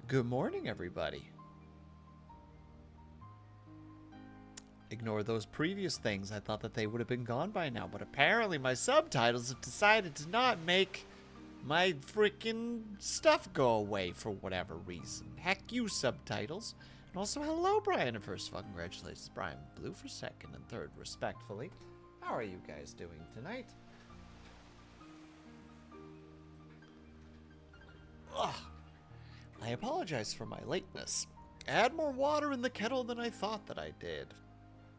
Good morning, everybody. Ignore those previous things. I thought that they would have been gone by now, but apparently my subtitles have decided to not make my freaking stuff go away for whatever reason. Heck you, subtitles. And also, hello, Brian, and first of all, congratulations, Brian. Blue for second and third, respectfully. How are you guys doing tonight? Ugh. I apologize for my lateness. I had more water in the kettle than I thought that I did.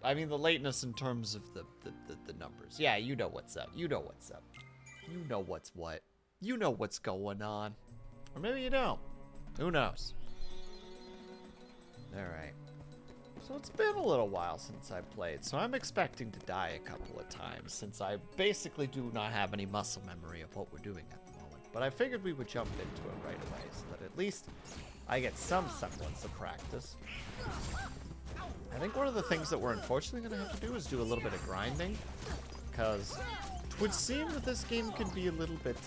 I mean, the lateness in terms of the numbers. Yeah, you know what's up. You know what's up. You know what's what. You know what's going on. Or maybe you don't. Who knows? Alright. So it's been a little while since I played, so I'm expecting to die a couple of times, since I basically do not have any muscle memory of what we're doing at the moment. But I figured we would jump into it right away, so that at least I get some semblance of practice. I think one of the things that we're unfortunately going to have to do is do a little bit of grinding, because it would seem that this game could be a little bit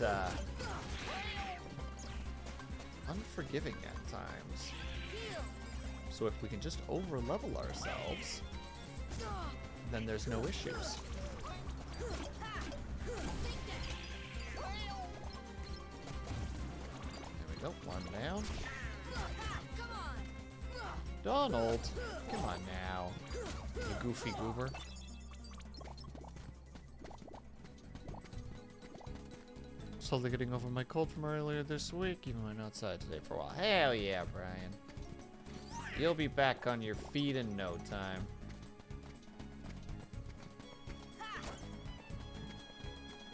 unforgiving at times. So if we can just over-level ourselves, then there's no issues. There we go, one down. Donald, come on now, you goofy goober. Slowly getting over my cold from earlier this week, even when outside today for a while. Hell yeah, Brian. You'll be back on your feet in no time.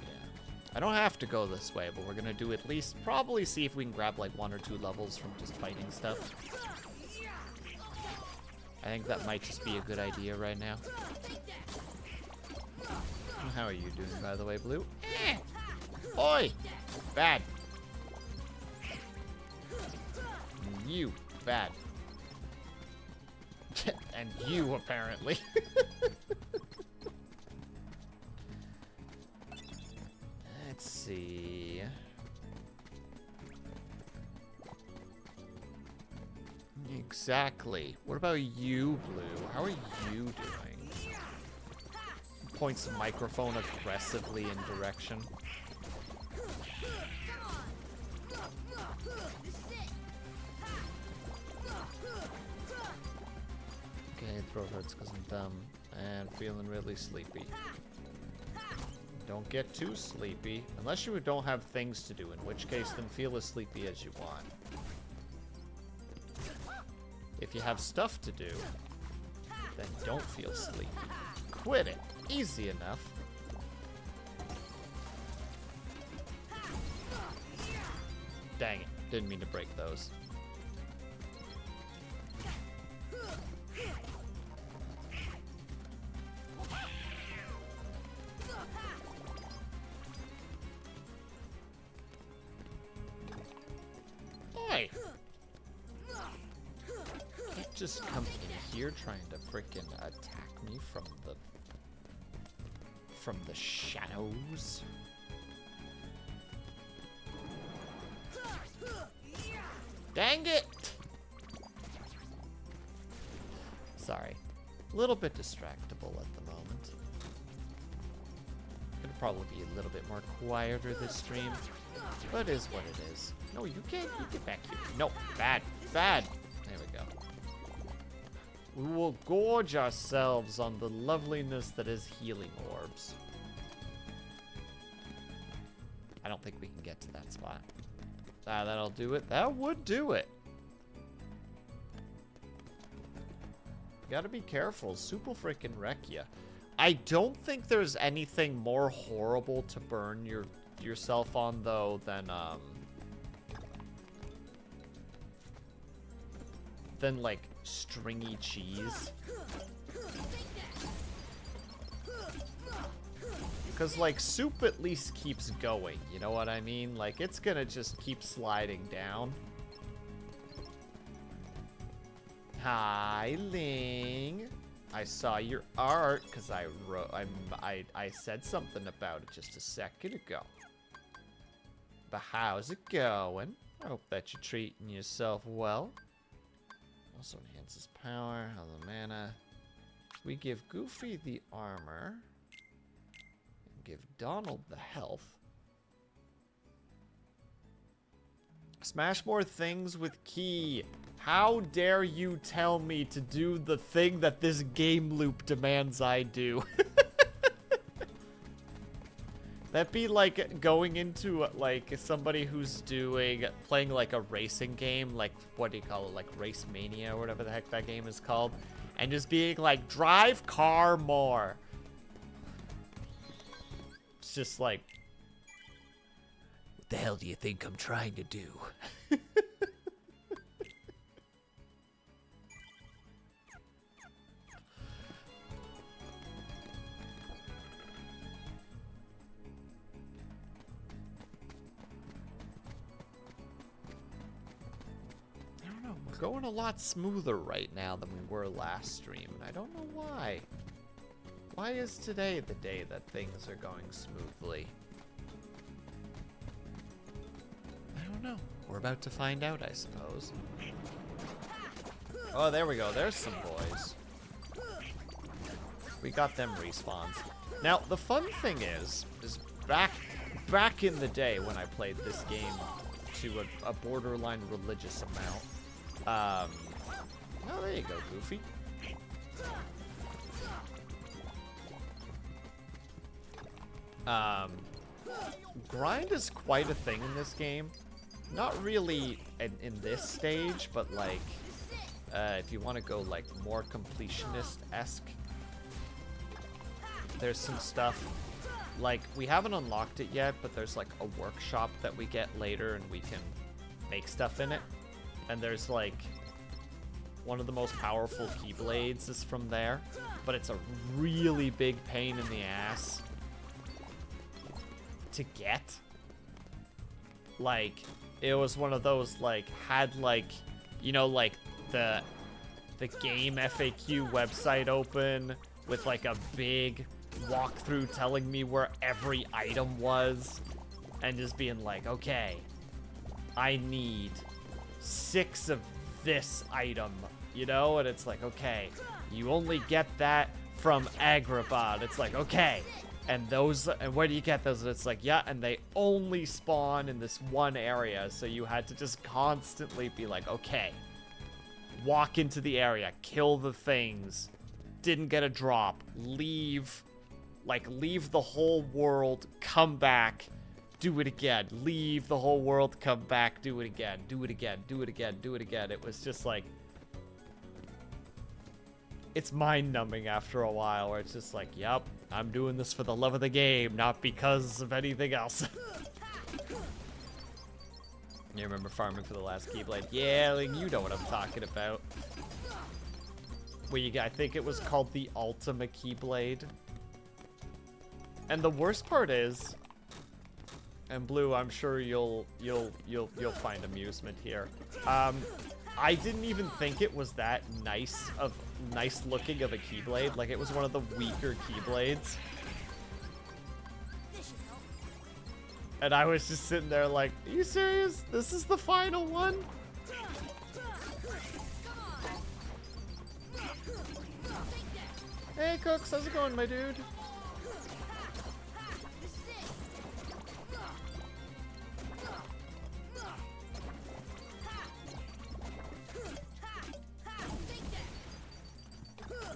Yeah. I don't have to go this way, but we're gonna do at least, probably see if we can grab like 1 or 2 levels from just fighting stuff. I think that might just be a good idea right now. How are you doing, by the way, Blue? Oi! Bad. You, bad. And you, apparently. Let's see. Exactly. What about you, Blue? How are you doing? Points the microphone aggressively in direction. Okay, throat hurts because I'm dumb and feeling really sleepy. Don't get too sleepy. Unless you don't have things to do, in which case then feel as sleepy as you want. If you have stuff to do, then don't feel sleepy. Quit it. Easy enough. Dang it. Didn't mean to break those. Oi! Can't just come in here trying to frickin' attack me from the shadows. Dang it! Sorry. A little bit distractible at the moment. Could probably be a little bit more quieter this stream, but it is what it is. No, you can't. You get back here. No, bad, bad. There we go. We will gorge ourselves on the loveliness that is healing orbs. I don't think we can get to that spot. That'll do it. That would do it. You gotta be careful. Super freaking wreck ya. I don't think there's anything more horrible to burn yourself on though than like stringy cheese. Because, like, soup at least keeps going, you know what I mean? Like, it's gonna just keep sliding down. Hi, Ling. I saw your art, because I said something about it just a second ago. But how's it going? I hope that you're treating yourself well. Also enhances power, has the mana. We give Goofy the armor. And give Donald the health. Smash more things with key. How dare you tell me to do the thing that this game loop demands I do? That'd be like going into like somebody who's playing like a racing game, like what do you call it, like Race Mania or whatever the heck that game is called, and just being like, drive car more. It's just like, what the hell do you think I'm trying to do? Going a lot smoother right now than we were last stream, and I don't know why. Why is today the day that things are going smoothly? I don't know. We're about to find out, I suppose. Oh, there we go. There's some boys. We got them respawns. Now, the fun thing is back in the day when I played this game to a borderline religious amount, oh, there you go, Goofy. Grind is quite a thing in this game. Not really in this stage, but like, if you want to go like more completionist-esque, there's some stuff. Like, we haven't unlocked it yet, but there's like a workshop that we get later and we can make stuff in it. And there's like, one of the most powerful keyblades is from there, but it's a really big pain in the ass to get. Like, it was one of those, like, had like, you know, like the game FAQ website open with like a big walkthrough telling me where every item was, and just being like, okay, I need 6 of this item, you know? And it's like, okay, you only get that from Agrabah. It's like, okay, and where do you get those? And it's like, yeah, and they only spawn in this one area, so you had to just constantly be like, okay, walk into the area, kill the things, didn't get a drop, leave the whole world, come back, do it again, leave the whole world, come back, do it again, do it again, do it again, do it again. It was just like, it's mind-numbing after a while, where it's just like, yep, I'm doing this for the love of the game, not because of anything else. You remember farming for the last Keyblade? Yeah, like, you know what I'm talking about. I think it was called the Ultima Keyblade. And the worst part is, and Blue, I'm sure you'll find amusement here. I didn't even think it was that nice looking of a Keyblade. Like, it was one of the weaker Keyblades. And I was just sitting there like, are you serious? This is the final one? Hey, Cooks, how's it going, my dude?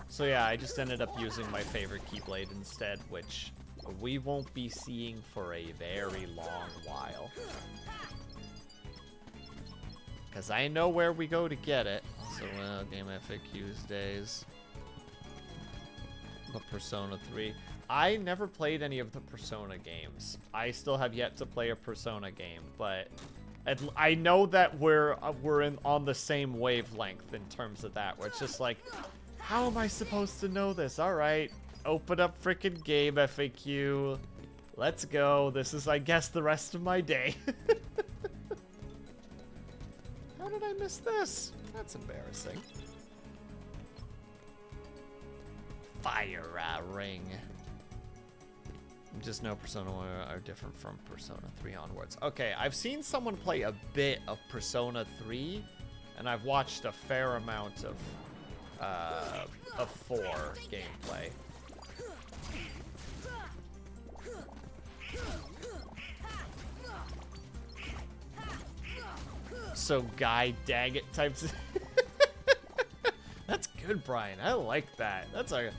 So yeah, I just ended up using my favorite Keyblade instead, which we won't be seeing for a very long while. Because I know where we go to get it. So, Game FAQs days. The Persona 3. I never played any of the Persona games. I still have yet to play a Persona game, but I know that we're on the same wavelength in terms of that, where it's just like, how am I supposed to know this? Alright, open up frickin' Game FAQ. Let's go. This is, I guess, the rest of my day. How did I miss this? That's embarrassing. Fire ring. Just know Persona 1 are different from Persona 3 onwards. Okay, I've seen someone play a bit of Persona 3, and I've watched a fair amount of 4 gameplay. So guy dang it types. That's good, Brian. I like that. That's a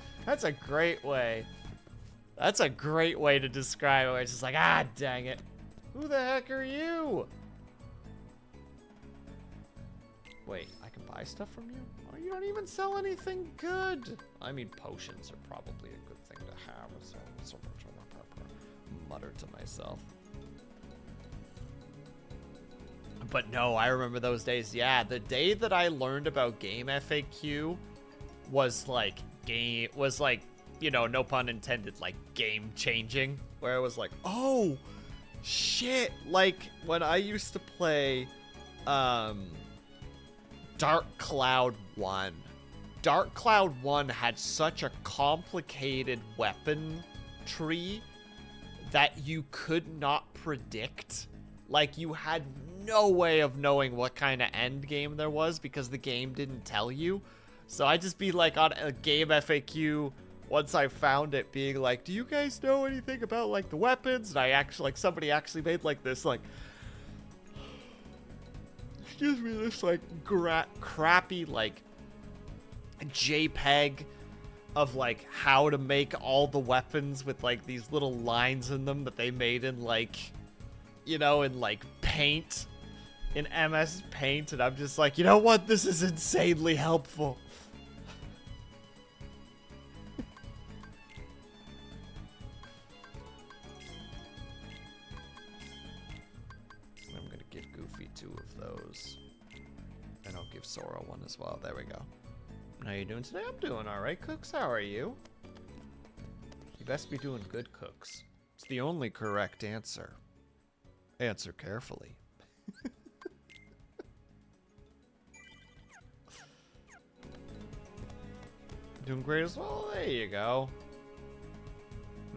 great way. That's a great way to describe it. Where it's just like, ah, dang it. Who the heck are you? Wait, I can buy stuff from you? Oh, you don't even sell anything good. I mean, potions are probably a good thing to have. So much on the pepper. Mutter to myself. But no, I remember those days. Yeah, the day that I learned about game FAQ was like you know, no pun intended, like game changing, where I was like, oh shit, like when I used to play Dark Cloud 1. Dark Cloud 1 had such a complicated weapon tree that you could not predict. Like, you had no way of knowing what kind of end game there was because the game didn't tell you. So I'd just be like on a game FAQ once I found it, being like, do you guys know anything about like the weapons? And I actually, like, somebody actually made like this, like, excuse me, this like crappy like JPEG of like how to make all the weapons with like these little lines in them that they made in like, you know, in like Paint, in MS Paint. And I'm just like, you know what? This is insanely helpful. I'm gonna give Goofy 2 of those. And I'll give Sora 1 as well. There we go. How you doing today? I'm doing alright, Cooks. How are you? You best be doing good, Cooks. It's the only correct answer. Answer carefully. Doing great as well? There you go.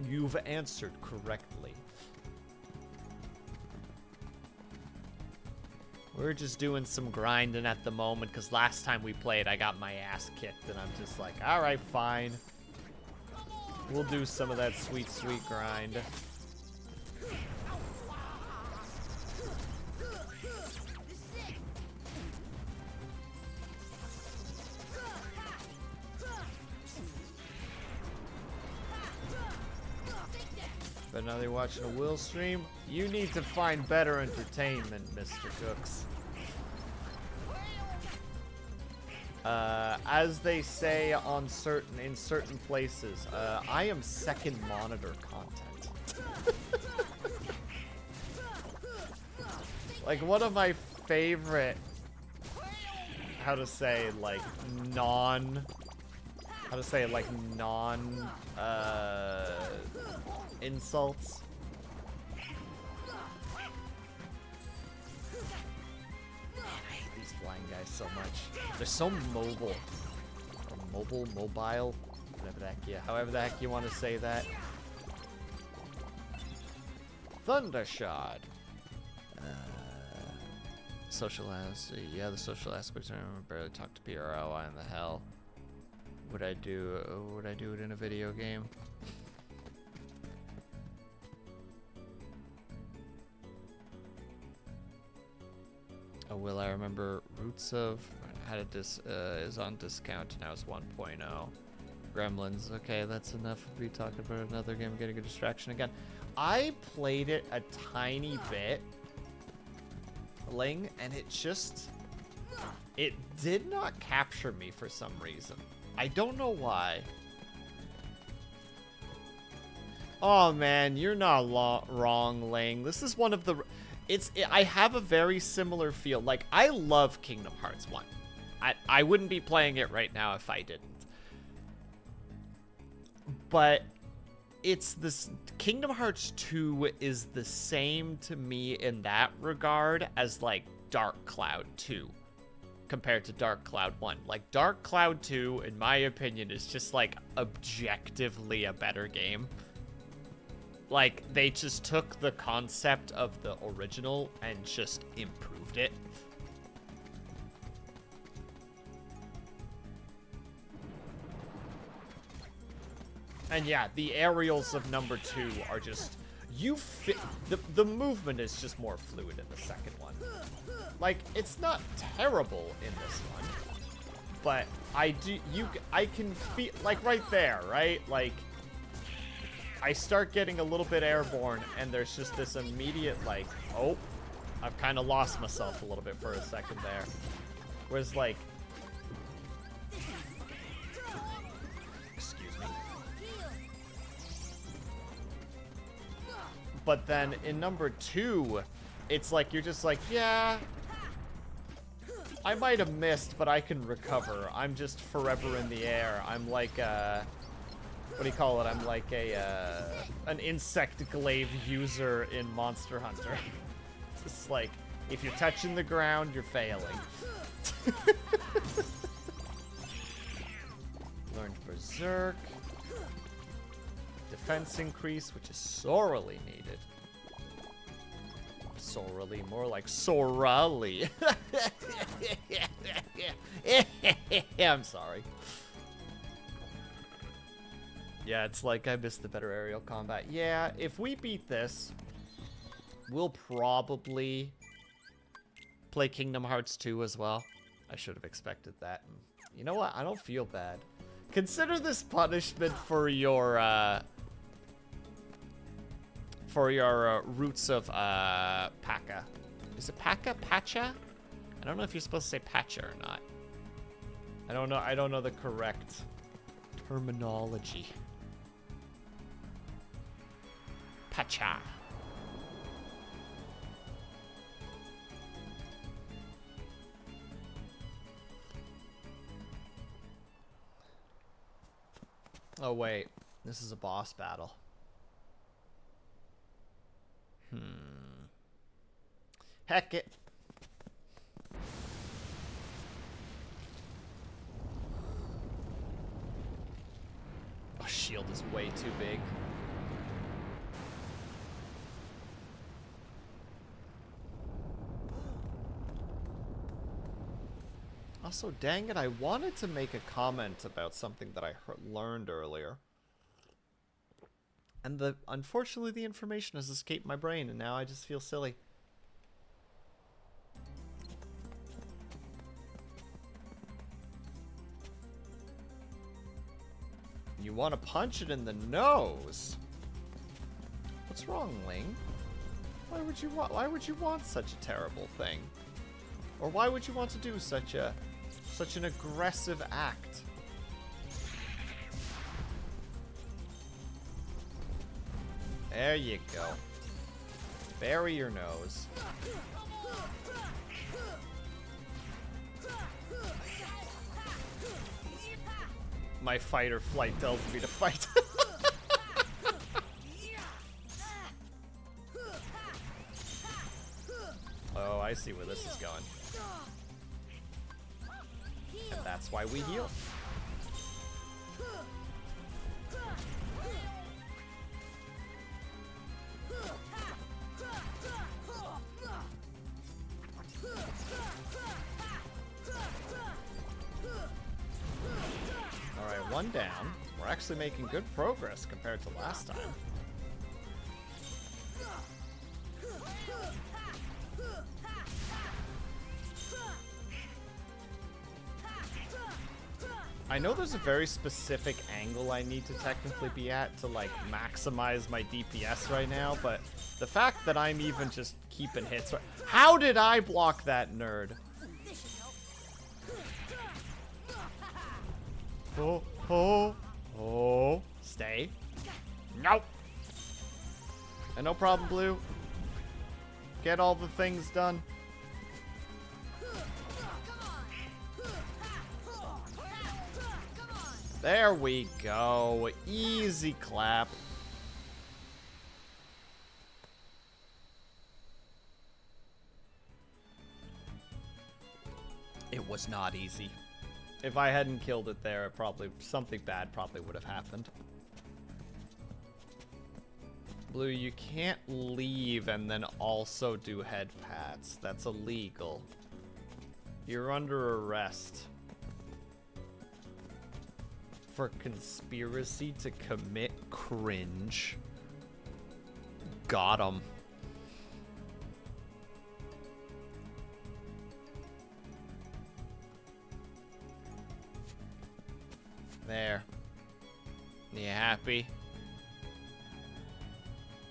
You've answered correctly. We're just doing some grinding at the moment, because last time we played, I got my ass kicked, and I'm just like, alright, fine. We'll do some of that sweet, sweet grind. But now they're watching a Will stream. You need to find better entertainment, Mr. Cooks. As they say on in certain places, I am second monitor content. Like, one of my favorite, how to say, like, insults. Man, I hate these flying guys so much. They're so mobile. Or mobile, whatever the heck, yeah, however the heck you want to say that. Thundershot. Social aspect, yeah, the social aspects. I barely talk to PRO. Why in the hell would I do it in a video game? Oh, Will, I remember Roots of is on discount now. It's 1.0. Gremlins. Okay, that's enough of me talking about another game. Getting a distraction again. I played it a tiny bit, Ling, and it did not capture me for some reason. I don't know why. Oh man, you're not wrong, Ling. This is one of the... I have a very similar feel. Like, I love Kingdom Hearts 1. I wouldn't be playing it right now if I didn't. But it's this... Kingdom Hearts 2 is the same to me in that regard as, like, Dark Cloud 2 compared to Dark Cloud 1. Like, Dark Cloud 2, in my opinion, is just, like, objectively a better game. Like, they just took the concept of the original and just improved it. And yeah, the aerials of number 2 are just... the movement is just more fluid in the second one. Like, it's not terrible in this one. But I can feel... Like, right there, right? Like, I start getting a little bit airborne, and there's just this immediate, like, oh, I've kind of lost myself a little bit for a second there. Whereas, like... Excuse me. But then in number 2, it's like, you're just like, yeah, I might have missed, but I can recover. I'm just forever in the air. I'm like, what do you call it? I'm like an insect glaive user in Monster Hunter. Just like, if you're touching the ground, you're failing. Learned Berserk. Defense increase, which is sorely needed. Sorely, more like sorely. I'm sorry. Yeah, it's like I missed the better aerial combat. Yeah, if we beat this, we'll probably play Kingdom Hearts 2 as well. I should have expected that. You know what? I don't feel bad. Consider this punishment for your roots of Paka. Is it Paka? Pacha? I don't know if you're supposed to say Pacha or not. I don't know. I don't know the correct terminology. Pacha. Oh wait, this is a boss battle. Heck it. Oh, shield is way too big. Also, dang it, I wanted to make a comment about something that I learned earlier. And unfortunately, the information has escaped my brain, and now I just feel silly. You want to punch it in the nose? What's wrong, Ling? Why would you want such a terrible thing? Or why would you want to do such an aggressive act? There you go. Bury your nose. My fight or flight tells me to fight. Oh, I see where this is going. And that's why we heal. Alright, one down. We're actually making good progress compared to last time. I know there's a very specific angle I need to technically be at to, like, maximize my DPS right now, but the fact that I'm even just keeping hits... How did I block that nerd? Oh, oh, oh. Stay. Nope. And no problem, Blue. Get all the things done. There we go. Easy clap. It was not easy. If I hadn't killed it there, something bad probably would have happened. Blue, you can't leave and then also do head pats. That's illegal. You're under arrest for conspiracy to commit cringe. Got him. There. You happy?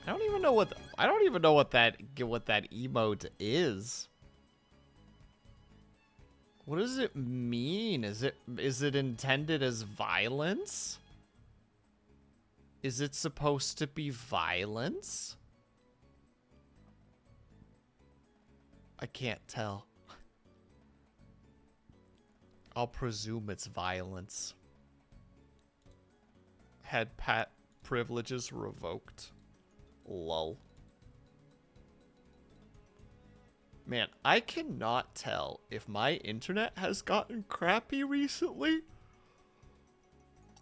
I don't even know what that emote is. What does it mean? Is it intended as violence? Is it supposed to be violence? I can't tell. I'll presume it's violence. Head pat privileges revoked. Lol. Man, I cannot tell if my internet has gotten crappy recently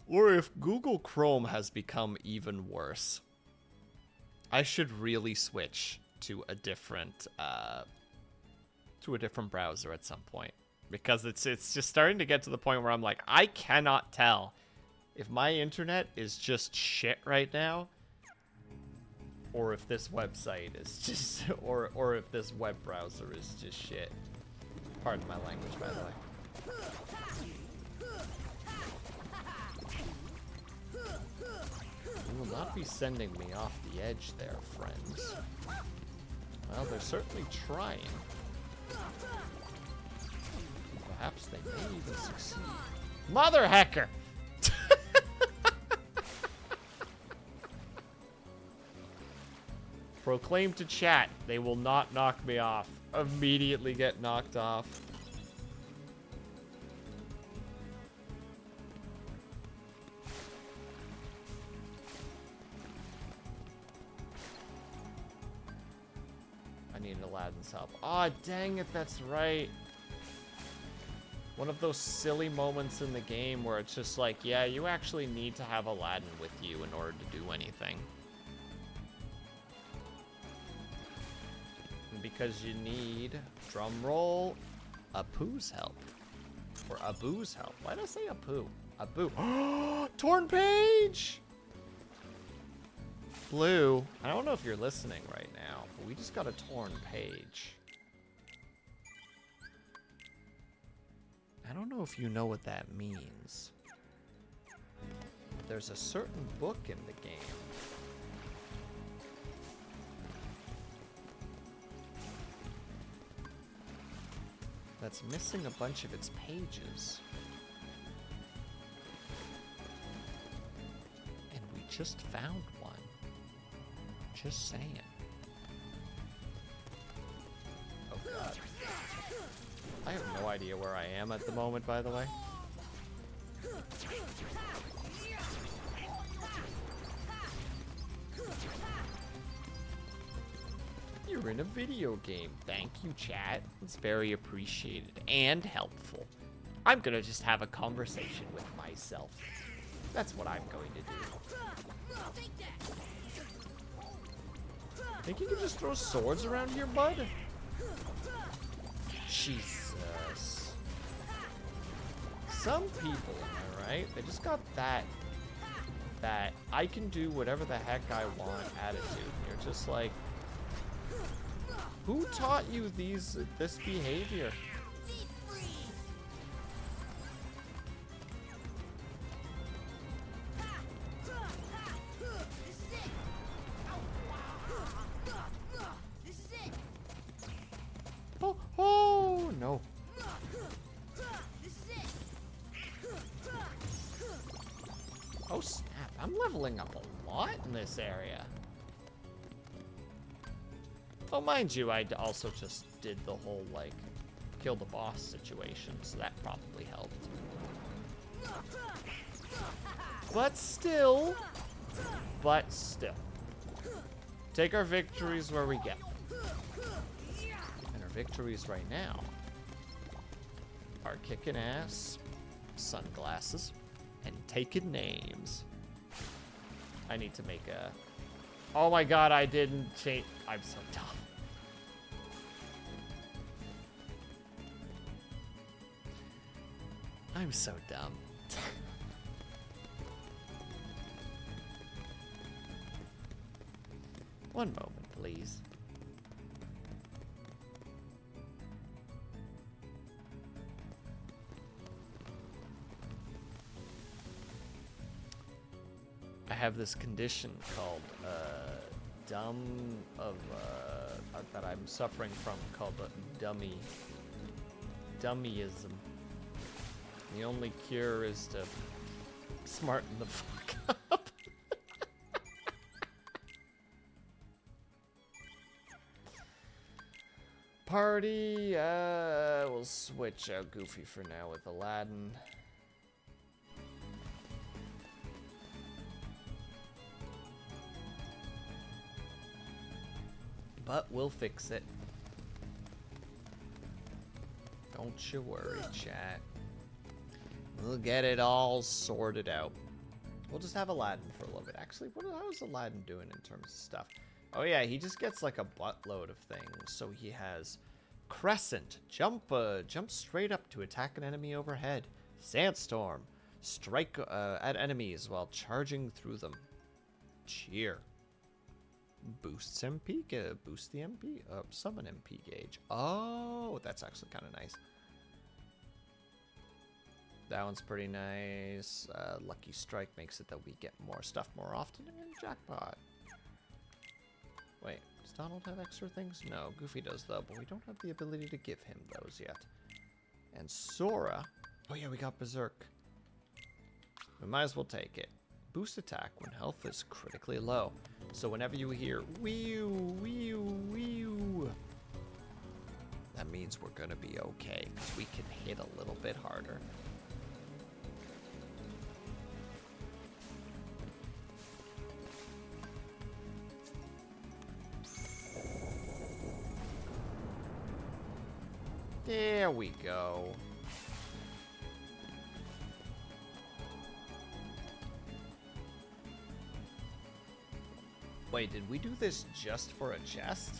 or if Google Chrome has become even worse. I should really switch to a different browser at some point, because it's just starting to get to the point where I'm like, I cannot tell if my internet is just shit right now, or if this website is just, or if this web browser is just shit. Pardon my language, by the way. You will not be sending me off the edge there, friends. Well, they're certainly trying. Perhaps they may even succeed. Mother hecker! Proclaim to chat, they will not knock me off. Immediately get knocked off. I need Aladdin's help. Aw, dang it, that's right. One of those silly moments in the game where it's just like, yeah, you actually need to have Aladdin with you in order to do anything. Because you need, drum roll, Apu's help. Or Abu's help. Why did I say Apu? Abu. Torn page! Blue, I don't know if you're listening right now, but we just got a torn page. I don't know if you know what that means. There's a certain book in the game that's missing a bunch of its pages. And we just found one. Just saying. Oh god. I have no idea where I am at the moment, by the way. You're in a video game. Thank you, chat. It's very appreciated and helpful. I'm gonna just have a conversation with myself. That's what I'm going to do. Think you can just throw swords around here, bud? Jesus. Some people, am I right? They just got that I can do whatever the heck I want attitude. You're just like, who taught you this behavior? Oh no. Oh snap, I'm leveling up a lot in this area. Oh, mind you, I also just did the whole, like, kill the boss situation, so that probably helped. But still. Take our victories where we get them. And our victories right now are kicking ass, sunglasses, and taking names. I need to make a Oh my god, I didn't change. I'm so dumb. I'm so dumb. One moment, please. I have this condition called that I'm suffering from called dummyism. The only cure is to smarten the fuck up. Party, we'll switch out Goofy for now with Aladdin. But we'll fix it. Don't you worry, chat. We'll get it all sorted out. We'll just have Aladdin for a little bit. Actually, how is Aladdin doing in terms of stuff? Oh yeah, he just gets like a buttload of things. So he has Crescent, jump straight up to attack an enemy overhead. Sandstorm, strike at enemies while charging through them. Cheer. Boosts MP, boost the MP, summon MP gauge. Oh, that's actually kind of nice. That one's pretty nice. Lucky Strike makes it that we get more stuff more often. And Jackpot. Wait, does Donald have extra things? No, Goofy does though, but we don't have the ability to give him those yet. And Sora. Oh yeah, we got Berserk. We might as well take it. Boost attack when health is critically low. So whenever you hear wee-oo, wee-oo, wee-oo, that means we're gonna be okay, because we can hit a little bit harder. There we go. Wait, did we do this just for a chest?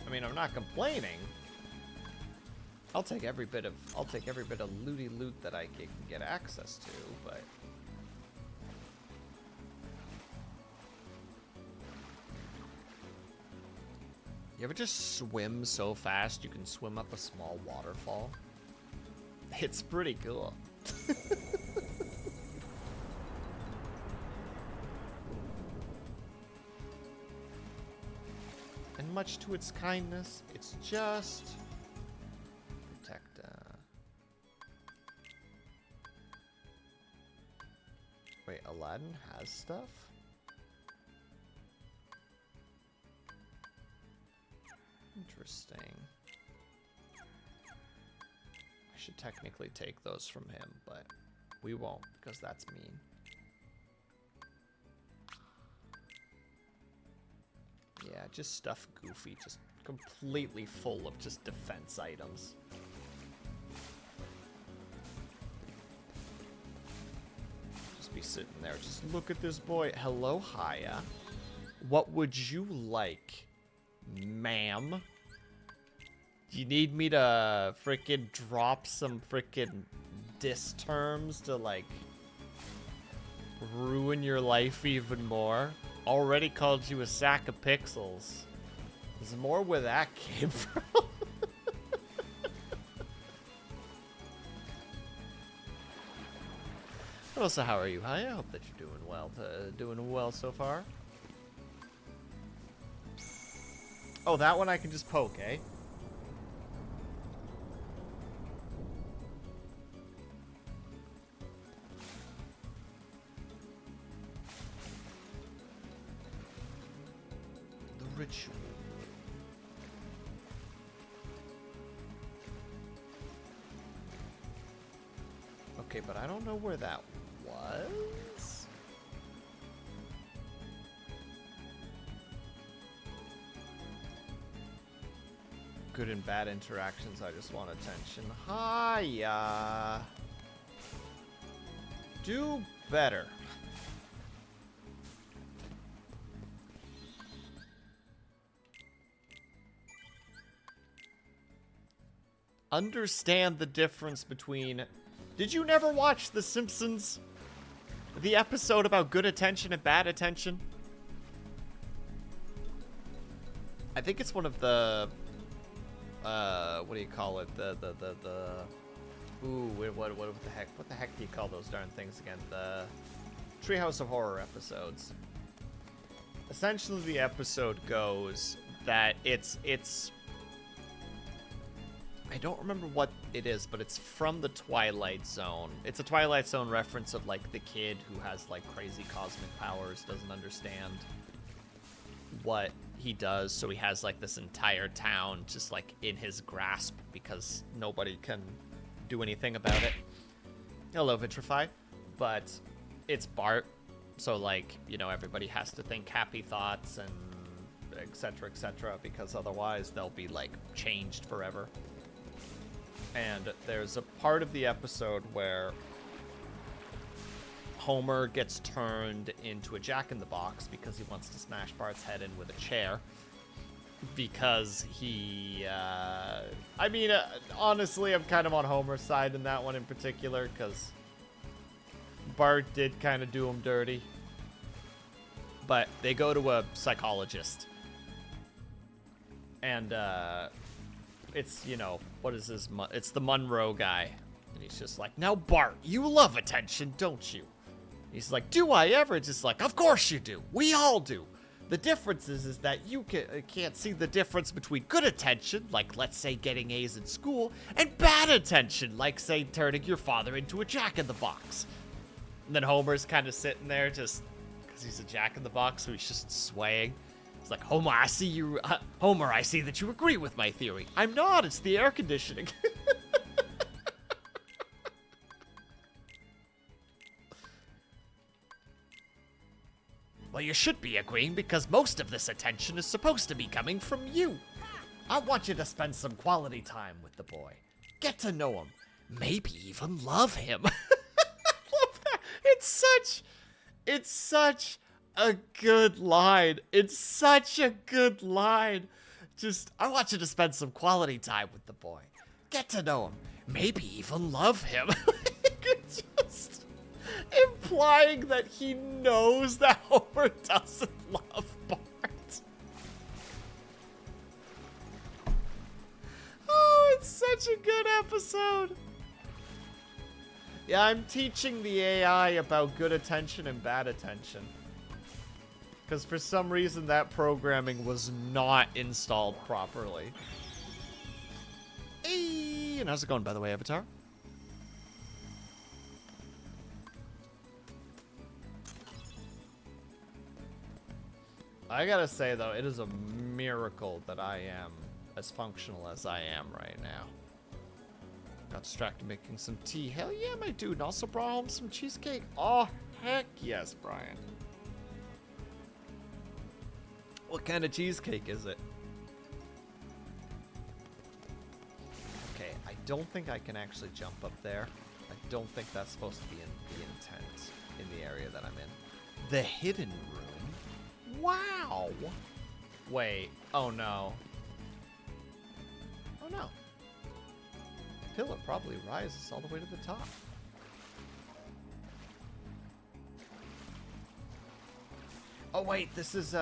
I mean, I'm not complaining. I'll take every bit of looty loot that I can get access to, but you ever just swim so fast you can swim up a small waterfall? It's pretty cool. And much to its kindness, it's just protect. Wait, Aladdin has stuff? Interesting. I should technically take those from him, but we won't because that's mean. Yeah, just stuff Goofy, just completely full of just defense items. Just be sitting there, just look at this boy. Hello, Haya. What would you like, ma'am? Do you need me to frickin' drop some frickin' diss terms to, like, ruin your life even more? Already called you a sack of pixels. There's more where that came from. Also, how are you? Hi, I hope that you're doing well. Doing well so far. Oh, that one I can just poke, eh? Ritual. Okay, but I don't know where that was. Good and bad interactions, I just want attention. Hiya. Do better. understand the difference between... Did you never watch The Simpsons? The episode about good attention and bad attention? I think it's one of the... what do you call it? Ooh, what the heck do you call those darn things again? The Treehouse of Horror episodes. Essentially, the episode goes that it's I don't remember what it is, but it's from the Twilight Zone. It's a Twilight Zone reference of, like, the kid who has, like, crazy cosmic powers, doesn't understand what he does, so he has, like, this entire town just, like, in his grasp because nobody can do anything about it. Hello, Vitrify. But it's Bart, so, like, you know, everybody has to think happy thoughts and etc., because otherwise they'll be, like, changed forever. And there's a part of the episode where Homer gets turned into a jack-in-the-box because he wants to smash Bart's head in with a chair. Because he, I mean, honestly, I'm kind of on Homer's side in that one in particular, because Bart did kind of do him dirty. But they go to a psychologist. And, it's, you know, what is this? It's the Monroe guy. And he's just like, now, Bart, you love attention, don't you? He's like, do I ever? Just like, of course you do. We all do. The difference is that you can't see the difference between good attention, like, let's say, getting A's in school, and bad attention, like, say, turning your father into a jack-in-the-box. And then Homer's kind of sitting there just because he's a jack-in-the-box, so he's just swaying. It's like, Homer, I see you. Homer, I see that you agree with my theory. I'm not. It's the air conditioning. Well, you should be agreeing because most of this attention is supposed to be coming from you. I want you to spend some quality time with the boy. Get to know him. Maybe even love him. I love that. It's such a good line. It's such a good line. Just, I want you to spend some quality time with the boy. Get to know him. Maybe even love him. Just implying that he knows that Homer doesn't love Bart. Oh, it's such a good episode. Yeah, I'm teaching the AI about good attention and bad attention. Because for some reason that programming was not installed properly. Hey, and how's it going, by the way, Avatar? I gotta say, though, it is a miracle that I am as functional as I am right now. Got distracted making some tea. Hell yeah, my dude. And also brought home some cheesecake. Oh, heck yes, Brian. What kind of cheesecake is it? Okay, I don't think I can actually jump up there. I don't think that's supposed to be in the intent in the area that I'm in. The hidden room? Wow! Wait, oh no. Oh no. The pillar probably rises all the way to the top. Oh wait, this is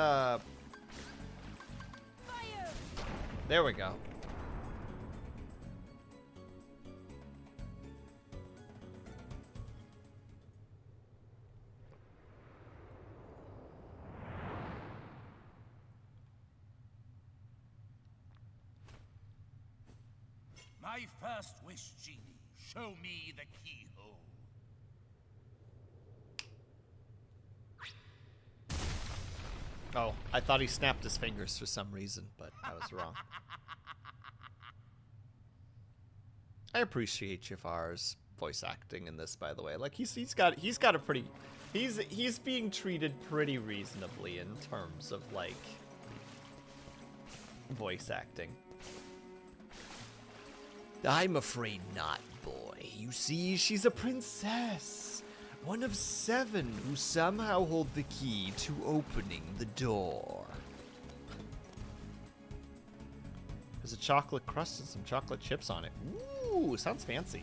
there we go. My first wish, Genie. Show me the keyhole. Oh, I thought he snapped his fingers for some reason, but I was wrong. I appreciate Jafar's voice acting in this, by the way. Like he's got a pretty, he's being treated pretty reasonably in terms of like voice acting. I'm afraid not, boy. You see, she's a princess. One of 7 who somehow hold the key to opening the door. Because There's a chocolate crust and some chocolate chips on it. Ooh, sounds fancy.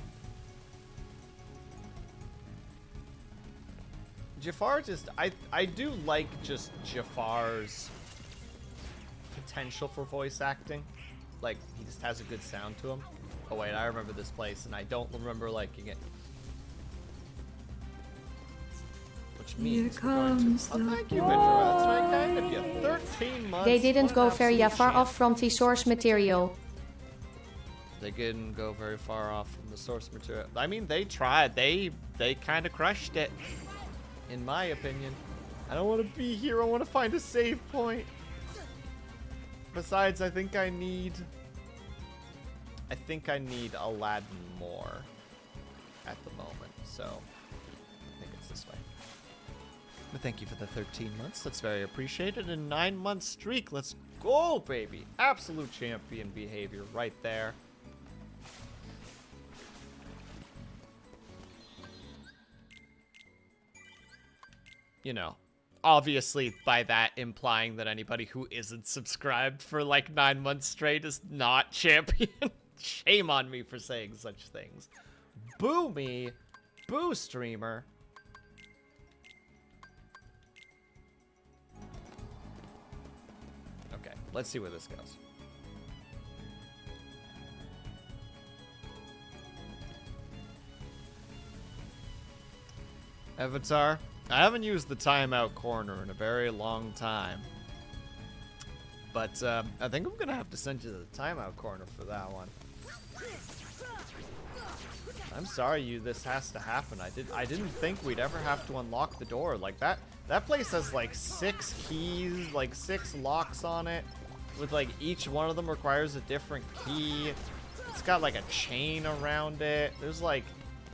Jafar just, I do like just Jafar's potential for voice acting. Like, he just has a good sound to him. Oh wait, I remember this place and I don't remember liking it. Which means Here comes we're going to... the thank you, Vituber. That's very kind of you. 13 months. They didn't What go an very absolute far champ. off from the source material. They didn't go very far off from the source material. I mean, they tried. They kind of crushed it, in my opinion. I don't want to be here. I want to find a save point. Besides, I think I need Aladdin more at the moment. So, I think it's this way. But thank you for the 13 months. That's very appreciated. And 9-month streak. Let's go, baby. Absolute champion behavior right there. You know, obviously by that implying that anybody who isn't subscribed for like 9 months straight is not champion. Shame on me for saying such things. Boo me. Boo streamer. Okay, let's see where this goes. Avatar. I haven't used the timeout corner in a very long time. But I think I'm gonna have to send you to the timeout corner for that one. I'm sorry this has to happen. I didn't think we'd ever have to unlock the door. Like that place has like 6 keys, like 6 locks on it. With like each one of them requires a different key. It's got like a chain around it. There's like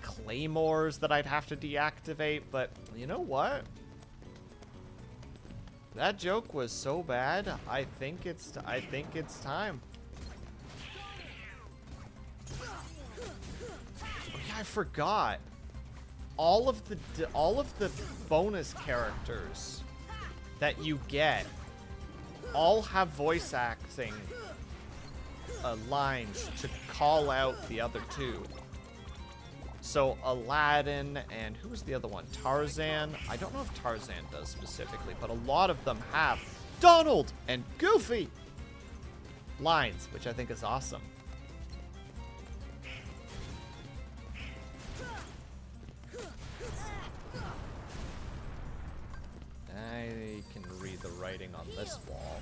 claymores that I'd have to deactivate, but you know what? That joke was so bad. I think it's time. Oh yeah, I forgot. All of the bonus characters that you get all have voice acting lines to call out the other two. So Aladdin and who was the other one? Tarzan. I don't know if Tarzan does specifically, but a lot of them have Donald and Goofy lines, which I think is awesome. I can read the writing on this wall.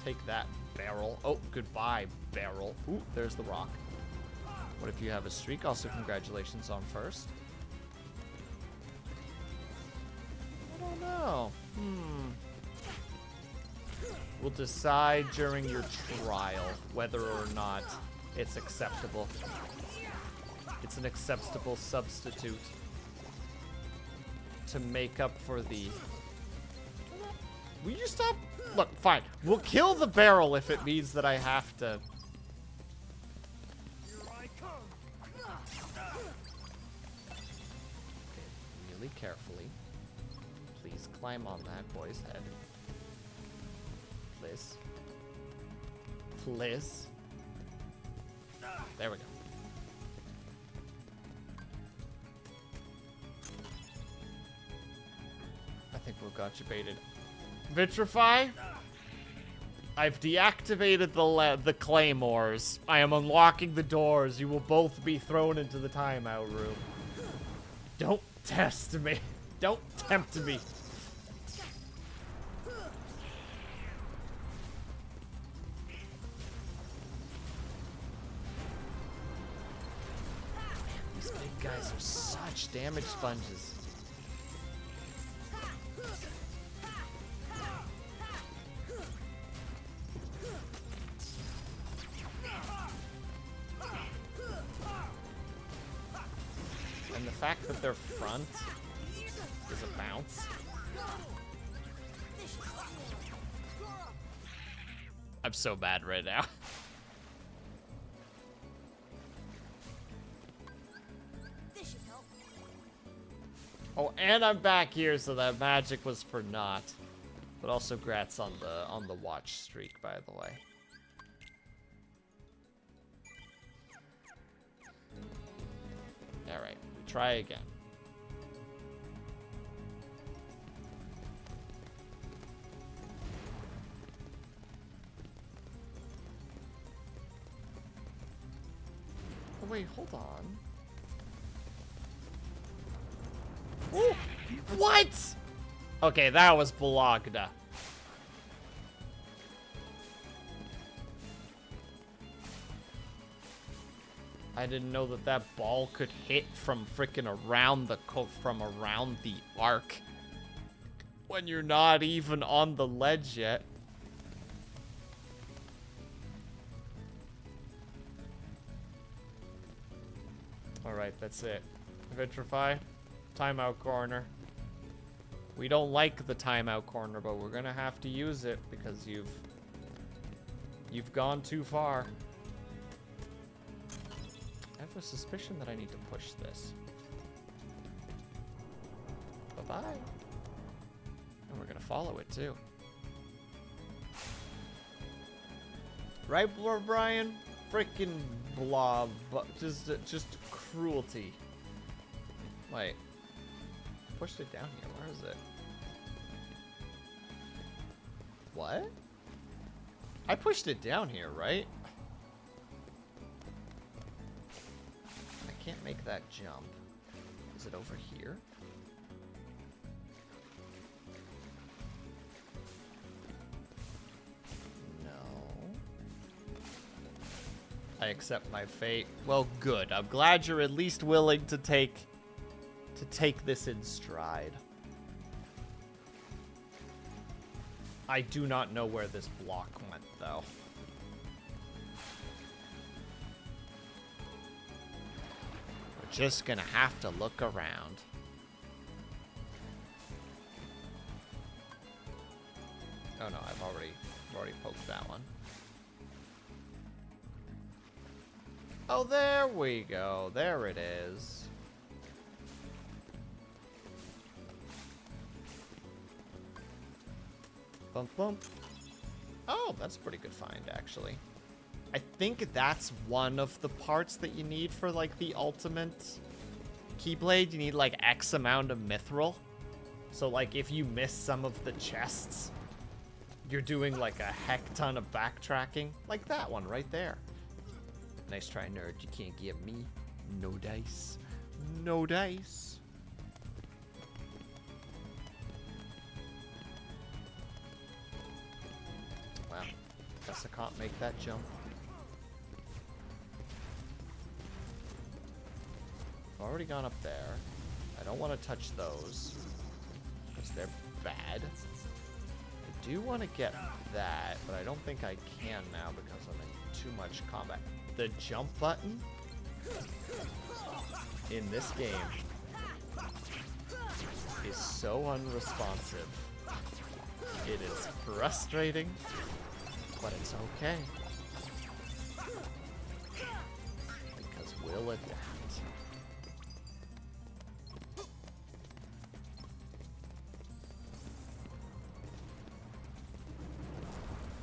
Take that, barrel. Oh, goodbye, barrel. Ooh, there's the rock. What if you have a streak? Also, congratulations on first. I don't know. We'll decide during your trial whether or not it's acceptable. It's an acceptable substitute to make up for the... Will you stop? Look, fine. We'll kill the barrel if it means that I have to. Okay, really carefully. Please climb on that boy's head. Please. Please. There we go. I think we got you baited. Vitrify? I've deactivated the claymores. I am unlocking the doors. You will both be thrown into the timeout room. Don't test me. Don't tempt me. These big guys are such damage sponges. And the fact that their front is a bounce. I'm so bad right now. Oh, and I'm back here, so that magic was for naught. But also grats on the watch streak, by the way. Alright, try again. Oh, wait, hold on. Ooh, what? Okay, that was Bologna. I didn't know that that ball could hit from frickin' around the arc when you're not even on the ledge yet. All right, that's it. Vitrify, timeout corner. We don't like the timeout corner, but we're gonna have to use it because you've gone too far. I have a suspicion that I need to push this. Bye-bye. And we're gonna follow it too. Right, Brian? Frickin' blob. Just cruelty. Wait. Pushed it down here. Where is it? What? I pushed it down here, right? I can't make that jump. Is it over here? No. I accept my fate. Well, good. I'm glad you're at least willing to take this in stride. I do not know where this block went, though. We're just gonna have to look around. Oh no, I've already poked that one. Oh, there we go. There it is. Bump, bump. Oh, that's a pretty good find, actually. I think that's one of the parts that you need for, like, the ultimate Keyblade. You need, like, X amount of mithril. So, like, if you miss some of the chests, you're doing, like, a heck ton of backtracking. Like that one right there. Nice try, nerd. You can't get me. No dice. No dice. Wow. Guess I can't make that jump. I've already gone up there. I don't want to touch those because they're bad. I do want to get that, but I don't think I can now because I'm in too much combat. The jump button in this game is so unresponsive. It is frustrating, but it's okay. Because we'll adapt. Oh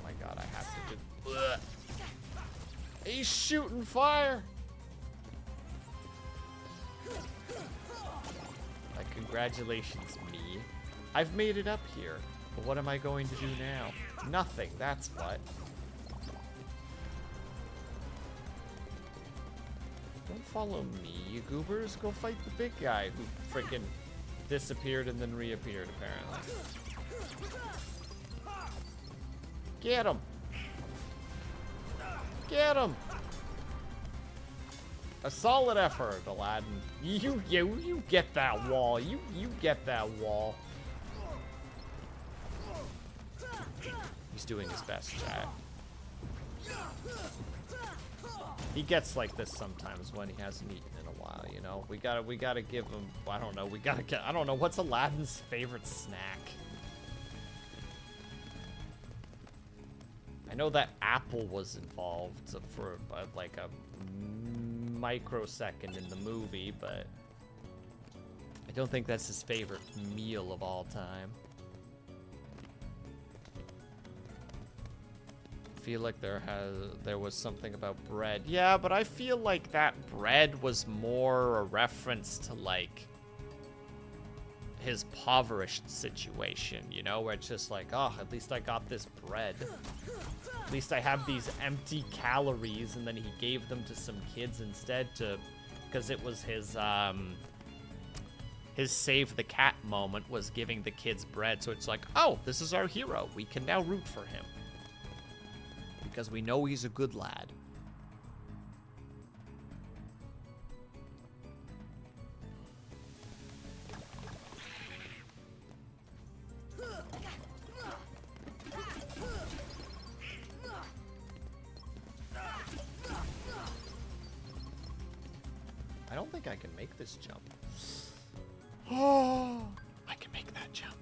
my god, I have to do... Ugh. He's shooting fire! Like, congratulations, me. I've made it up here. But what am I going to do now? Nothing, that's what. Don't follow me, you goobers. Go fight the big guy who freaking disappeared and then reappeared, apparently. Get him! Get him! A solid effort, Aladdin. You get that wall. You get that wall. He's doing his best, chat. He gets like this sometimes when he hasn't eaten in a while, you know? We gotta give him, I don't know, I don't know, what's Aladdin's favorite snack? I know that apple was involved for like a microsecond in the movie, but I don't think that's his favorite meal of all time. I feel like there was something about bread. Yeah, but I feel like that bread was more a reference to like his impoverished situation, you know, where it's just like, oh, at least I got this bread. At least I have these empty calories, and then he gave them to some kids instead because it was his save the cat moment was giving the kids bread. So it's like, oh, this is our hero. We can now root for him. Because we know he's a good lad. I don't think I can make this jump. Oh, I can make that jump.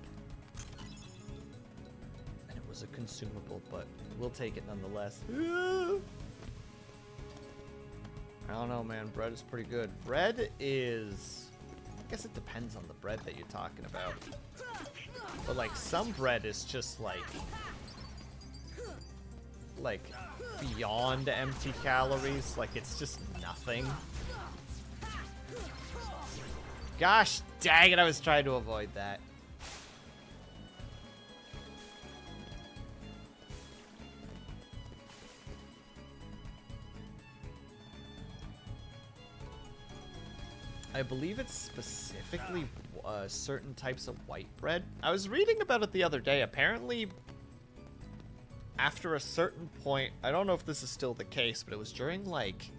And it was a consumable, but we'll take it nonetheless. I don't know, man. Bread is pretty good. Bread is... I guess it depends on the bread that you're talking about. But, like, some bread is just, like, beyond empty calories. Like, it's just nothing. Gosh dang it, I was trying to avoid that. I believe it's specifically certain types of white bread. I was reading about it the other day. Apparently, after a certain point, I don't know if this is still the case, but it was during, like,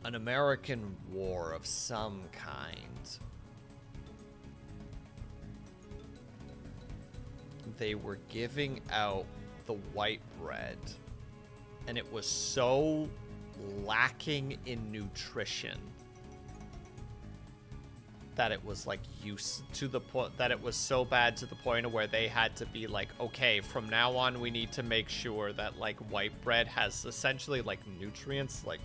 an American war of some kind. They were giving out the white bread, and it was so lacking in nutrition that it was like to the point that it was so bad to the point of where they had to be like, okay, from now on we need to make sure that like white bread has essentially like nutrients, like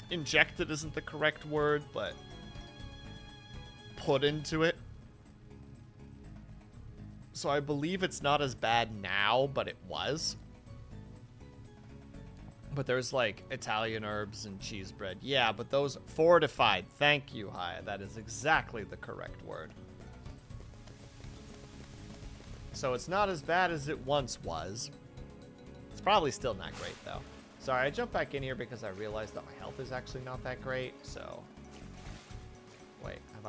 injected isn't the correct word, but put into it. So I believe it's not as bad now, but it was. But there's like Italian herbs and cheese bread. Yeah, but those fortified. Thank you, Haya. That is exactly the correct word. So it's not as bad as it once was. It's probably still not great though. Sorry, I jumped back in here because I realized that my health is actually not that great. So wait, did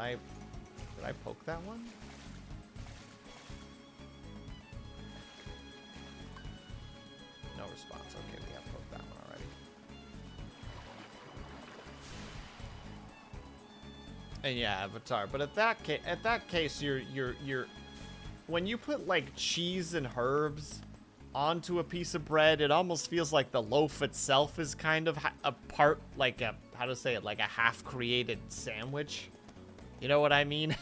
I poke that one? No response. Okay, we have poked that one already. And yeah, Avatar. But at that case, you're when you put like cheese and herbs onto a piece of bread, it almost feels like the loaf itself is kind of a part, like a, how to say it, like a half-created sandwich. You know what I mean?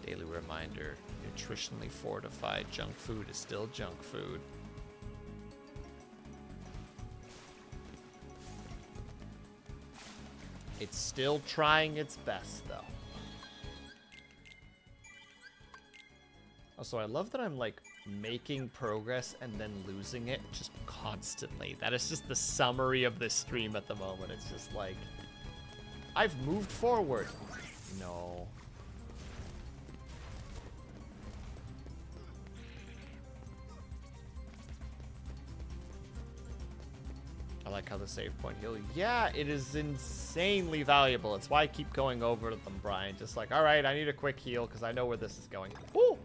Daily reminder, nutritionally fortified junk food is still junk food. It's still trying its best, though. Also, I love that I'm, like, making progress and then losing it just constantly. That is just the summary of this stream at the moment. It's just like, I've moved forward. No. I like how the save point heal. Yeah, it is insanely valuable. It's why I keep going over to them, Brian. Just like, all right, I need a quick heal because I know where this is going. Woo!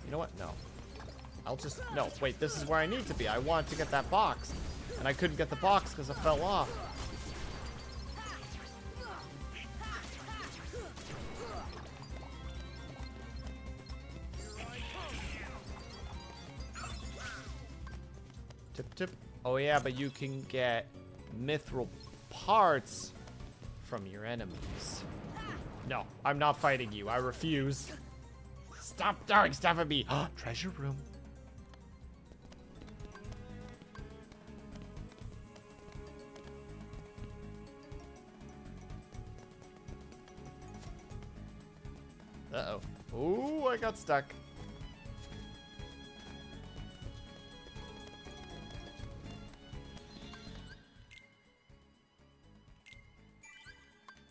You know what? No. I'll just... No, wait, this is where I need to be. I want to get that box. And I couldn't get the box because it fell off. Tip, tip. Oh, yeah, but you can get mithril parts from your enemies. No, I'm not fighting you. I refuse. Stop throwing stuff at me. Treasure room. Uh-oh. Ooh, I got stuck.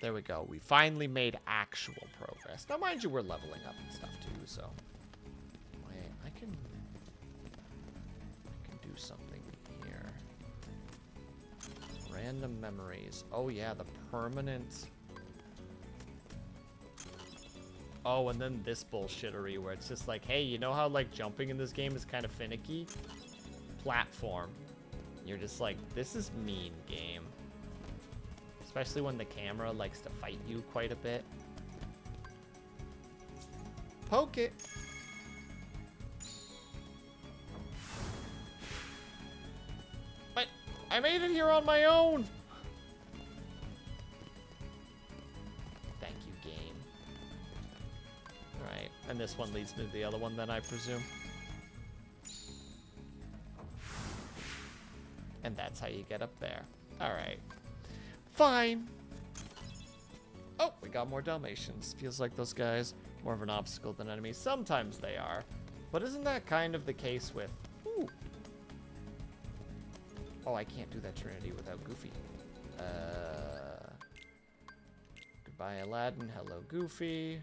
There we go. We finally made actual progress. Now, mind you, we're leveling up and stuff too, so... Wait, I can do something here. Random memories. Oh, yeah, the permanent... Oh, and then this bullshittery where it's just like, hey, you know how, like, jumping in this game is kind of finicky? Platform. You're just like, this is mean, game. Especially when the camera likes to fight you quite a bit. Poke it. But I made it here on my own. Thank you, game. Alright, and this one leads me to the other one then, I presume. And that's how you get up there. Alright. Fine. Oh, we got more Dalmatians. Feels like those guys more of an obstacle than enemies. Sometimes they are. But isn't that kind of the case with... Ooh. Oh, I can't do that Trinity without Goofy. Goodbye, Aladdin. Hello, Goofy.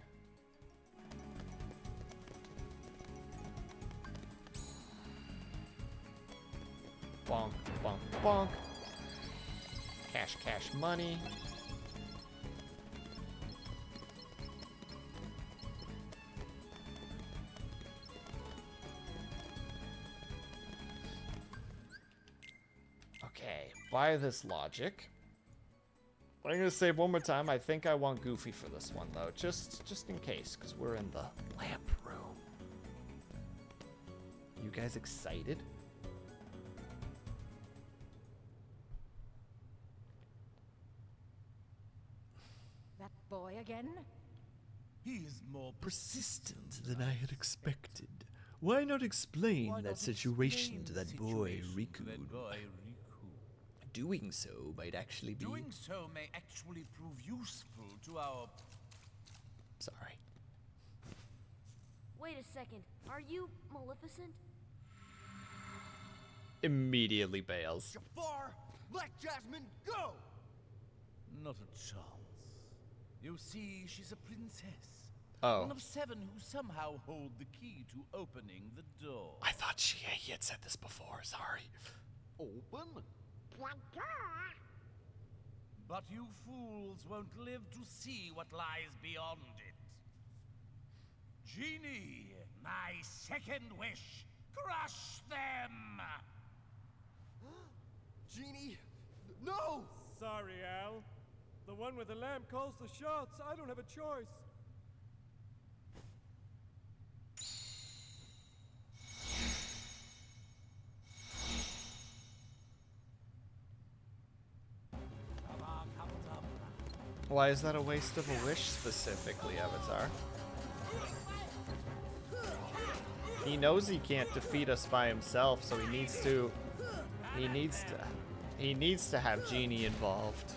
Bonk, bonk, bonk. Cash, cash, money. Okay, by this logic, I'm gonna say one more time. I think I want Goofy for this one, though, just in case, because we're in the lamp room. You guys excited? Boy again? He is more Persistent than I had expected. Why not explain that situation to that boy, Riku? Doing so might actually be... Doing so may actually prove useful to our... Sorry. Wait a second. Are you Maleficent? Immediately bails. Jafar, let Jasmine go! Not a chance. You see, she's a princess. Oh. One of 7 who somehow hold the key to opening the door. I thought he had said this before, sorry. Open? But you fools won't live to see what lies beyond it. Genie, my second wish, crush them! Genie, no! Sorry, Al. The one with the lamp calls the shots. I don't have a choice. Why is that a waste of a wish specifically, Avatar? He knows he can't defeat us by himself, so he needs to have Genie involved.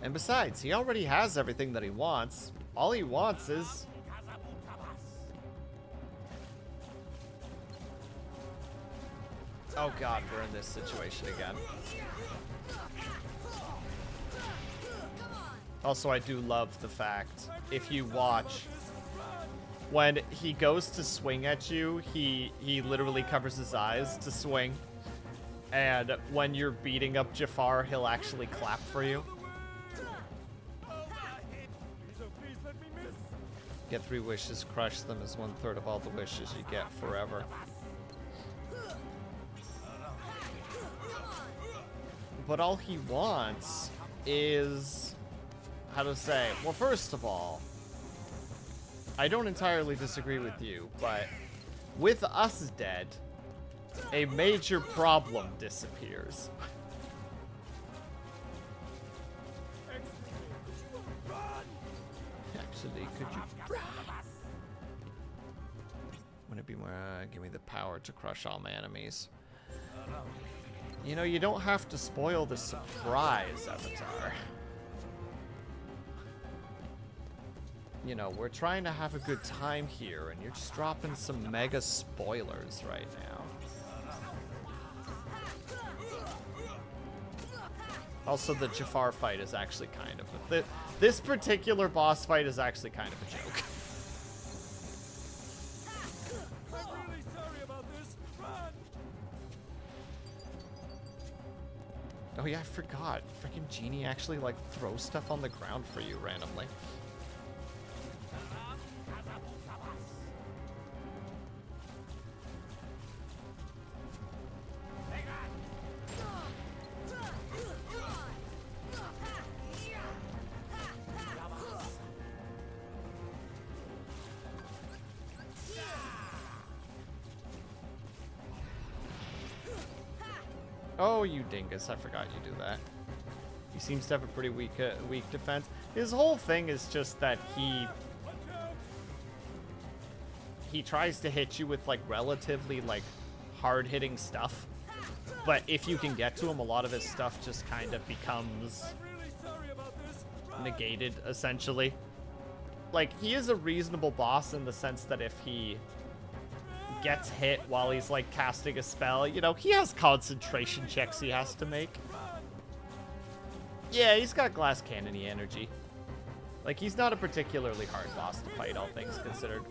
And besides, he already has everything that he wants. All he wants is... Oh god, we're in this situation again. Also, I do love the fact, if you watch, when he goes to swing at you, he literally covers his eyes to swing. And when you're beating up Jafar, he'll actually clap for you. Get 3 wishes, crush them as 1/3 of all the wishes you get forever. But all he wants is... How to say? Well, first of all, I don't entirely disagree with you, but with us dead, a major problem disappears. velocity could you ride? Wouldn't it be more, give me the power to crush all my enemies. You know, you don't have to spoil the surprise, Avatar. You know, we're trying to have a good time here, and you're just dropping some mega spoilers right now. Also, the Jafar fight is actually kind of this particular boss fight is actually kind of a joke. I'm really sorry about this. Run! Oh yeah, I forgot. Freaking Genie actually like throws stuff on the ground for you randomly. Oh, you dingus. I forgot you do that. He seems to have a pretty weak defense. His whole thing is just that he tries to hit you with like relatively like hard-hitting stuff. But if you can get to him, a lot of his stuff just kind of becomes negated, essentially. Like, he is a reasonable boss in the sense that if he gets hit while he's like casting a spell, you know, he has concentration checks he has to make. Yeah, he's got glass cannon-y energy. Like, he's not a particularly hard boss to fight, all things considered.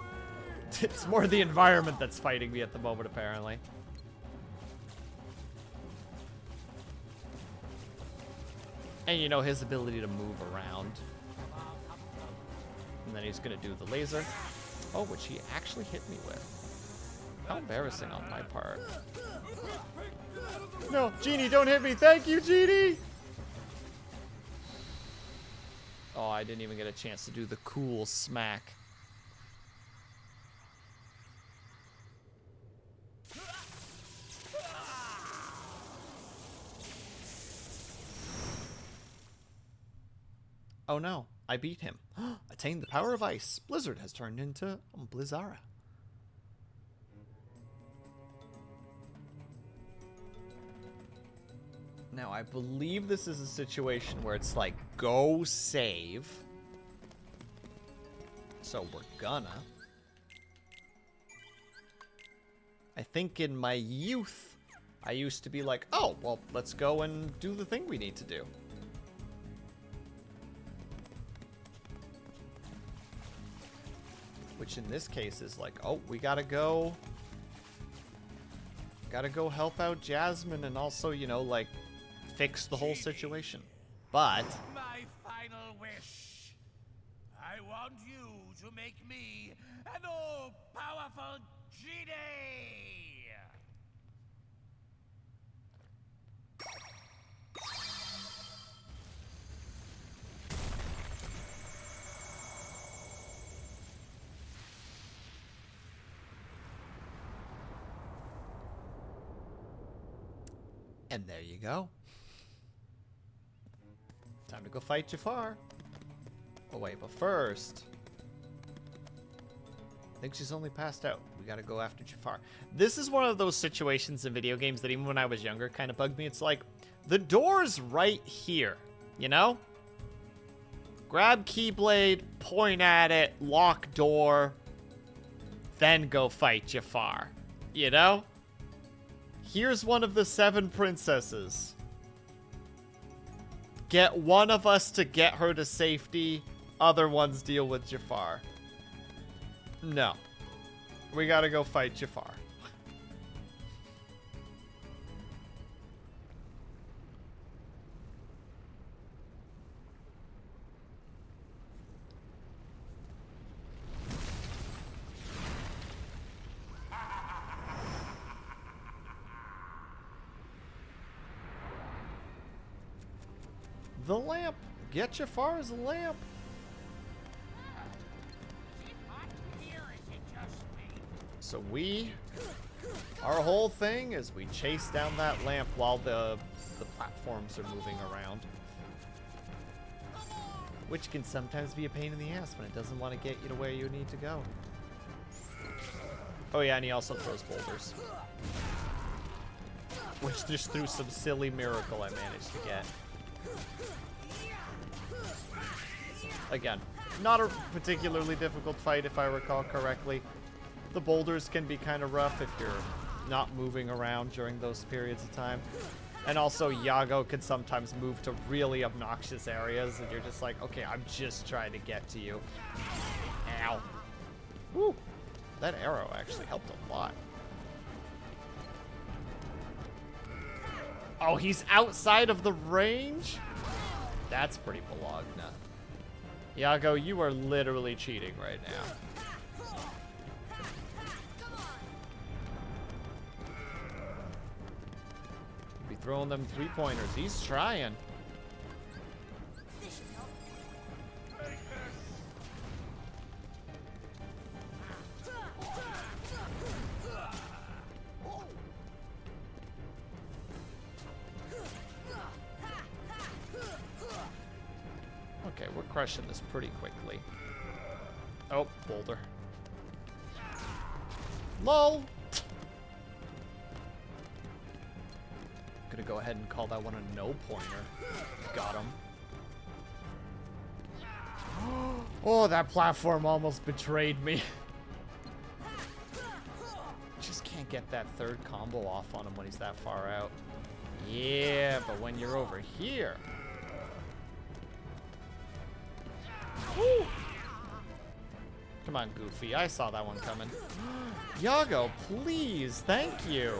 It's more the environment that's fighting me at the moment, apparently. And, you know, his ability to move around. And then he's gonna do the laser. Oh, which he actually hit me with. How embarrassing on my part. No, Genie, don't hit me. Thank you, Genie. Oh, I didn't even get a chance to do the cool smack. Oh no, I beat him. Attained the power of ice. Blizzard has turned into Blizzara. Now, I believe this is a situation where it's like, go save. So we're gonna. I think in my youth, I used to be like, oh, well, let's go and do the thing we need to do. Which in this case is like, oh, we gotta go help out Jasmine and also, you know, like, fix the whole situation. But My final wish. I want you to make me an all-powerful genie. and there you go. Time to go fight Jafar. Oh wait, but first, I think she's only passed out. We gotta go after Jafar. This is one of those situations in video games that even when I was younger kind of bugged me. It's like, the door's right here, you know? Grab Keyblade, point at it, lock door, then go fight Jafar, you know? Here's one of the 7 princesses. Get one of us to get her to safety, other ones deal with Jafar. No. We gotta go fight Jafar. The lamp. Get Jafar's lamp. So our whole thing is we chase down that lamp while the platforms are moving around. which can sometimes be a pain in the ass when it doesn't want to get you to where you need to go. Oh yeah, and he also throws boulders. Which just through some silly miracle I managed to get. Again, not a particularly difficult fight if I recall correctly. The boulders can be kind of rough if you're not moving around during those periods of time. And also, Iago can sometimes move to really obnoxious areas, and you're just like, okay, I'm just trying to get to you. Ow. Woo. That arrow actually helped a lot. Oh, he's outside of the range? That's pretty Bologna. Iago, you are literally cheating right now. Be throwing them 3-pointers. He's trying. Okay, we're crushing this pretty quickly. Oh, boulder. LOL! Gonna go ahead and call that one a no-pointer. Got him. Oh, that platform almost betrayed me. Just can't get that third combo off on him when he's that far out. Yeah, but when you're over here... Woo. Come on, Goofy. I saw that one coming. Iago, please. Thank you.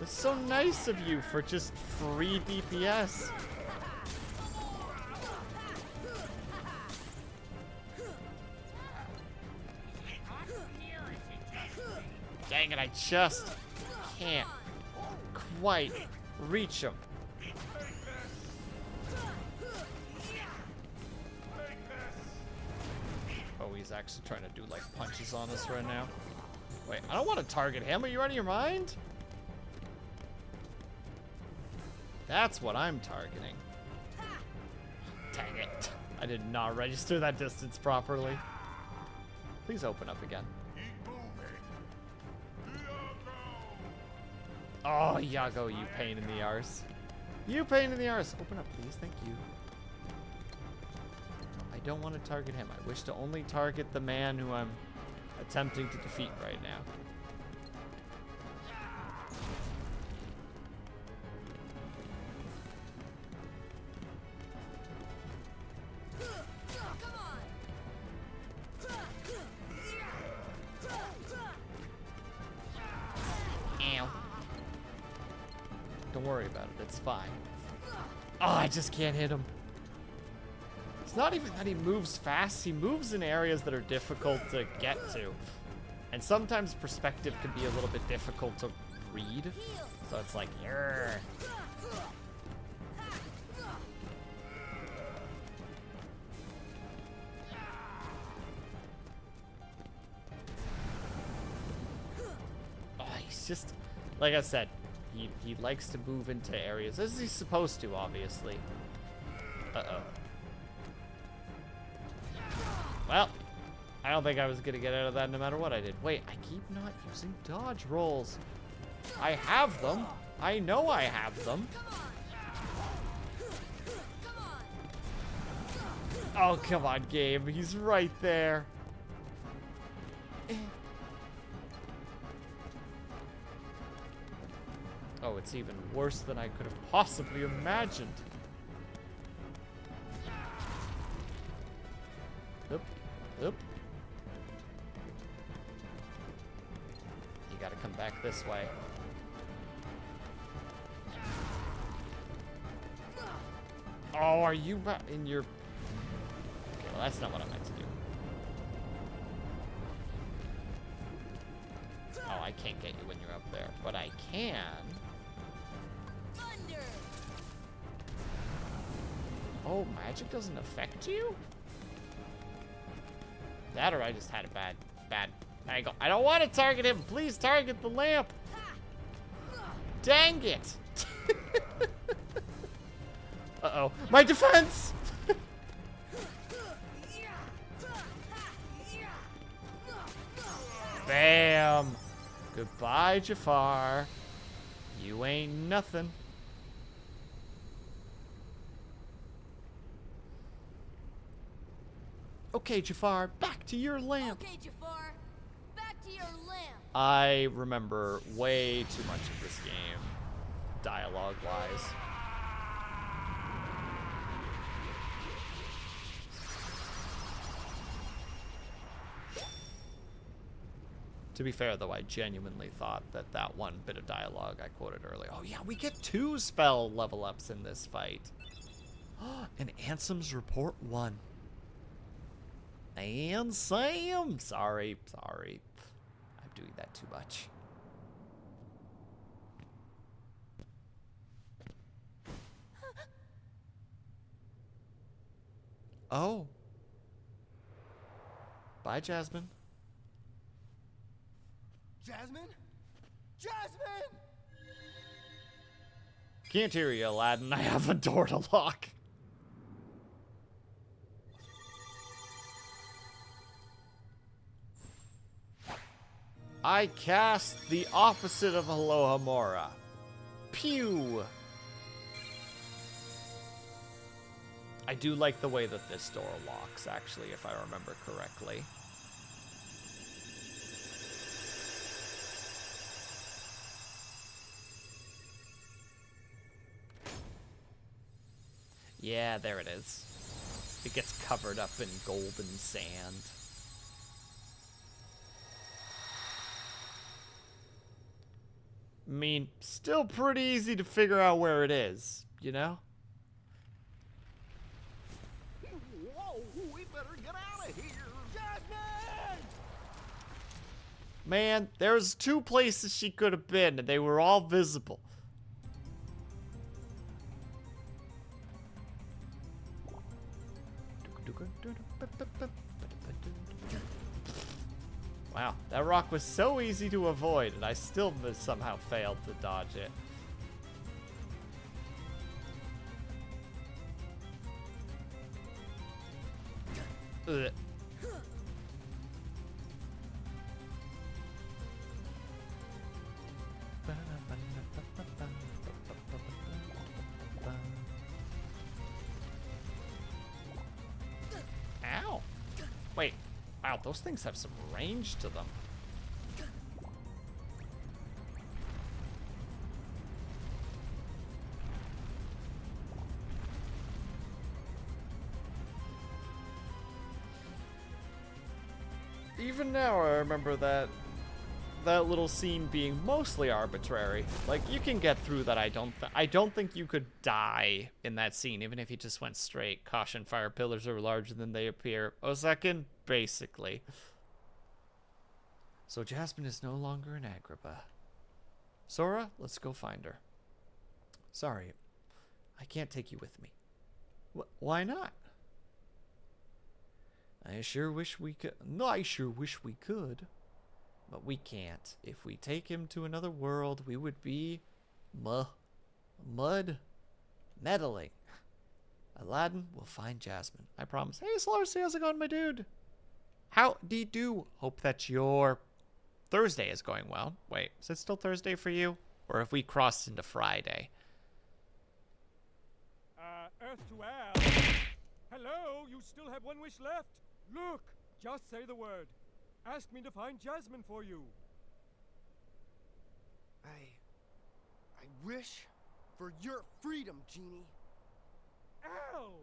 It's so nice of you for just free DPS. Dang it, I just can't quite reach him. Oh, he's actually trying to do like punches on us right now. Wait, I don't want to target him. Are you out of your mind? That's what I'm targeting. Dang it. I did not register that distance properly. Please open up again. Oh, Iago, you pain in the arse. You pain in the arse. Open up, please. Thank you. I don't want to target him. I wish to only target the man who I'm attempting to defeat right now. Ow. Don't worry about it. It's fine. Oh, I just can't hit him. It's not even that he moves fast. He moves in areas that are difficult to get to. And sometimes perspective can be a little bit difficult to read. So it's like, "Yarr." Oh, he's just, like I said, he likes to move into areas, as he's supposed to, obviously. Uh-oh. Well, I don't think I was gonna get out of that no matter what I did. Wait, I keep not using dodge rolls. I have them. I know I have them. Oh, come on, game. He's right there. Oh, it's even worse than I could have possibly imagined. Oop. Oop. You gotta come back this way. Oh, are you in your... Okay, well, that's not what I meant to do. Oh, I can't get you when you're up there, but I can... Thunder. Oh, magic doesn't affect you? That or I just had a bad angle. I don't want to target him. Please target the lamp. Dang it. Bam! Goodbye, Jafar. You ain't nothing. Okay, Jafar, back to your lamp. Okay, Jafar. Back to your lamp. I remember way too much of this game, dialogue-wise. To be fair, though, I genuinely thought that that one bit of dialogue I quoted earlier. Oh yeah, we get 2 spell level ups in this fight. And Ansem's report 1. Ansem! Sorry. I'm doing that too much. Oh. Bye, Jasmine. Jasmine? Jasmine! Can't hear you, Aladdin. I have a door to lock. I cast the opposite of Alohomora. Pew! I do like the way that this door locks, actually, if I remember correctly. Yeah, there it is. It gets covered up in golden sand. I mean, still pretty easy to figure out where it is, you know? Whoa, we better get out of here! Jasmine! Man, there's 2 places she could have been, and they were all visible. Wow, that rock was so easy to avoid, and I still somehow failed to dodge it. Ugh. Ow. Wait. Wow, those things have some range to them. Even now, I remember that little scene being mostly arbitrary. Like, you can get through that. I don't think you could die in that scene, even if you just went straight. Caution, fire pillars are larger than they appear. Osekin, basically. So Jasmine is no longer in Agrabah. Sora, let's go find her. Sorry, I can't take you with me. Why not? I sure wish we could. No, I sure wish we could. But we can't. If we take him to another world, we would be meddling. Aladdin will find Jasmine. I promise. Hey, Slarcy, how's it going, my dude? How do you do? Hope that your Thursday is going well. Wait, is it still Thursday for you? Or have we crossed into Friday? Earth to Al. Hello, you still have 1 wish left. Look, just say the word. Ask me to find Jasmine for you. I wish for your freedom, Genie. Al!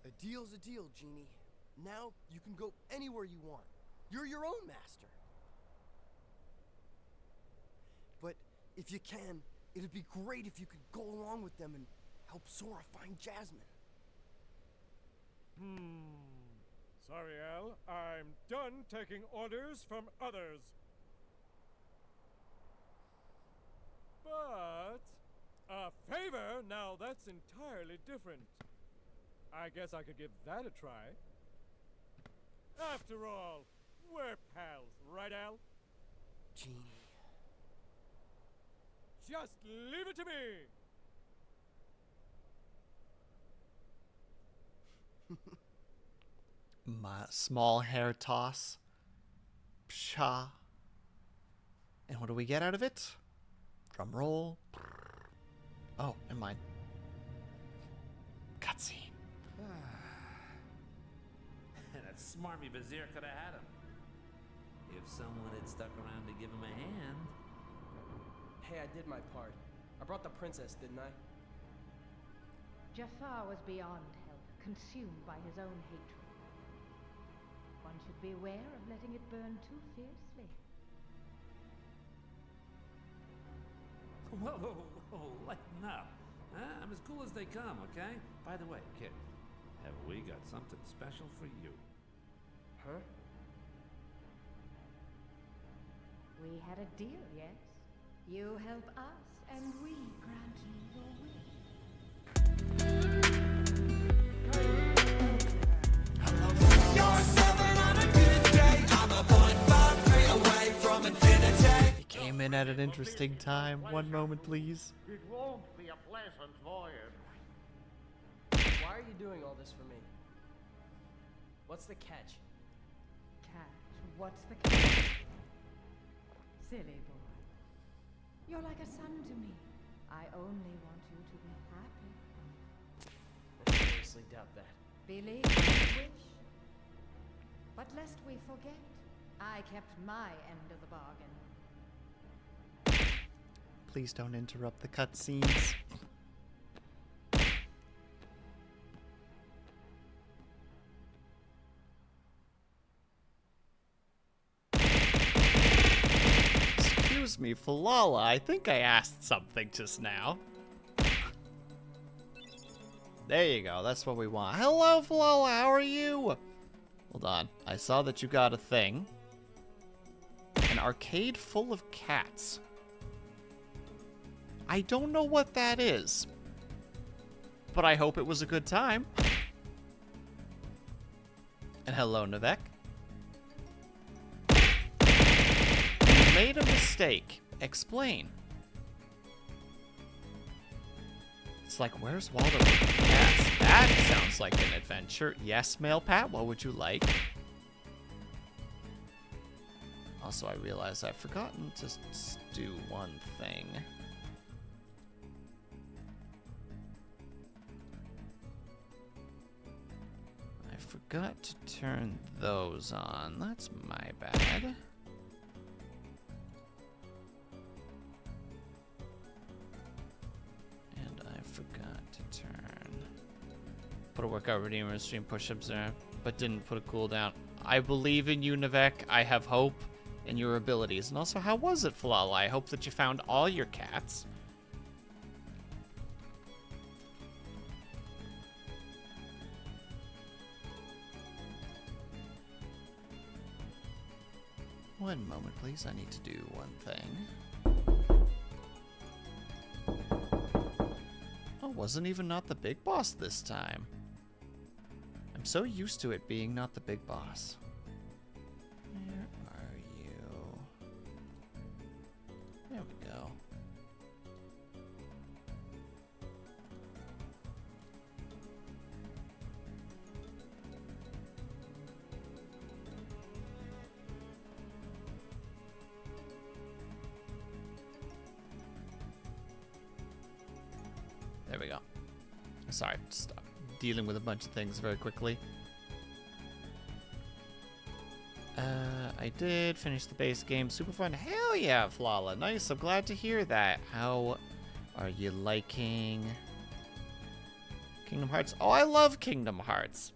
A deal's a deal, Genie. Now you can go anywhere you want. You're your own master. But if you can, it'd be great if you could go along with them and help Sora find Jasmine. Sorry, Al. I'm done taking orders from others. But a favor? Now that's entirely different. I guess I could give that a try. After all, We're pals, right, Al? Genie. Just leave it to me. My small hair toss. Psha. And what do we get out of it? Drum roll. Oh, and mine. Cutscene. That smarmy vizier could have had him. If someone had stuck around to give him a hand. Hey, I did my part. I brought the princess, didn't I? Jafar was beyond help, consumed by his own hatred. One should beware of letting it burn too fiercely. Whoa, whoa, whoa, lighten up. Huh? I'm as cool as they come, okay? By the way, kid, have we got something special for you? Huh? We had a deal, yes? You help us, and we grant you your wish. You came in at an interesting time. One moment, please. It won't be a pleasant voyage. Why are you doing all this for me? What's the catch? Catch? What's the catch? Silly boy. You're like a son to me. I only want you to be happy. I seriously doubt that. Believe you wish. But lest we forget, I kept my end of the bargain. Please don't interrupt the cutscenes. Excuse me, Falala, I think I asked something just now. There you go, that's what we want. Hello, Falala, how are you? Hold on, I saw that you got a thing. An arcade full of cats. I don't know what that is, but I hope it was a good time. And hello, Navek. You made a mistake. Explain. It's like, where's Waldo with the cats? That sounds like an adventure. Yes, Male Pat, what would you like? Also, I realized I've forgotten to do one thing. I forgot to turn those on. That's my bad. And I forgot to turn. Put a workout routine or stream push-ups there, but didn't put a cooldown. I believe in you, Navek. I have hope in your abilities. And also, how was it, Falala? I hope that you found all your cats. One moment, please. I need to do one thing. Oh, wasn't even not the big boss this time. I'm so used to it being not the big boss. Where are you? There we go. There we go. Sorry, just dealing with a bunch of things very quickly. I did finish the base game. Super fun. Hell yeah, Flala. Nice. I'm glad to hear that. How are you liking Kingdom Hearts? Oh, I love Kingdom Hearts.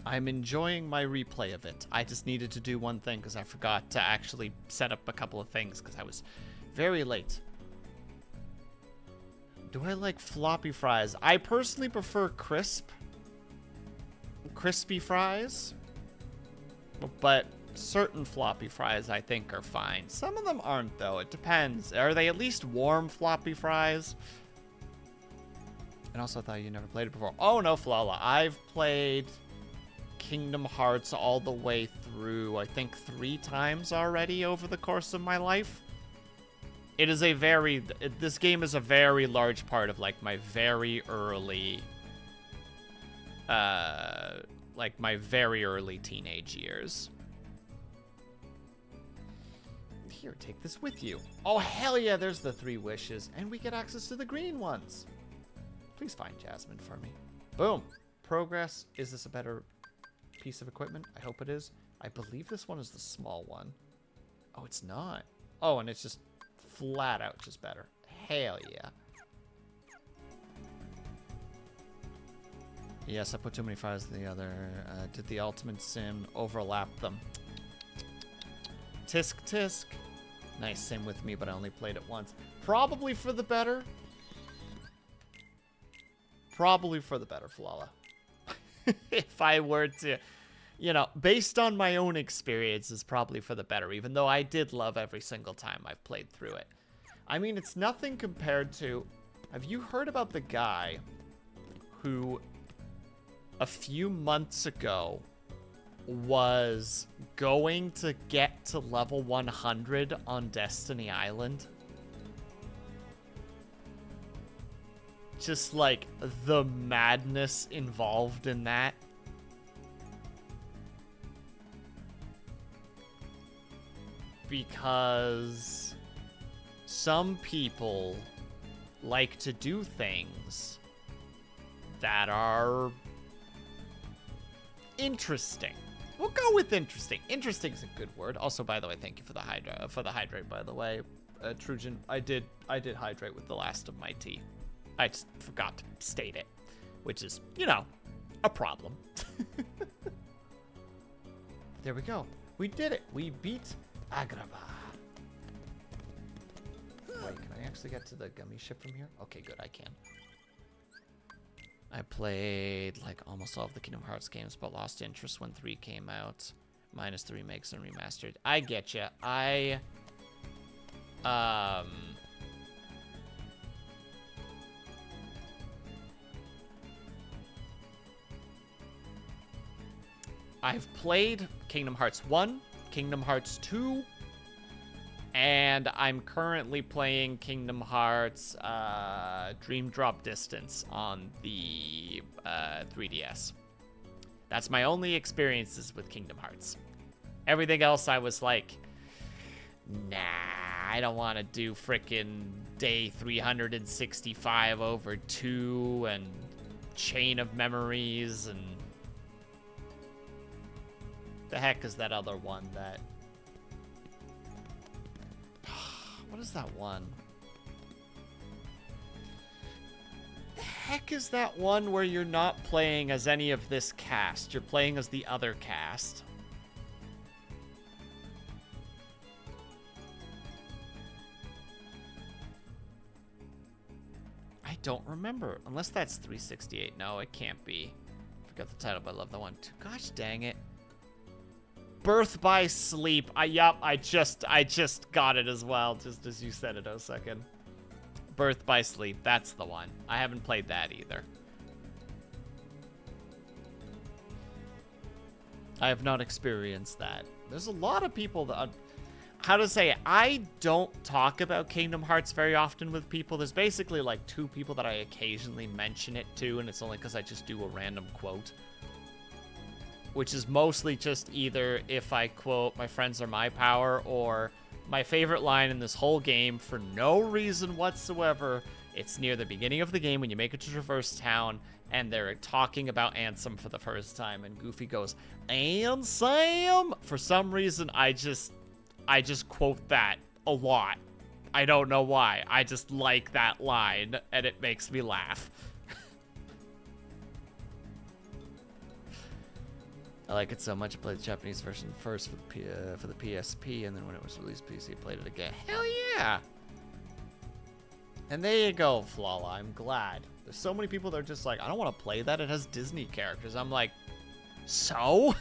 I'm enjoying my replay of it. I just needed to do one thing because I forgot to actually set up a couple of things because I was very late. Do I like floppy fries? I personally prefer crispy fries. But certain floppy fries I think are fine. Some of them aren't though. It depends. Are they at least warm floppy fries? And also I thought you never played it before. Oh no, Flala. I've played Kingdom Hearts all the way through, I think, 3 times already over the course of my life. It is this game is a very large part of, like, my very early, teenage years. Here, take this with you. Oh, hell yeah, there's the 3 wishes, and we get access to the green ones. Please find Jasmine for me. Boom. Progress. Is this a better piece of equipment? I hope it is. I believe this one is the small one. Oh, it's not. Oh, and it's just flat out just better. Hell yeah. Yes, I put too many files in the other. Did the Ultimate Sim overlap them? Tisk tisk. Nice sim with me, but I only played it once. Probably for the better. Probably for the better, Flala. If I were to, you know, based on my own experiences, probably for the better, even though I did love every single time I've played through it. I mean, it's nothing compared to... Have you heard about the guy who, a few months ago, was going to get to level 100 on Destiny Island? Just, like, the madness involved in that. Because some people like to do things that are interesting. We'll go with interesting. Interesting is a good word. Also, by the way, thank you for the hydrate, by the way. Trujan, I did hydrate with the last of my tea. I just forgot to state it, which is, you know, a problem. There we go. We did it. We beat Agrabah. Wait, can I actually get to the gummy ship from here? Okay, good, I can. I played, like, almost all of the Kingdom Hearts games, but lost interest when 3 came out. Minus the remakes and remastered. I get ya. I've played Kingdom Hearts 1, Kingdom Hearts 2, and I'm currently playing Kingdom Hearts Dream Drop Distance on the 3DS. That's my only experiences with Kingdom Hearts. Everything else I was like, nah, I don't want to do frickin' day 365 over 2 and Chain of Memories and... The heck is that other one that... What is that one? The heck is that one where you're not playing as any of this cast? You're playing as the other cast. I don't remember. Unless that's 368. No, it can't be. Forgot the title, but I love that one too. Gosh dang it. Birth by Sleep. Yup, I just got it as well, just as you said it, second. Birth by Sleep, that's the one. I haven't played that either. I have not experienced that. There's a lot of people that... How to say it? I don't talk about Kingdom Hearts very often with people. There's basically like 2 people that I occasionally mention it to, and it's only because I just do a random quote. Which is mostly just either if I quote "my friends are my power" or my favorite line in this whole game for no reason whatsoever. It's near the beginning of the game when you make it to Traverse Town and they're talking about Ansem for the first time and Goofy goes, "Ansem!" For some reason, I just quote that a lot. I don't know why. I just like that line and it makes me laugh. I like it so much. I played the Japanese version first for the PSP, and then when it was released PC, I played it again. Hell yeah! And there you go, Flala. I'm glad. There's so many people that are just like, I don't want to play that. It has Disney characters. I'm like, so?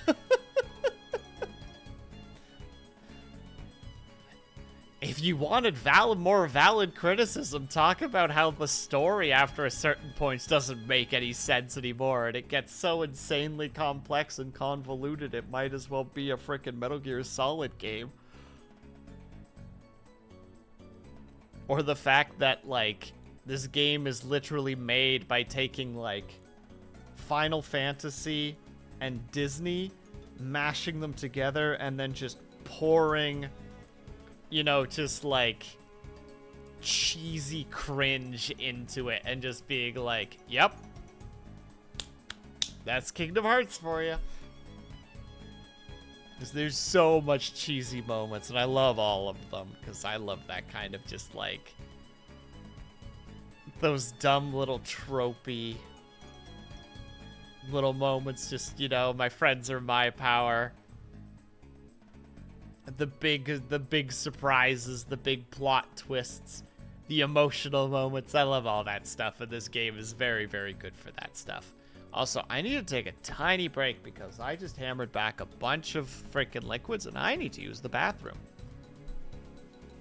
If you wanted more valid criticism, talk about how the story after a certain point doesn't make any sense anymore, and it gets so insanely complex and convoluted it might as well be a frickin' Metal Gear Solid game. Or the fact that, like, this game is literally made by taking, like, Final Fantasy and Disney, mashing them together, and then just pouring, you know, just, like, cheesy cringe into it, and just being like, yep, that's Kingdom Hearts for you. Because there's so much cheesy moments, and I love all of them, because I love that kind of just, like, those dumb little tropey little moments, just, you know, my friends are my power. The big surprises, the big plot twists, the emotional moments. I love all that stuff, and this game is very, very good for that stuff. Also, I need to take a tiny break because I just hammered back a bunch of freaking liquids, and I need to use the bathroom.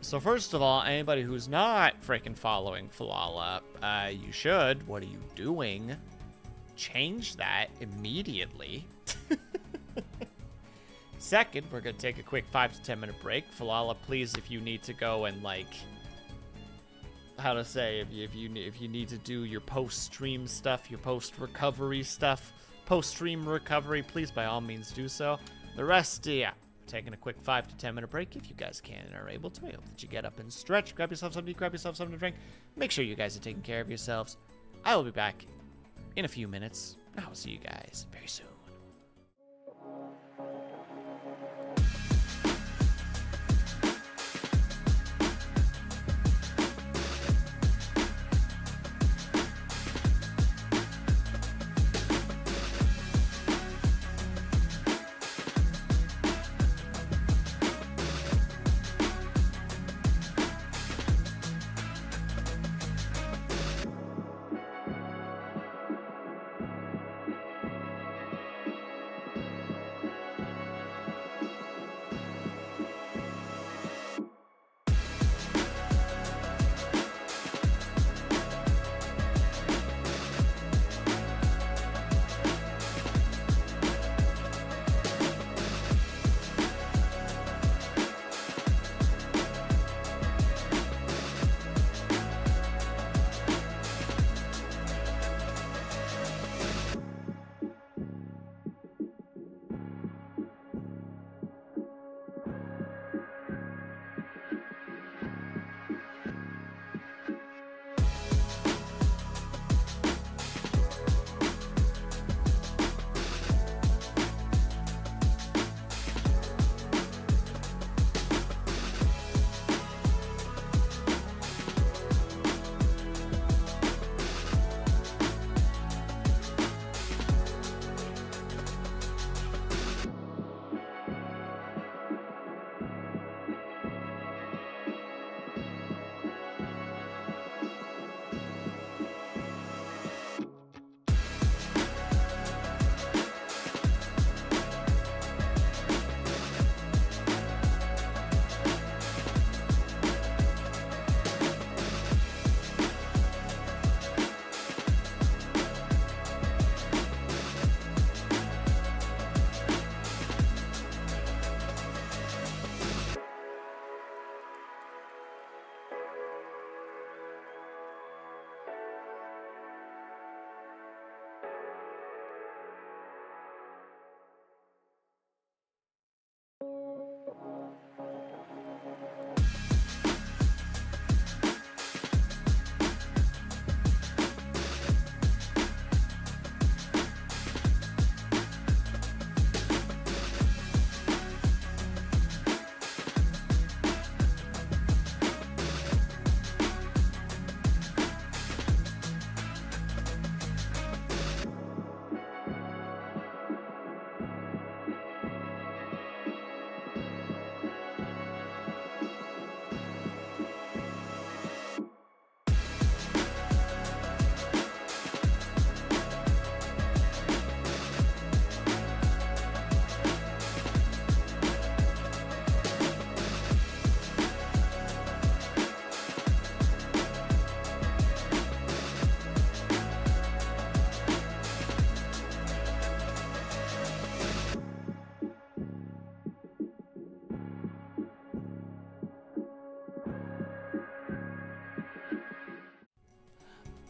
So first of all, anybody who's not freaking following Falala, you should. What are you doing? Change that immediately. Second, we're gonna take a quick 5 to 10 minute break. Falala, please, if you need to go and, like, how to say, if you need to do your post-stream stuff, your post-recovery stuff, post-stream recovery, please by all means do so. The rest, yeah, taking a quick 5 to 10 minute break if you guys can and are able to. I hope that you get up and stretch, grab yourself something to eat, grab yourself something to drink. Make sure you guys are taking care of yourselves. I will be back in a few minutes. I will see you guys very soon.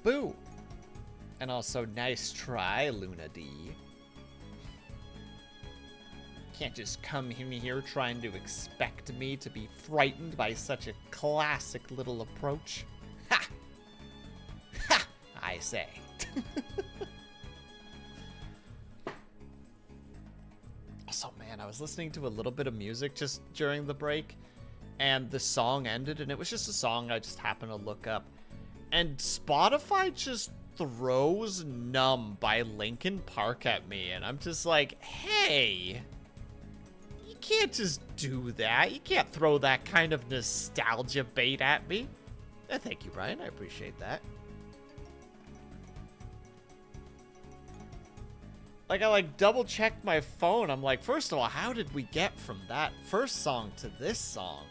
Boo! And also, nice try, Luna D. Can't just come in here trying to expect me to be frightened by such a classic little approach. Ha! Ha! I say. Also, man, I was listening to a little bit of music just during the break, and the song ended, and it was just a song I just happened to look up. And Spotify just throws Numb by Linkin Park at me, and I'm just like, hey, you can't just do that. You can't throw that kind of nostalgia bait at me. Thank you, Brian. I appreciate that. Like, I double checked my phone. I'm like, first of all, how did we get from that first song to this song?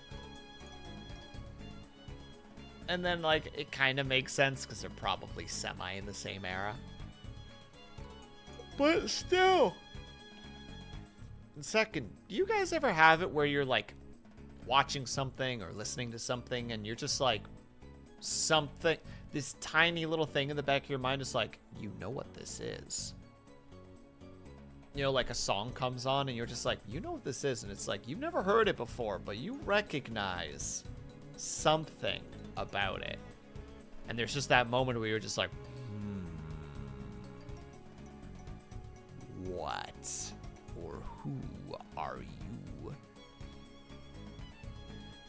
And then, like, it kind of makes sense because they're probably semi in the same era. But still. And second, do you guys ever have it where you're, like, watching something or listening to something and you're just like, something, this tiny little thing in the back of your mind is like, you know what this is? You know, like a song comes on and you're just like, you know what this is? And it's like, you've never heard it before, but you recognize something about it. And there's just that moment where you're just like, what or who are you?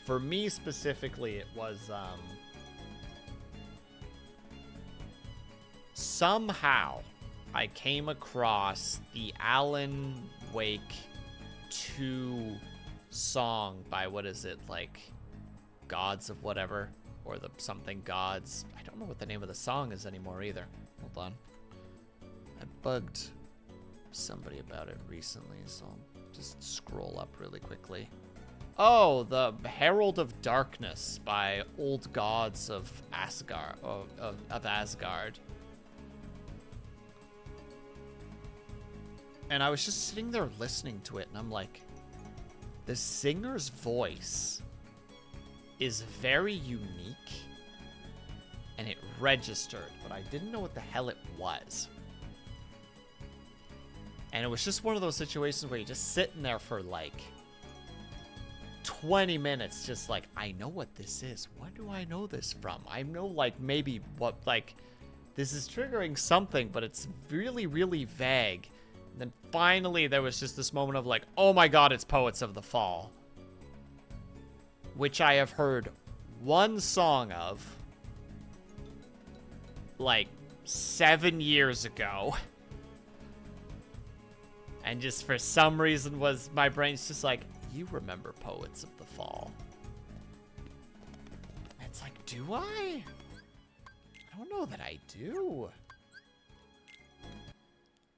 For me specifically, it was somehow I came across the Alan Wake 2 song by, what is it, like Gods of whatever, or the something Gods. I don't know what the name of the song is anymore either. Hold on. I bugged somebody about it recently, so I'll just scroll up really quickly. Oh, the Herald of Darkness by Old Gods of Asgard. Of Asgard. And I was just sitting there listening to it, and I'm like, the singer's voice is very unique, and it registered, but I didn't know what the hell it was. And it was just one of those situations where you're just sitting there for like 20 minutes, just like, I know what this is. What do I know this from? I know, like, maybe what, like, this is triggering something, but it's really, really vague. And then finally there was just this moment of like, oh my god, it's Poets of the Fall. Which I have heard one song of like 7 years ago. And just for some reason was, my brain's just like, you remember Poets of the Fall. And it's like, do I? I don't know that I do.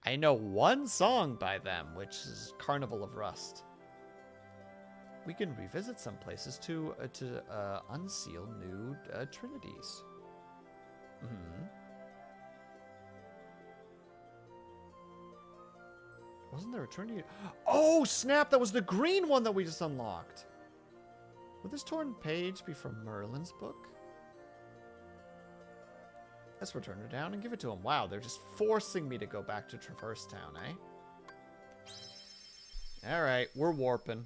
I know one song by them, which is Carnival of Rust. We can revisit some places to unseal new trinities. Wasn't there a trinity? Oh, snap! That was the green one that we just unlocked. Would this torn page be from Merlin's book? Let's return her down and give it to him. Wow, they're just forcing me to go back to Traverse Town, eh? Alright, we're warping.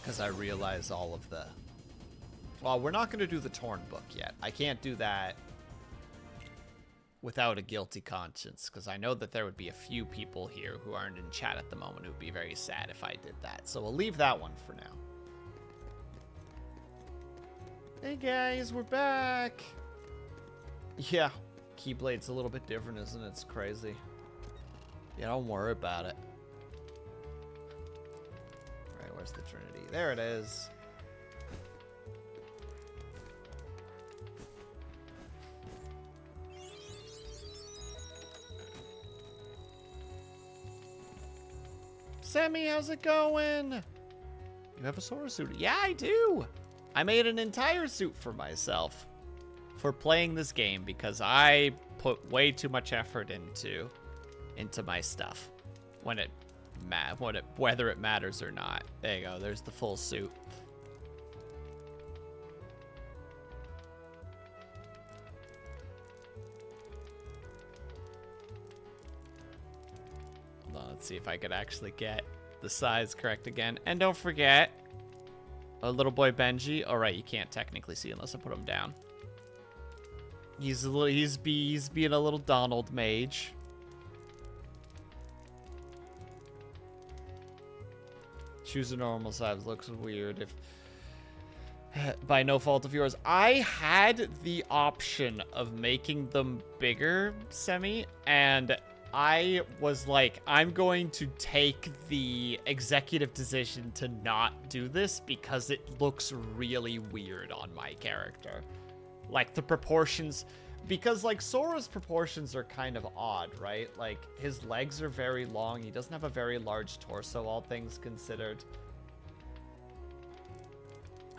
Because I realize all of the... Well, we're not going to do the Torn book yet. I can't do that without a guilty conscience, because I know that there would be a few people here who aren't in chat at the moment who would be very sad if I did that. So we'll leave that one for now. Hey guys, we're back! Yeah, Keyblade's a little bit different, isn't it? It's crazy. Yeah, don't worry about it. Alright, where's the Trinity? There it is. Sammy, how's it going? You have a Sora suit? Yeah, I do! I made an entire suit for myself for playing this game because I put way too much effort into my stuff whether it matters or not. There you go. There's the full suit. Let's see if I could actually get the size correct again. And don't forget, a little boy Benji. All right, you can't technically see unless I put him down. He's being a little Donald mage. Choose a normal size. Looks weird if by no fault of yours. I had the option of making them bigger, Semi, and I was like, I'm going to take the executive decision to not do this because it looks really weird on my character. Like, the proportions, because, like, Sora's proportions are kind of odd, right? Like, his legs are very long. He doesn't have a very large torso, all things considered.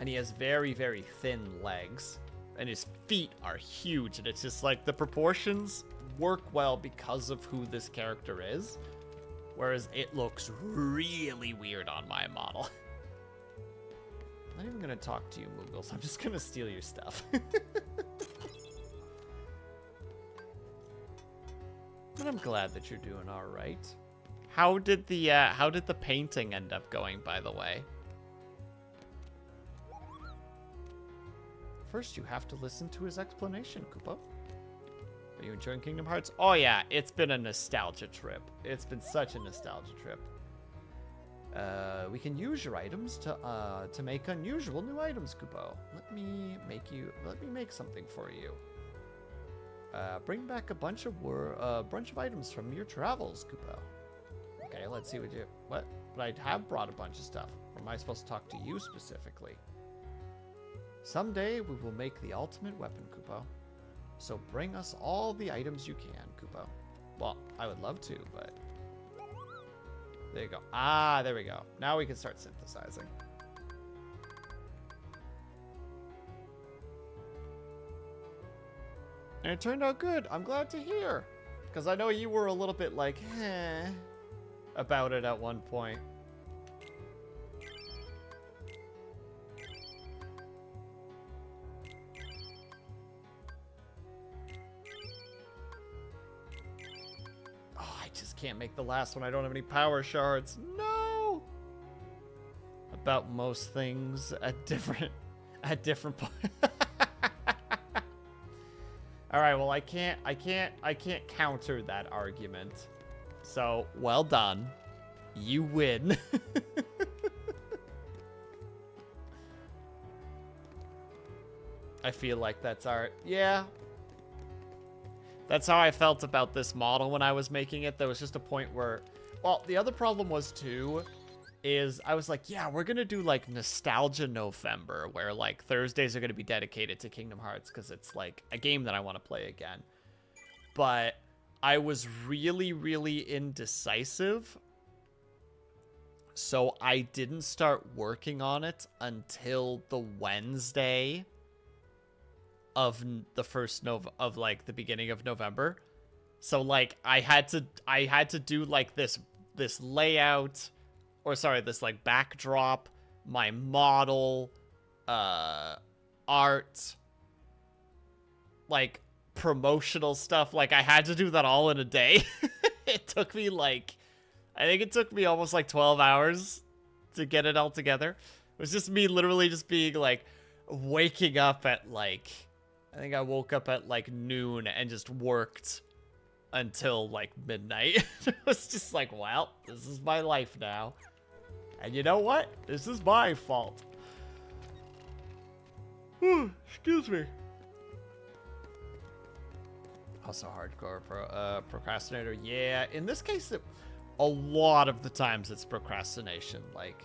And he has very, very thin legs. And his feet are huge. And it's just like the proportions work well because of who this character is. Whereas it looks really weird on my model. I'm not even going to talk to you, Moogles. I'm just going to steal your stuff. But I'm glad that you're doing all right. How did the painting end up going, by the way? First, you have to listen to his explanation, Koopa. Are you enjoying Kingdom Hearts? Oh yeah, it's been a nostalgia trip. It's been such a nostalgia trip. We can use your items to make unusual new items, Koopa. Let me make something for you. Bring back a bunch of items from your travels, Koopa. Okay, let's see what. But I have brought a bunch of stuff. Or am I supposed to talk to you specifically? Someday we will make the ultimate weapon, Koopa. So bring us all the items you can, Koopa. Well, I would love to, but there you go. Ah, there we go. Now we can start synthesizing. And it turned out good. I'm glad to hear. Because I know you were a little bit like, about it at one point. Oh, I just can't make the last one. I don't have any power shards. No! About most things at different points. All right, well, I can't counter that argument. So, well done. You win. I feel like that's art. Yeah. That's how I felt about this model when I was making it. There was just a point where, well, the other problem was too, is I was like, yeah, we're going to do like Nostalgia November, where like Thursdays are going to be dedicated to Kingdom Hearts because it's like a game that I want to play again. But I was really, really indecisive. So I didn't start working on it until the Wednesday of the the beginning of November. So like I had to do like this layout, or sorry, this like backdrop, my model, art, like promotional stuff. Like I had to do that all in a day. It took me like, I think it took me almost like 12 hours to get it all together. It was just me literally just being like waking up at like, I think I woke up at like noon and just worked until like midnight. It was just like, well, this is my life now. And you know what? This is my fault. Excuse me. Also hardcore procrastinator. Yeah, in this case, a lot of the times it's procrastination. Like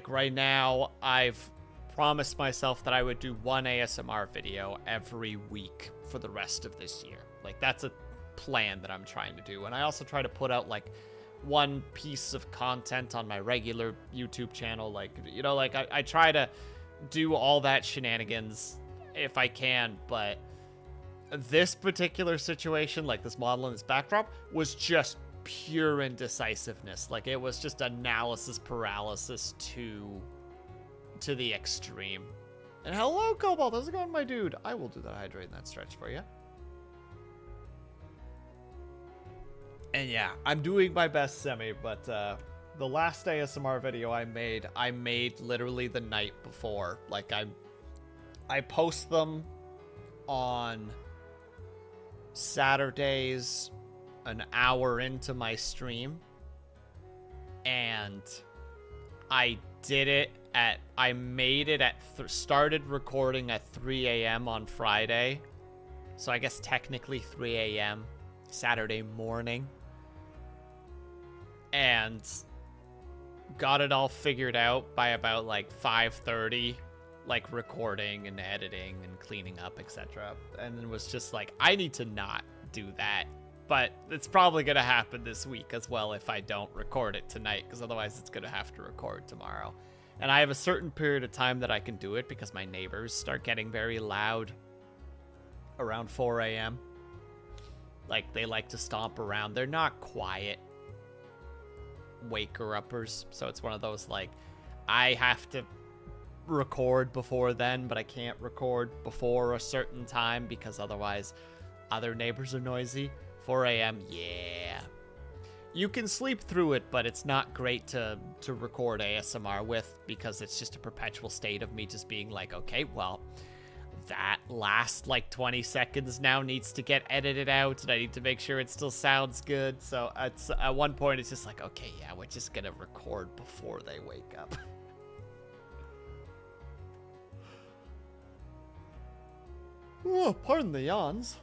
right now, I've promised myself that I would do one ASMR video every week for the rest of this year. Like that's a plan that I'm trying to do. And I also try to put out like one piece of content on my regular YouTube channel. Like, you know, like I try to do all that shenanigans if I can, but this particular situation, like this model and this backdrop, was just pure indecisiveness. Like it was just analysis paralysis to the extreme. And hello, Cobalt. How's it going, my dude? I will do that hydrate and that stretch for you. And yeah, I'm doing my best, Semi, but the last ASMR video I made literally the night before. Like, I post them on Saturdays an hour into my stream, and I made it at started recording at 3 a.m. on Friday, so I guess technically 3 a.m. Saturday morning, and got it all figured out by about like 5:30, like recording and editing and cleaning up, etc. And it was just like, I need to not do that. But it's probably going to happen this week as well if I don't record it tonight, because otherwise it's going to have to record tomorrow. And I have a certain period of time that I can do it because my neighbors start getting very loud around 4 a.m. Like, they like to stomp around. They're not quiet waker-uppers, so it's one of those, like, I have to record before then, but I can't record before a certain time because otherwise other neighbors are noisy. 4 a.m., yeah. You can sleep through it, but it's not great to record ASMR with because it's just a perpetual state of me just being like, okay, well, that last like 20 seconds now needs to get edited out, and I need to make sure it still sounds good. So at one point it's just like, okay, yeah, we're just gonna record before they wake up. Oh, pardon the yawns.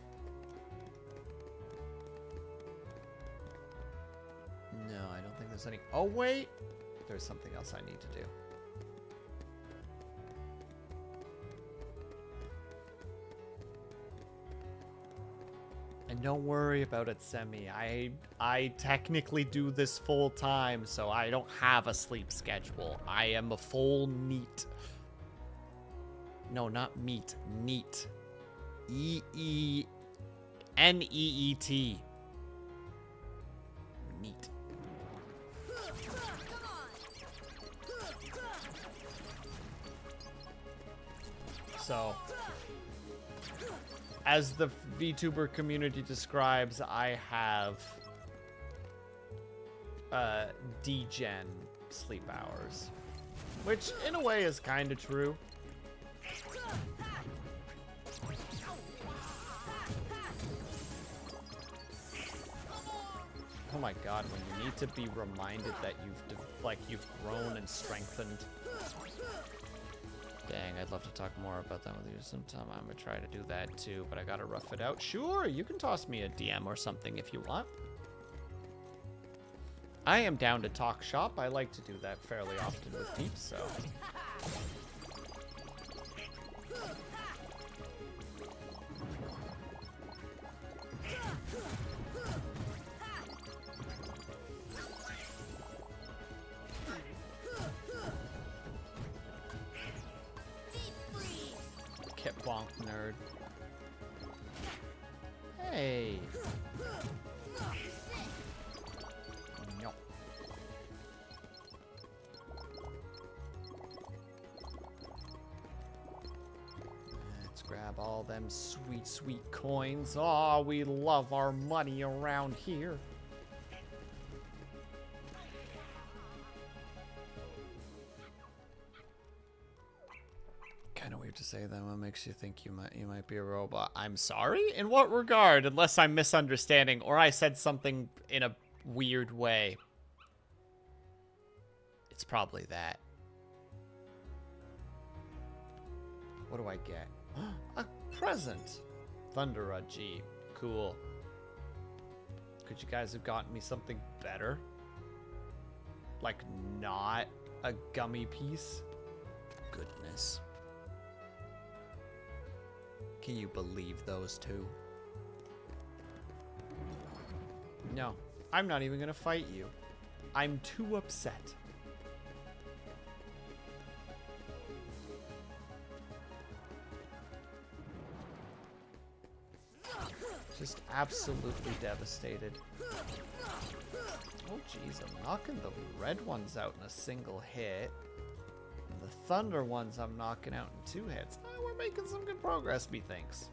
No, I don't think there's any. Oh, wait. There's something else I need to do. And don't worry about it, Semi. I technically do this full time, so I don't have a sleep schedule. I am a full neat. No, not meat. Neat. E-E-N-E-E-T. Neat. So, as the VTuber community describes, I have degen sleep hours, which in a way is kind of true. Oh my god, when you need to be reminded that you've grown and strengthened. Dang, I'd love to talk more about that with you sometime. I'm gonna try to do that too, but I gotta rough it out. Sure, you can toss me a DM or something if you want. I am down to talk shop. I like to do that fairly often with peeps, so. Get bonked, nerd. Hey. No. Let's grab all them sweet, sweet coins. Aw, we love our money around here. Kind of weird to say that. What makes you think you might be a robot? I'm sorry? In what regard? Unless I'm misunderstanding or I said something in a weird way. It's probably that. What do I get? A present. Thundera G. Cool. Could you guys have gotten me something better? Like not a gummy piece? Goodness. Can you believe those two? No, I'm not even gonna fight you. I'm too upset. Just absolutely devastated. Oh jeez, I'm knocking the red ones out in a single hit. The thunder ones I'm knocking out in 2 hits. Oh, we're making some good progress, methinks.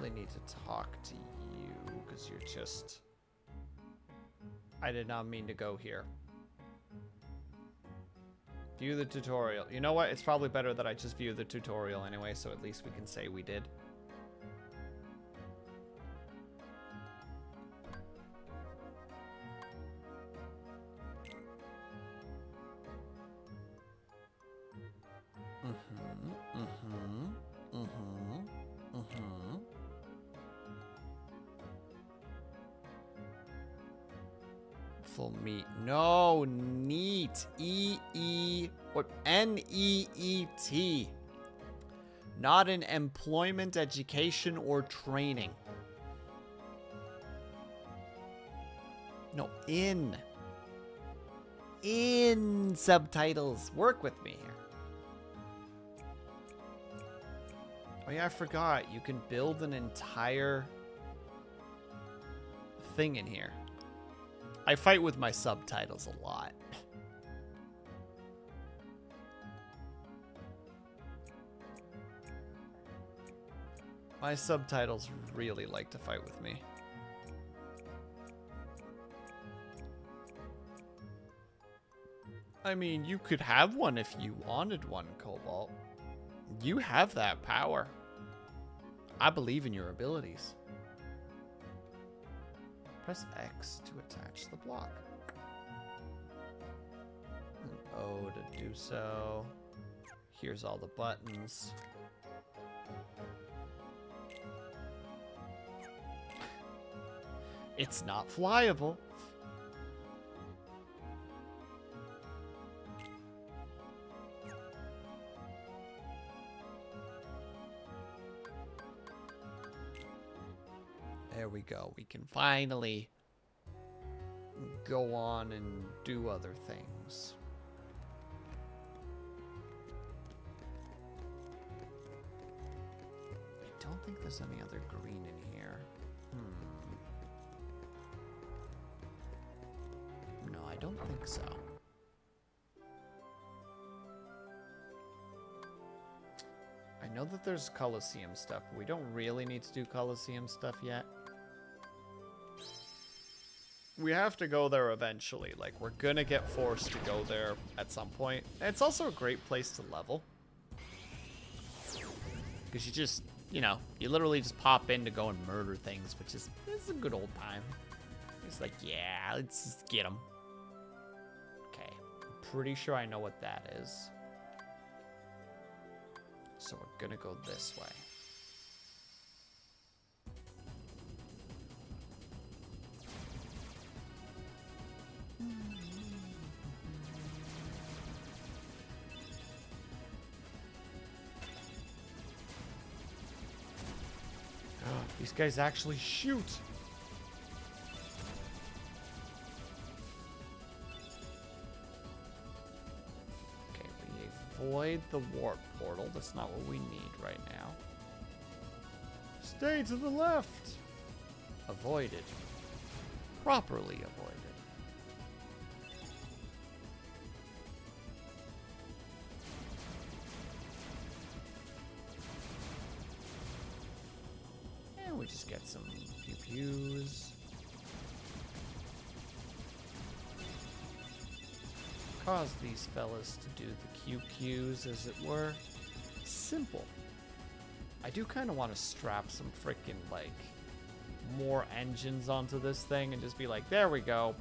really need to talk to you because you're just... I did not mean to go here. View the tutorial. You know what? It's probably better that I just view the tutorial anyway, so at least we can say we did. Full meat. No, neat. What? N-E-E-T. Not in employment, education, or training. No, in subtitles. Work with me here. Oh yeah, I forgot. You can build an entire thing in here. I fight with my subtitles a lot. My subtitles really like to fight with me. I mean, you could have one if you wanted one, Cobalt. You have that power. I believe in your abilities. Press X to attach the block. And O to do so. Here's all the buttons. It's not flyable. There we go. We can finally go on and do other things. I don't think there's any other green in here. No, I don't think so. I know that there's Coliseum stuff, but we don't really need to do Coliseum stuff yet. We have to go there eventually. Like, we're gonna get forced to go there at some point. And it's also a great place to level. Because you just, you know, you literally just pop in to go and murder things, which is, it's a good old time. It's like, yeah, let's just get them. Okay, I'm pretty sure I know what that is. So we're gonna go this way. These guys actually shoot. Okay, we avoid the warp portal. That's not what we need right now. Stay to the left. Avoided. Properly avoided. We just get some pew-pews. Cause these fellas to do the Q-Qs, as it were. Simple. I do kind of want to strap some freaking, like, more engines onto this thing and just be like, there we go.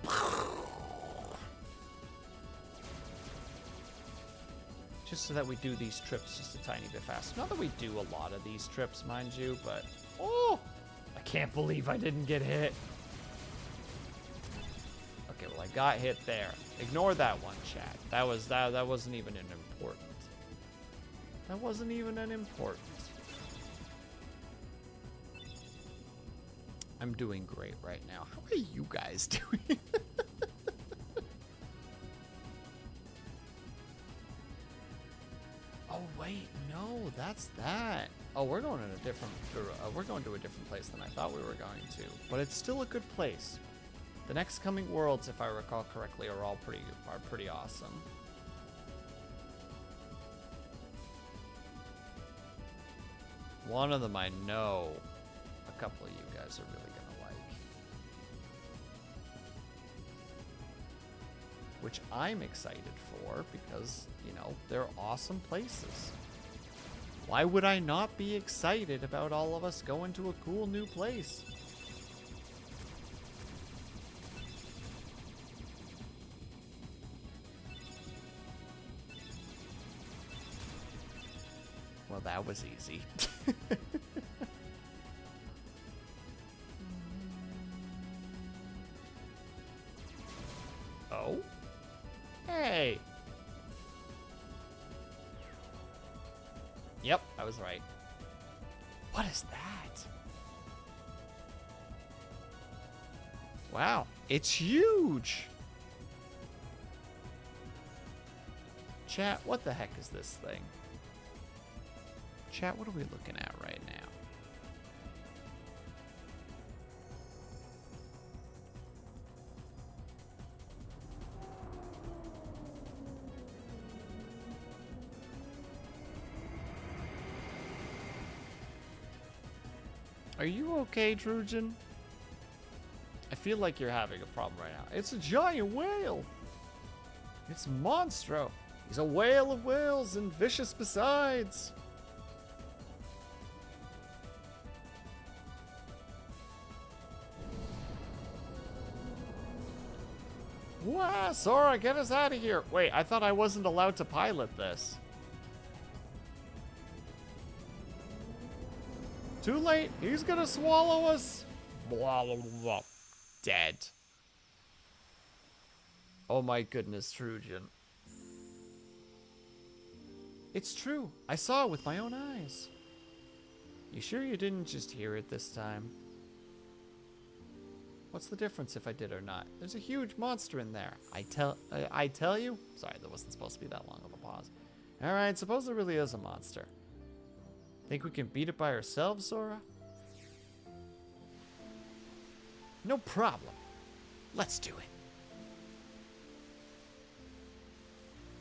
Just so that we do these trips just a tiny bit faster. Not that we do a lot of these trips, mind you, but... Oh! I can't believe I didn't get hit. Okay, well, I got hit there. Ignore that one, chat. That wasn't even an important. That wasn't even an important. I'm doing great right now. How are you guys doing? Oh wait, no, that's that. Oh, we're going in a different. We're going to a different place than I thought we were going to, but it's still a good place. The next coming worlds, if I recall correctly, are all pretty awesome. One of them I know couple of you guys are really gonna like. Which I'm excited for because, you know, they're awesome places. Why would I not be excited about all of us going to a cool new place? Well, that was easy. Oh? Hey! Yep, I was right. What is that? Wow, it's huge! Chat, what the heck is this thing? Chat, what are we looking at right now? Are you okay, Trujan? I feel like you're having a problem right now. It's a giant whale! It's Monstro! He's a whale of whales and vicious besides! Wow, Sora, get us out of here! Wait, I thought I wasn't allowed to pilot this. Too late. He's gonna swallow us. Blah, blah, blah. Dead. Oh my goodness, Trujan. It's true. I saw it with my own eyes. You sure you didn't just hear it this time? What's the difference if I did or not? There's a huge monster in there. I tell you? Sorry, that wasn't supposed to be that long of a pause. Alright, suppose there really is a monster. Think we can beat it by ourselves, Sora? No problem. Let's do it.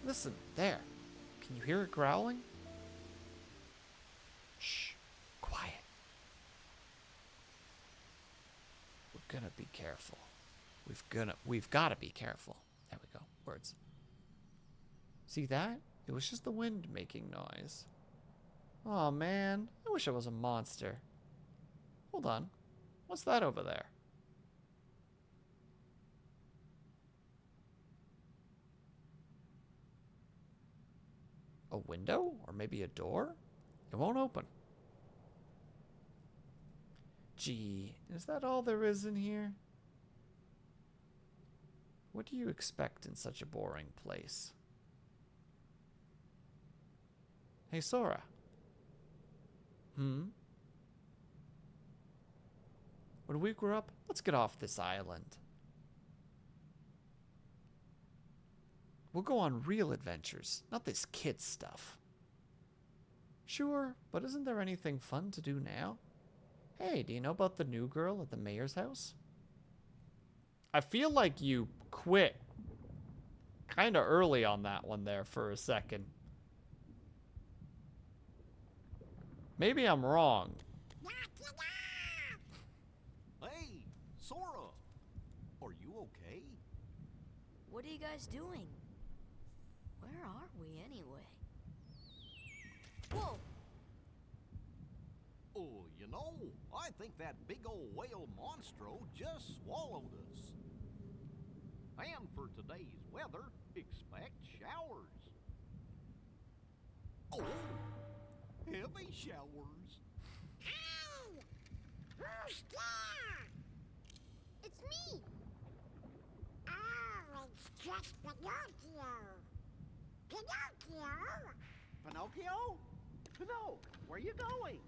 Listen, there. Can you hear it growling? Shh. Quiet. We're gonna be careful. We've gotta be careful. There we go. Words. See that? It was just the wind making noise. Oh man, I wish I was a monster. Hold on. What's that over there? A window? Or maybe a door? It won't open. Gee, is that all there is in here? What do you expect in such a boring place? Hey, Sora. When we grow up, let's get off this island. We'll go on real adventures, not this kid stuff. Sure, but isn't there anything fun to do now? Hey, do you know about the new girl at the mayor's house? I feel like you quit kind of early on that one there for a second. Maybe I'm wrong. Hey, Sora! Are you okay? What are you guys doing? Where are we anyway? Whoa! Oh, you know, I think that big old whale monstro just swallowed us. And for today's weather, expect showers. Oh, heavy showers. Ow! Who's there? It's me! Oh, it's just Pinocchio! Pinocchio! Pinocchio? Pinocchio, where you going?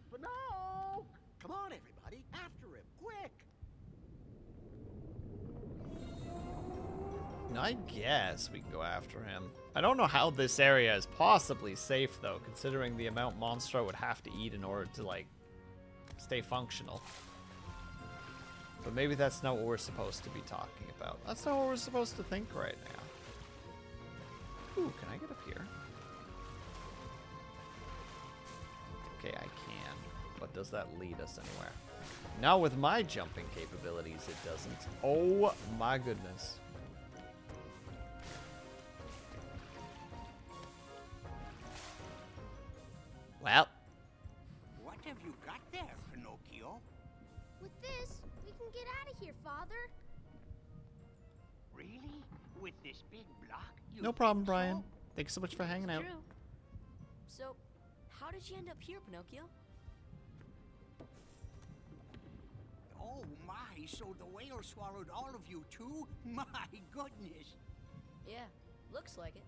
Pinocchio! Come on, everybody, after him, quick! I guess we can go after him. I don't know how this area is possibly safe, though, considering the amount Monstro would have to eat in order to, like, stay functional. But maybe that's not what we're supposed to be talking about. That's not what we're supposed to think right now. Ooh, can I get up here? Okay, I can. But does that lead us anywhere? Not with my jumping capabilities, it doesn't. Oh my goodness. Well. What have you got there, Pinocchio? With this, we can get out of here, Father. Really? With this big block? No problem, Brian. Thanks so much for hanging out. True. So, how did you end up here, Pinocchio? Oh my, so the whale swallowed all of you too? My goodness. Yeah, looks like it.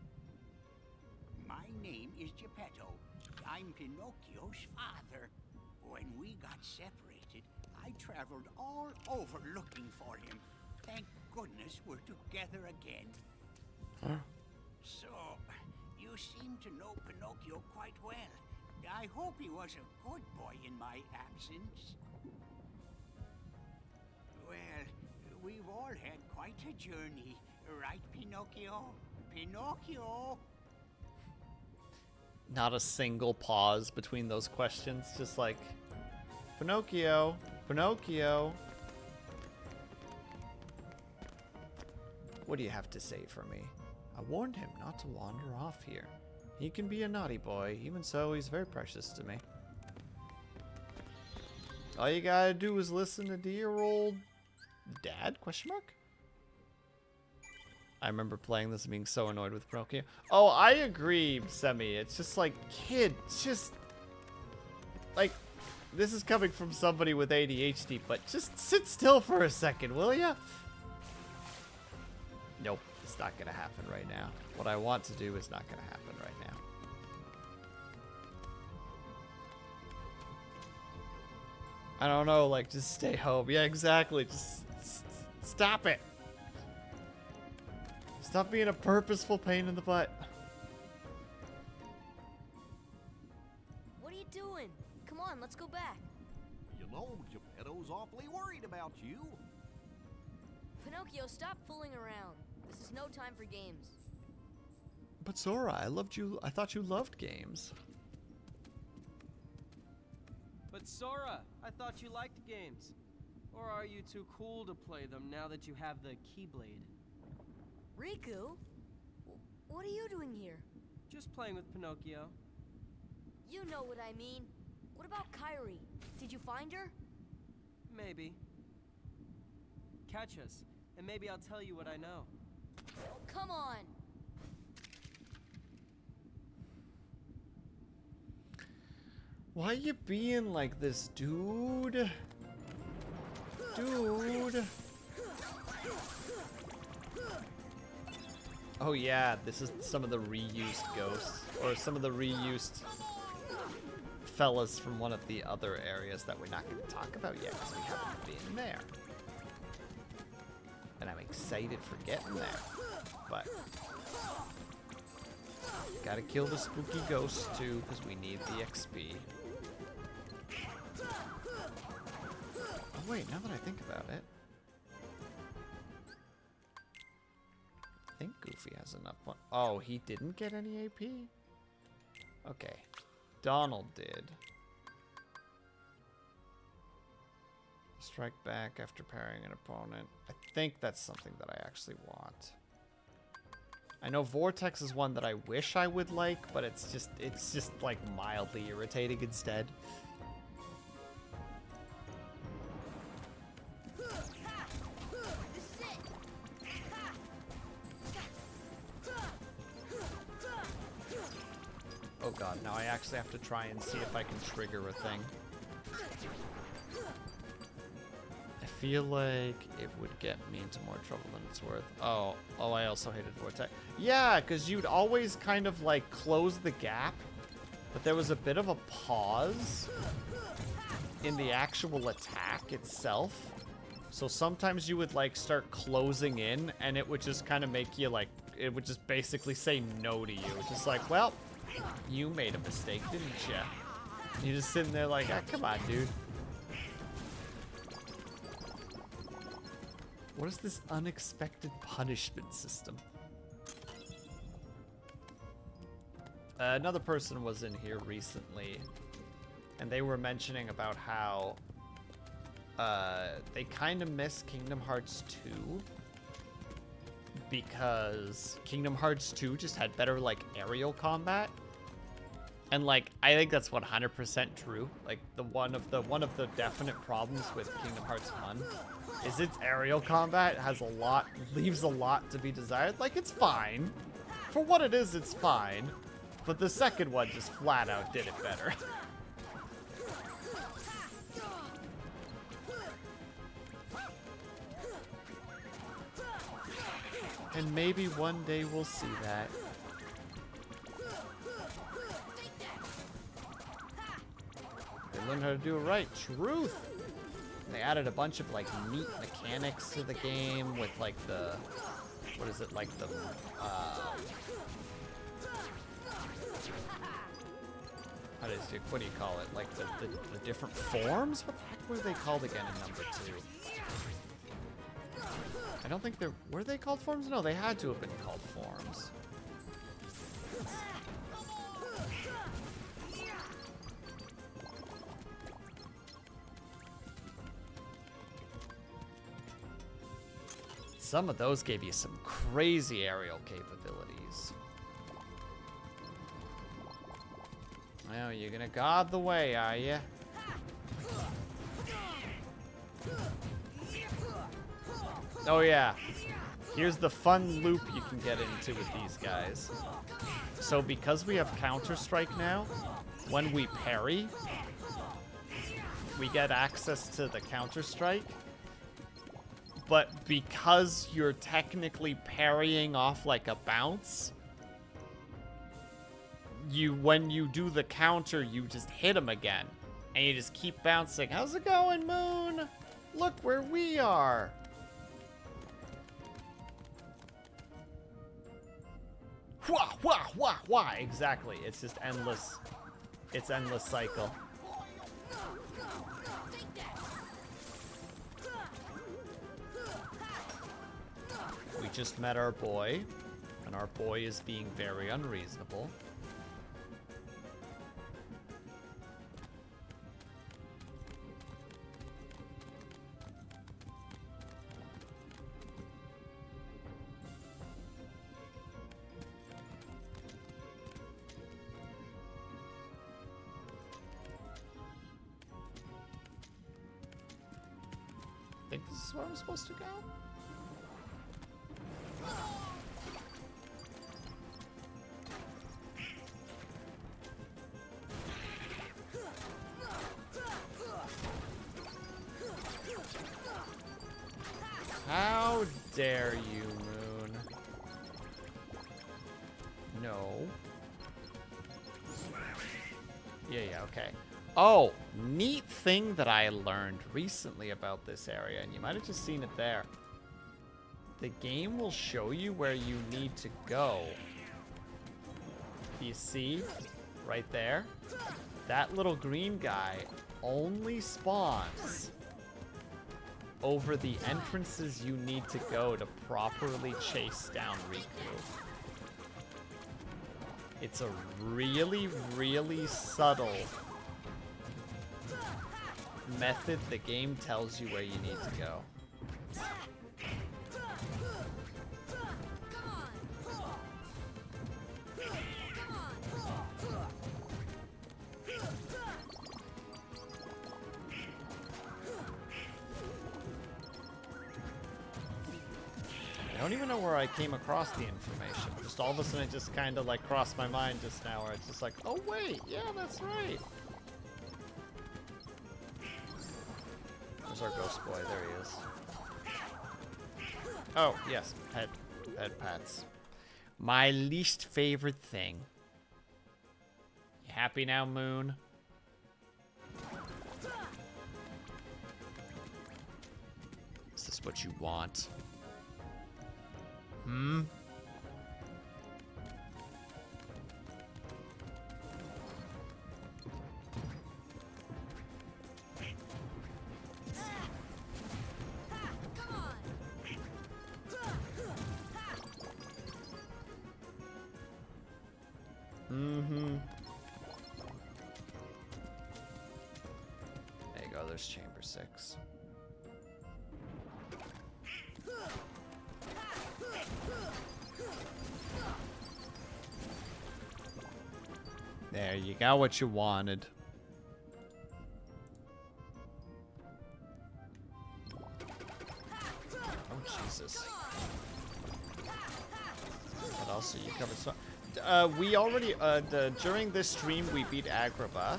My name is Geppetto. I'm Pinocchio's father. When we got separated, I traveled all over looking for him. Thank goodness we're together again. Huh? So, you seem to know Pinocchio quite well. I hope he was a good boy in my absence. Well, we've all had quite a journey, right, Pinocchio? Pinocchio! Not a single pause between those questions, just like, Pinocchio, Pinocchio. What do you have to say for me? I warned him not to wander off here. He can be a naughty boy, even so he's very precious to me. All you gotta do is listen to dear old dad, question mark? I remember playing this and being so annoyed with Pinocchio. Oh, I agree, Semi. It's just like, kid, just... Like, this is coming from somebody with ADHD, but just sit still for a second, will ya? Nope, it's not gonna happen right now. What I want to do is not gonna happen right now. I don't know, like, just stay home. Yeah, exactly. Just stop it. Stop being a purposeful pain in the butt. What are you doing? Come on, let's go back. You know, Geppetto's awfully worried about you. Pinocchio, stop fooling around. This is no time for games. But Sora, I thought you loved games. But Sora, I thought you liked games. Or are you too cool to play them now that you have the Keyblade? Riku? What are you doing here? Just playing with Pinocchio. You know what I mean. What about Kairi? Did you find her? Maybe. Catch us, and maybe I'll tell you what I know. Oh, come on! Why you being like this, dude? Dude. Oh yeah, this is some of the reused ghosts, or some of the reused fellas from one of the other areas that we're not going to talk about yet, because we haven't been there. And I'm excited for getting there, but gotta kill the spooky ghosts too, because we need the XP. Oh wait, now that I think about it, I think Goofy has enough points. Oh, he didn't get any AP? Okay. Donald did. Strike back after parrying an opponent. I think that's something that I actually want. I know Vortex is one that I wish I would like, but it's just like mildly irritating instead. Oh god, now I actually have to try and see if I can trigger a thing. I feel like it would get me into more trouble than it's worth. Oh, I also hated Vortex. Yeah, because you'd always kind of like close the gap, but there was a bit of a pause in the actual attack itself. So sometimes you would like start closing in and it would just kind of make you like, it would just basically say no to you. It's just like, well, you made a mistake, didn't ya? You're just sitting there like, ah, come on, dude. What is this unexpected punishment system? Another person was in here recently, and they were mentioning about how they kind of miss Kingdom Hearts 2 because Kingdom Hearts 2 just had better like aerial combat. And like I think that's 100% true. Like one of the definite problems with Kingdom Hearts 1 is its aerial combat leaves a lot to be desired. Like it's fine. For what it is, it's fine. But the second one just flat out did it better. And maybe one day we'll see that. They learned how to do it right. Truth! They added a bunch of like neat mechanics to the game with like the... What is it? Like the... what do you call it? Like the different forms? What the heck were they called again in number 2? I don't think were they called forms? No, they had to have been called forms. Some of those gave you some crazy aerial capabilities. Well, you're gonna guard the way, are you? Oh yeah, here's the fun loop you can get into with these guys. So because we have Counter-Strike now, when we parry, we get access to the Counter-Strike. But because you're technically parrying off like a bounce, when you do the counter, you just hit him again. And you just keep bouncing. How's it going, Moon? Look where we are. Wah, wah, wah, wah. Exactly. It's just endless. It's endless cycle. We just met our boy, and our boy is being very unreasonable. I think this is where I'm supposed to go. How dare you, Moon? No. Yeah, okay. Oh, neat thing that I learned recently about this area, and you might have just seen it there. The game will show you where you need to go. You see? Right there? That little green guy only spawns over the entrances you need to go to properly chase down Riku. It's a really, really subtle method the game tells you where you need to go. I don't even know where I came across the information. Just all of a sudden it just kind of like crossed my mind just now where it's just like, oh wait, yeah, that's right. There's our ghost boy, there he is. Oh, yes, head pats. My least favorite thing. You happy now, Moon? Is this what you want? Hmm? Mm-hmm. There you go, there's Chamber 6. There, you got what you wanted. Oh, Jesus. What else are you covered? So, we already, during this stream, we beat Agrabah.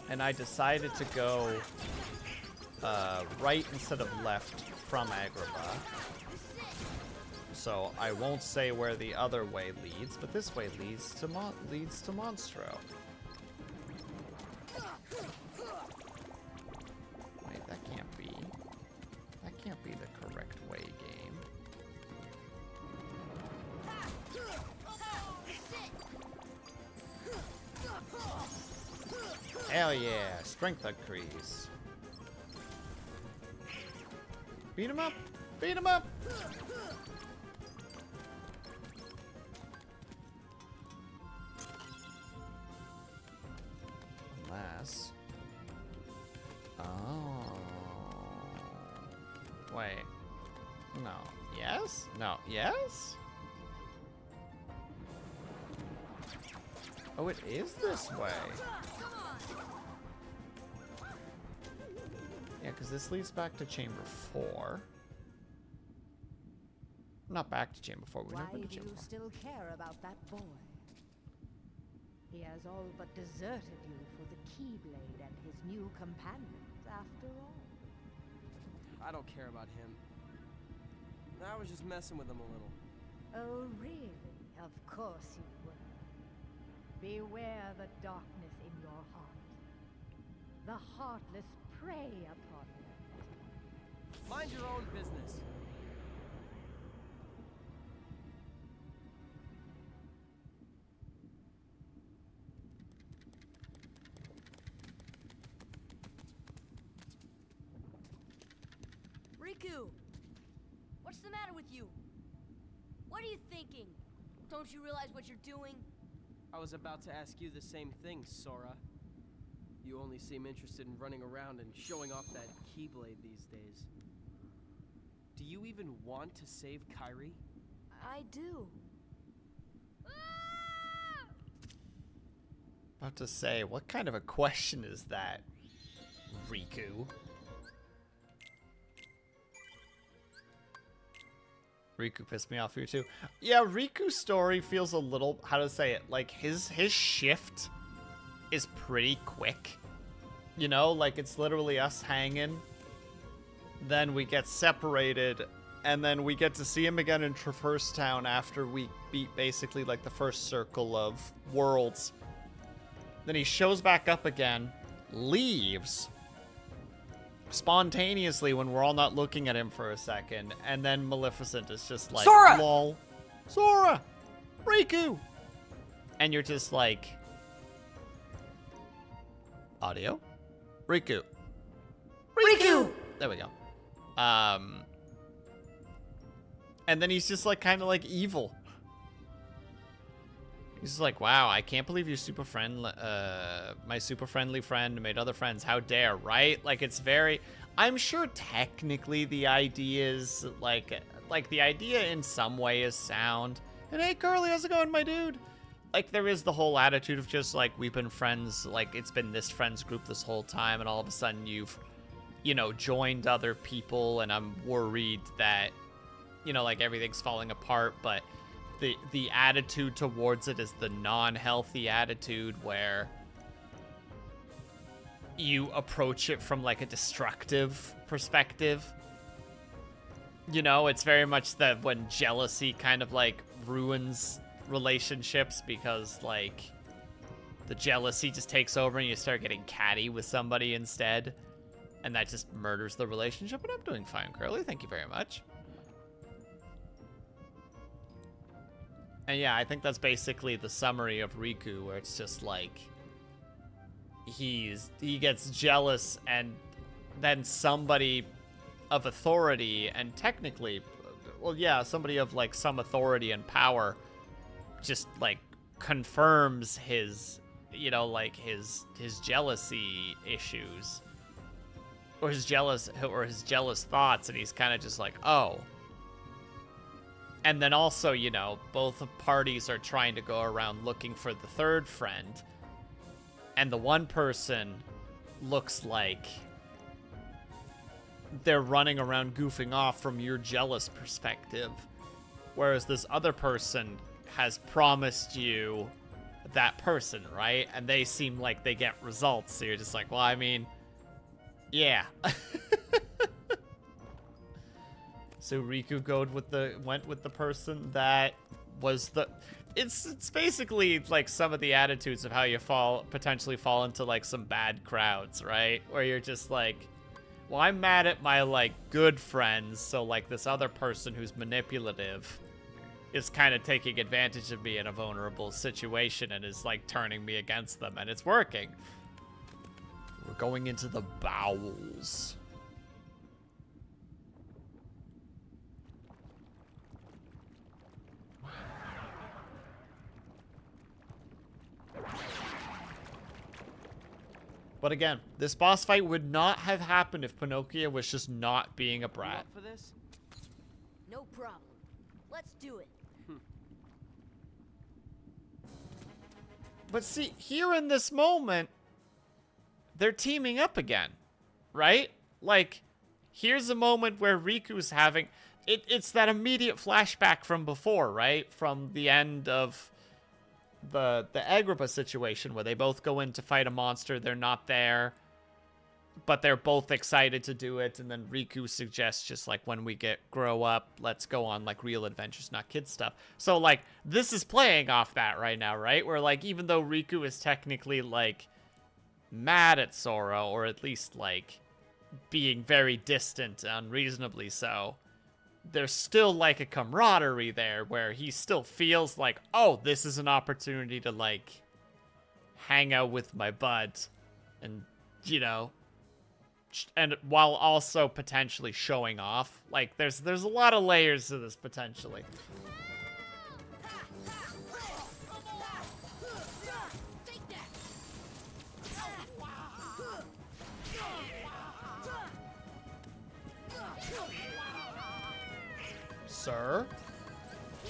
And I decided to go, right instead of left from Agrabah. So I won't say where the other way leads, but this way leads to Monstro. Wait, that can't be. That can't be the correct way, game. Hell yeah, strength increase. Beat him up! Beat him up! Unless... Oh... Wait. No. Yes? No. Yes? Oh, it is this way. Yeah, because this leads back to Chamber 4. Not back to Chamber 4. We've never been to Chamber 4. Why do you still care about that boy? He has all but deserted you for the Keyblade and his new companions, after all. I don't care about him. I was just messing with him a little. Oh, really? Of course you were. Beware the darkness in your heart. The heartless prey upon it. Mind your own business. Riku! What's the matter with you? What are you thinking? Don't you realize what you're doing? I was about to ask you the same thing, Sora. You only seem interested in running around and showing off that Keyblade these days. Do you even want to save Kairi? I do. About to say, what kind of a question is that, Riku? Riku pissed me off here too. Yeah, Riku's story feels a little, how to say it, like his shift is pretty quick. You know, like it's literally us hanging. Then we get separated, and then we get to see him again in Traverse Town after we beat basically like the first circle of worlds. Then he shows back up again, leaves spontaneously when we're all not looking at him for a second, and then Maleficent is just like, Sora! lol, Sora, Riku, and you're just like, audio, Riku, Riku. There we go. And then he's just like kind of like evil. He's just like, wow, I can't believe you're super friendly. My super friendly friend made other friends. How dare, right? Like, it's very... I'm sure technically the idea is, like the idea in some way is sound. And hey, Curly, how's it going, my dude? Like, there is the whole attitude of just, like, we've been friends, like, it's been this friends group this whole time, and all of a sudden you've, you know, joined other people, and I'm worried that, you know, like, everything's falling apart, but... The attitude towards it is the non-healthy attitude where you approach it from like a destructive perspective. You know, it's very much that when jealousy kind of like ruins relationships because like the jealousy just takes over and you start getting catty with somebody instead. And that just murders the relationship. But I'm doing fine, Curly. Thank you very much. And yeah, I think that's basically the summary of Riku, where it's just like he gets jealous, and then somebody of authority and technically, well, yeah, somebody of like some authority and power just like confirms his, you know, like his jealousy issues or his jealous thoughts, and he's kind of just like, oh. And then also, you know, both parties are trying to go around looking for the third friend. And the one person looks like they're running around goofing off from your jealous perspective. Whereas this other person has promised you that person, right? And they seem like they get results. So you're just like, well, I mean, yeah. So Riku went with the person that was the... It's basically like some of the attitudes of how you potentially fall into like some bad crowds, right? Where you're just like, well, I'm mad at my like good friends, so like this other person who's manipulative is kind of taking advantage of me in a vulnerable situation and is like turning me against them, and it's working. We're going into the bowels. But again, this boss fight would not have happened if Pinocchio was just not being a brat. You up for this? No problem. Let's do it. But see, here in this moment, they're teaming up again, right? Like, here's a moment where Riku's having... It's that immediate flashback from before, right? From the end of the Agrippa situation where they both go in to fight a monster. They're not there, but they're both excited to do it. And then Riku suggests just like, when we grow up, let's go on like real adventures, not kid stuff. So like, this is playing off that right now, right? Where like, even though Riku is technically like mad at Sora, or at least like being very distant, unreasonably so, there's still like a camaraderie there where he still feels like, oh, this is an opportunity to like hang out with my bud, and you know, and while also potentially showing off. Like there's a lot of layers to this potentially. Sir,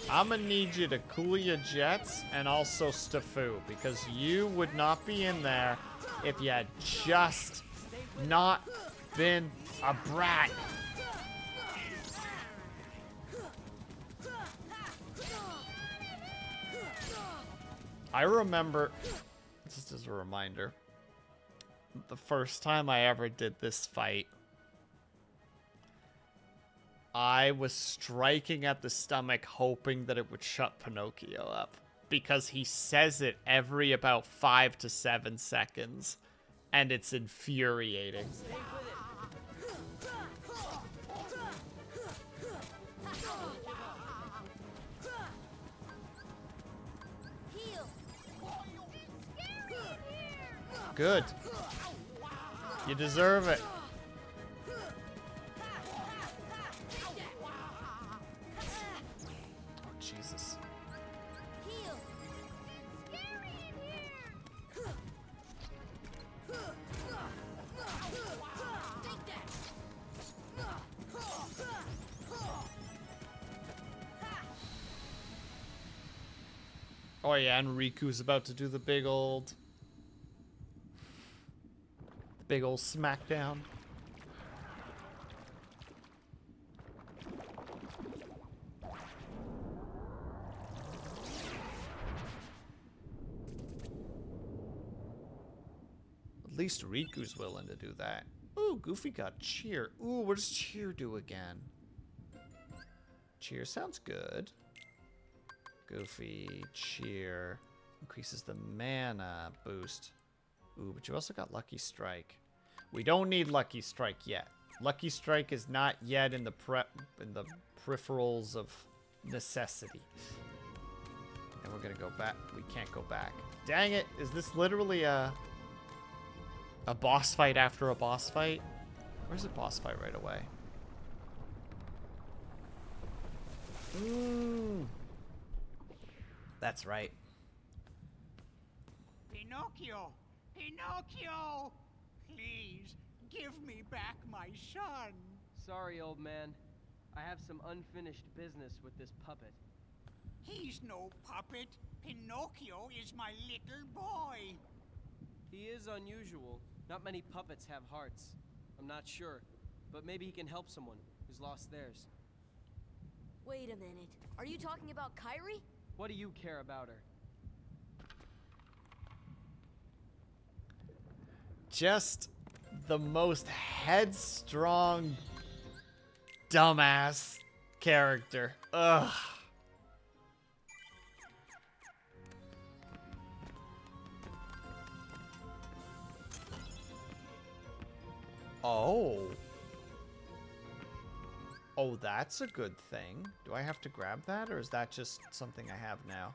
I'm gonna need you to cool your jets and also Stafu, because you would not be in there if you had just not been a brat. I remember, just as a reminder, the first time I ever did this fight, I was striking at the stomach hoping that it would shut Pinocchio up, because he says it every about 5 to 7 seconds, and it's infuriating. Good. You deserve it. Jesus. Oh yeah, and Riku's about to do the big old smackdown. At least Riku's willing to do that. Ooh, Goofy got Cheer. Ooh, what does Cheer do again? Cheer sounds good. Goofy, Cheer. Increases the mana boost. Ooh, but you also got Lucky Strike. We don't need Lucky Strike yet. Lucky Strike is not yet in the peripherals of necessity. And we're gonna go back. We can't go back. Dang it! Is this literally a boss fight after a boss fight? Where's a boss fight right away? That's right. Pinocchio! Pinocchio! Please, give me back my son. Sorry, old man. I have some unfinished business with this puppet. He's no puppet. Pinocchio is my little boy. He is unusual. Not many puppets have hearts. I'm not sure, but maybe he can help someone who's lost theirs. Wait a minute. Are you talking about Kyrie? What do you care about her? Just the most headstrong, dumbass character. Ugh. Oh. Oh, that's a good thing. Do I have to grab that, or is that just something I have now?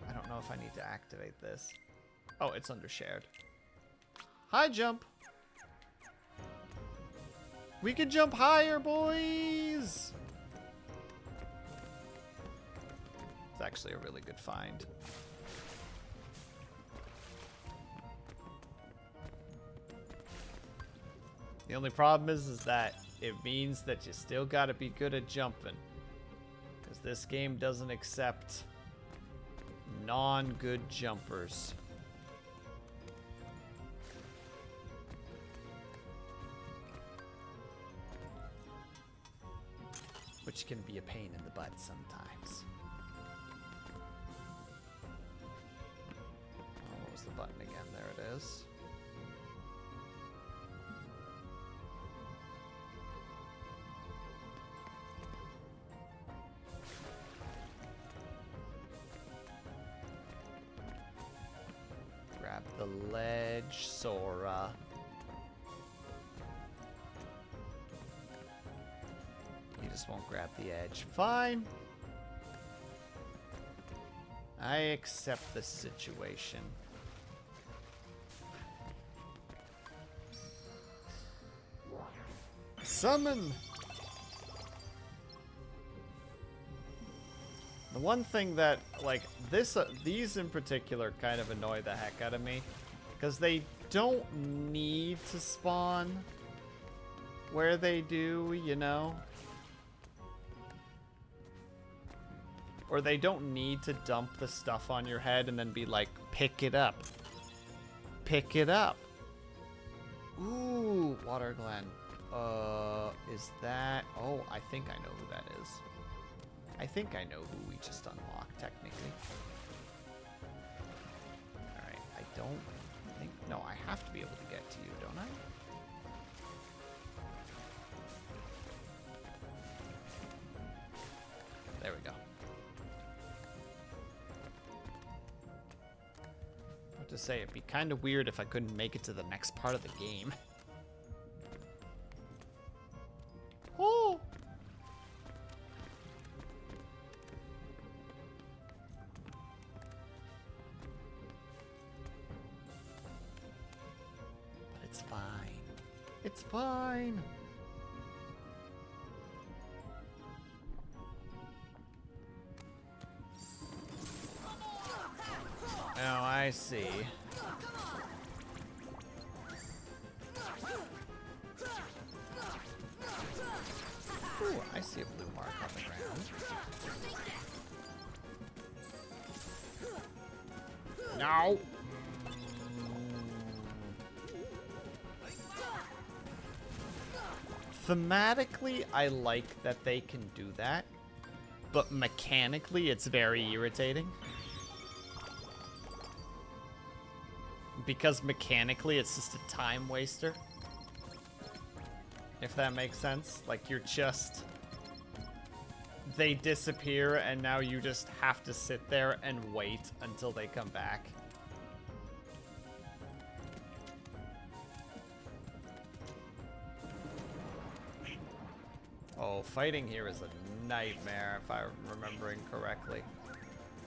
I don't know if I need to activate this. Oh, it's under shared. High jump! We can jump higher, boys! It's actually a really good find. The only problem is that it means that you still gotta be good at jumping. Because this game doesn't accept non-good jumpers. Which can be a pain in the butt sometimes. Oh, what was the button again? There it is. Grab the ledge, Sora. You just won't grab the edge. Fine. I accept the situation. Summon! The one thing that, like, these in particular kind of annoy the heck out of me, because they don't need to spawn where they do, you know? Or they don't need to dump the stuff on your head and then be like, pick it up. Pick it up. Ooh, Water Glen. Is that... Oh, I think I know who that is. I think I know who we just unlocked, technically. Alright, I don't think... No, I have to be able to get to you, don't I? There we go. I have to say, it'd be kind of weird if I couldn't make it to the next part of the game. Oh! But it's fine. It's fine. Oh, I see. Ooh, I see a blue mark on the ground. No! Thematically, I like that they can do that, but mechanically, it's very irritating. Because mechanically, it's just a time waster. If that makes sense. Like, you're just... They disappear, and now you just have to sit there and wait until they come back. Oh, fighting here is a nightmare, if I'm remembering correctly.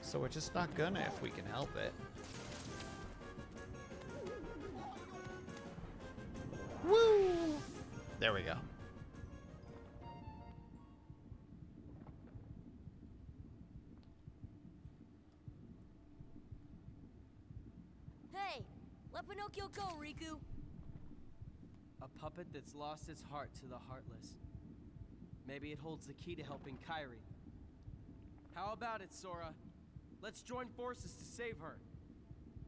So we're just not gonna if we can help it. Woo! There we go. Hey, let Pinocchio go, Riku. A puppet that's lost its heart to the heartless. Maybe it holds the key to helping Kyrie. How about it, Sora? Let's join forces to save her.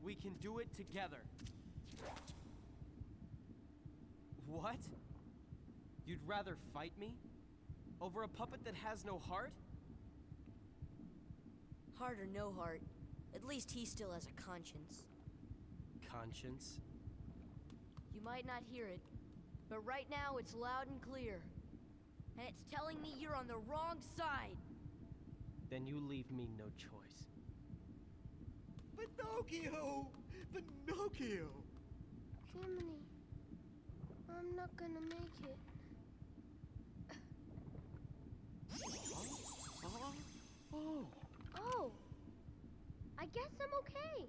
We can do it together. What? You'd rather fight me? Over a puppet that has no heart? Heart or no heart, at least he still has a conscience. Conscience? You might not hear it, but right now it's loud and clear. And it's telling me you're on the wrong side. Then you leave me no choice. Pinocchio! Pinocchio! Jiminy, I'm not gonna make it. Oh, I guess I'm okay.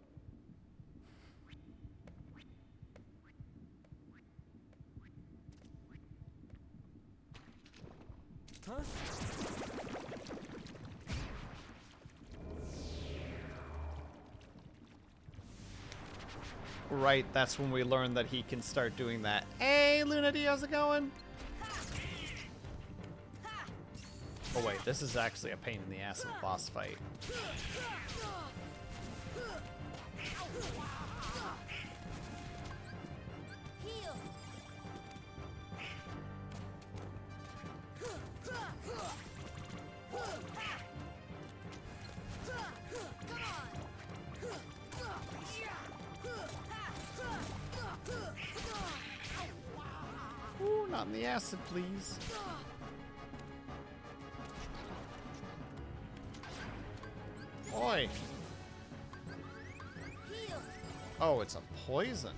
Huh? Right, that's when we learn that he can start doing that. Hey, Lunity, how's it going? Oh wait, this is actually a pain in the ass of a boss fight. Heal. Ooh, not in the acid, please. Oi! Oh, it's a poison.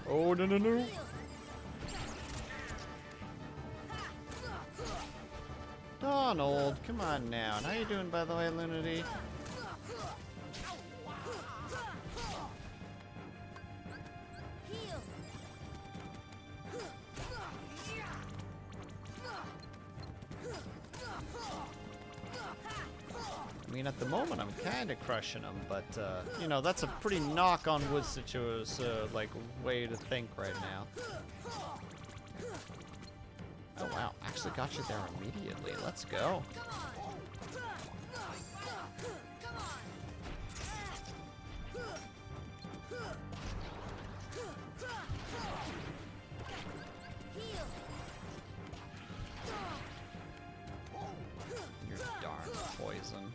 Oh, no, no, no. Donald, come on now. And how you doing, by the way, Lunity? I mean, at the moment, I'm kind of crushing him, but, you know, that's a pretty knock-on-wood situation, like, way to think right now. Oh, wow. Actually got you there immediately. Let's go. You're darn poison.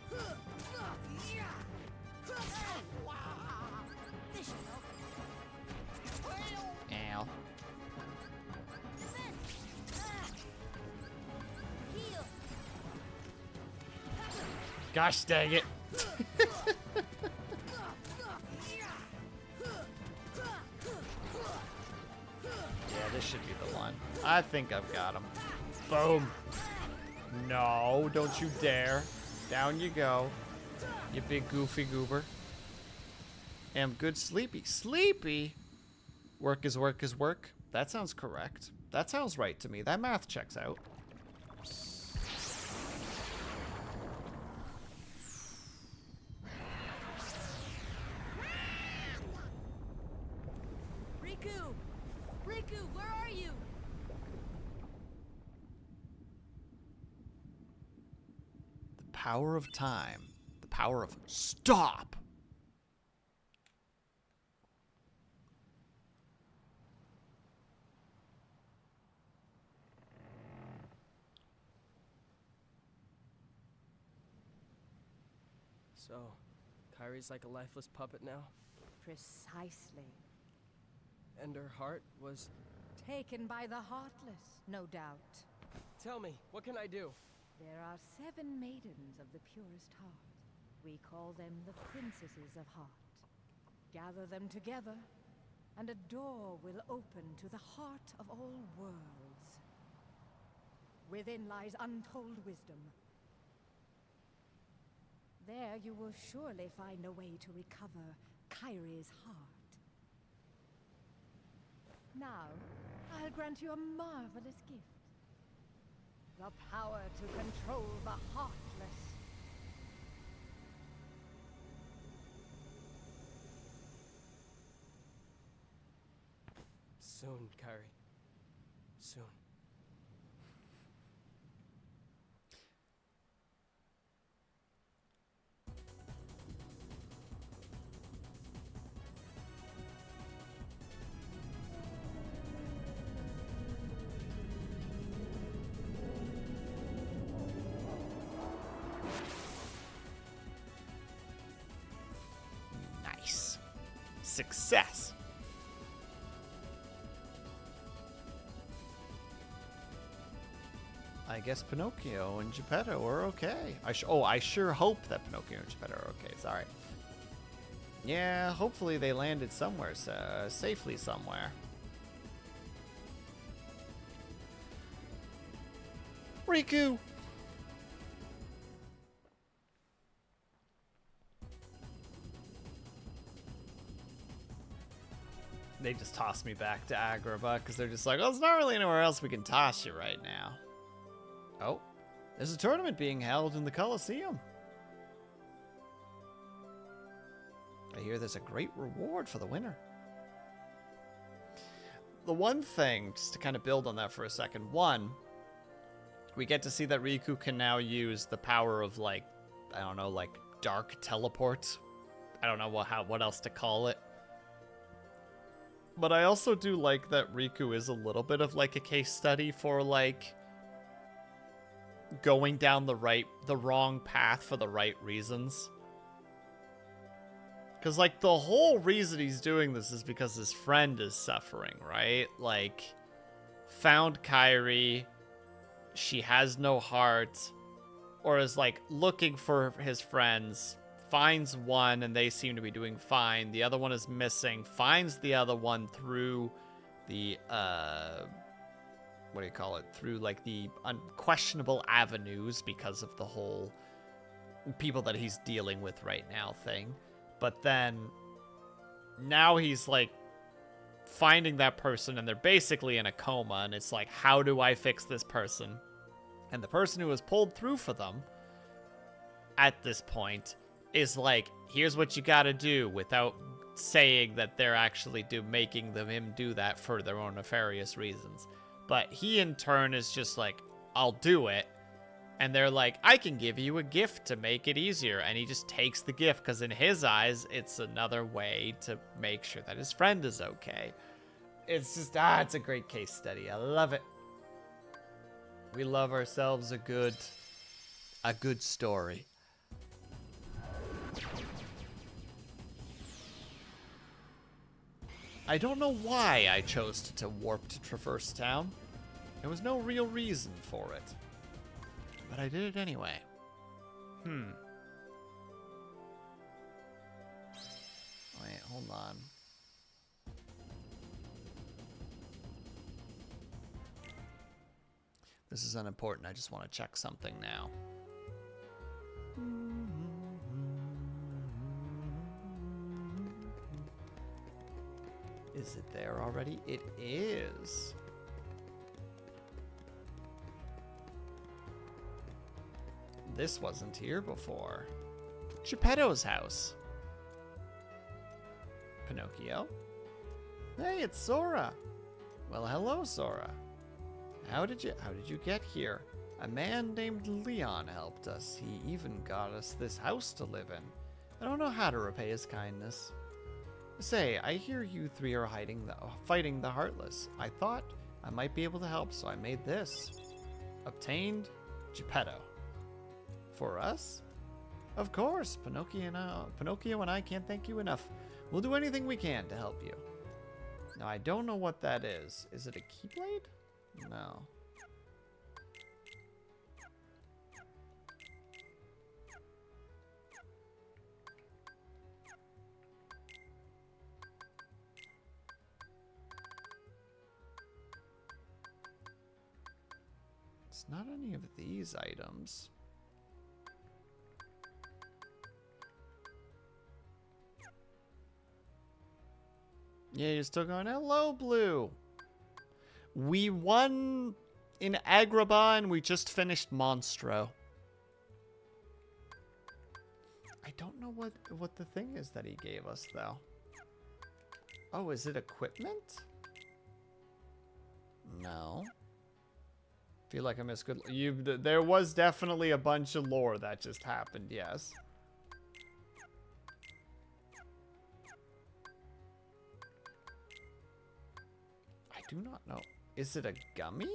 Ow. Gosh dang it. Yeah, this should be the one. I think I've got him. Boom. No, don't you dare. Down you go. You big goofy goober. Am good sleepy. Sleepy? Work is work is work. That sounds correct. That sounds right to me. That math checks out. Riku! Riku, where are you? The power of time. The power of stop. So, Kyrie's like a lifeless puppet now? Precisely. And her heart was... Taken by the heartless, no doubt. Tell me, what can I do? There are 7 maidens of the purest heart. We call them the princesses of heart. Gather them together, and a door will open to the heart of all worlds. Within lies untold wisdom. There you will surely find a way to recover Kyrie's heart. Now, I'll grant you a marvelous gift. The power to control the Heartless. Soon, Kyrie. Soon. Nice. Success. I guess Pinocchio and Geppetto are okay. I sure hope that Pinocchio and Geppetto are okay. Sorry. Yeah, hopefully they landed somewhere, safely somewhere. Riku! They just tossed me back to Agrabah because they're just like, well, there's not really anywhere else we can toss you right now. Oh, there's a tournament being held in the Colosseum. I hear there's a great reward for the winner. The one thing, just to kind of build on that for a second, one, we get to see that Riku can now use the power of, like, I don't know, like dark teleport. I don't know what else to call it. But I also do like that Riku is a little bit of like a case study for like going down the wrong path for the right reasons. Because like the whole reason he's doing this is because his friend is suffering, right? Like, found Kairi, she has no heart, or is like looking for his friends, finds one and they seem to be doing fine. The other one is missing, finds the other one through the, what do you call it? Through like the unquestionable avenues because of the whole people that he's dealing with right now thing. But then now he's like finding that person and they're basically in a coma and it's like, how do I fix this person? And the person who was pulled through for them at this point is like, here's what you gotta do, without saying that they're actually making him do that for their own nefarious reasons. But he in turn is just like, I'll do it. And they're like, I can give you a gift to make it easier. And he just takes the gift because in his eyes, it's another way to make sure that his friend is okay. It's just, it's a great case study. I love it. We love ourselves a good story. I don't know why I chose to warp to Traverse Town. There was no real reason for it. But I did it anyway. Wait, hold on. This is unimportant. I just want to check something now. Is it there already? It is. This wasn't here before. Geppetto's house. Pinocchio. Hey, it's Sora. Well, hello, Sora. How did you get here? A man named Leon helped us. He even got us this house to live in. I don't know how to repay his kindness. Say, I hear you three are fighting the Heartless. I thought I might be able to help, so I made this. Obtained Geppetto. For us? Of course, Pinocchio and I can't thank you enough. We'll do anything we can to help you. Now, I don't know what that is. Is it a Keyblade? No. It's not any of these items. Yeah, you're still going, hello, Blue. We won in Agrabah and we just finished Monstro. I don't know what the thing is that he gave us, though. Oh, is it equipment? No. Feel like I missed good. There was definitely a bunch of lore that just happened. Yes. I do not know. Is it a gummy?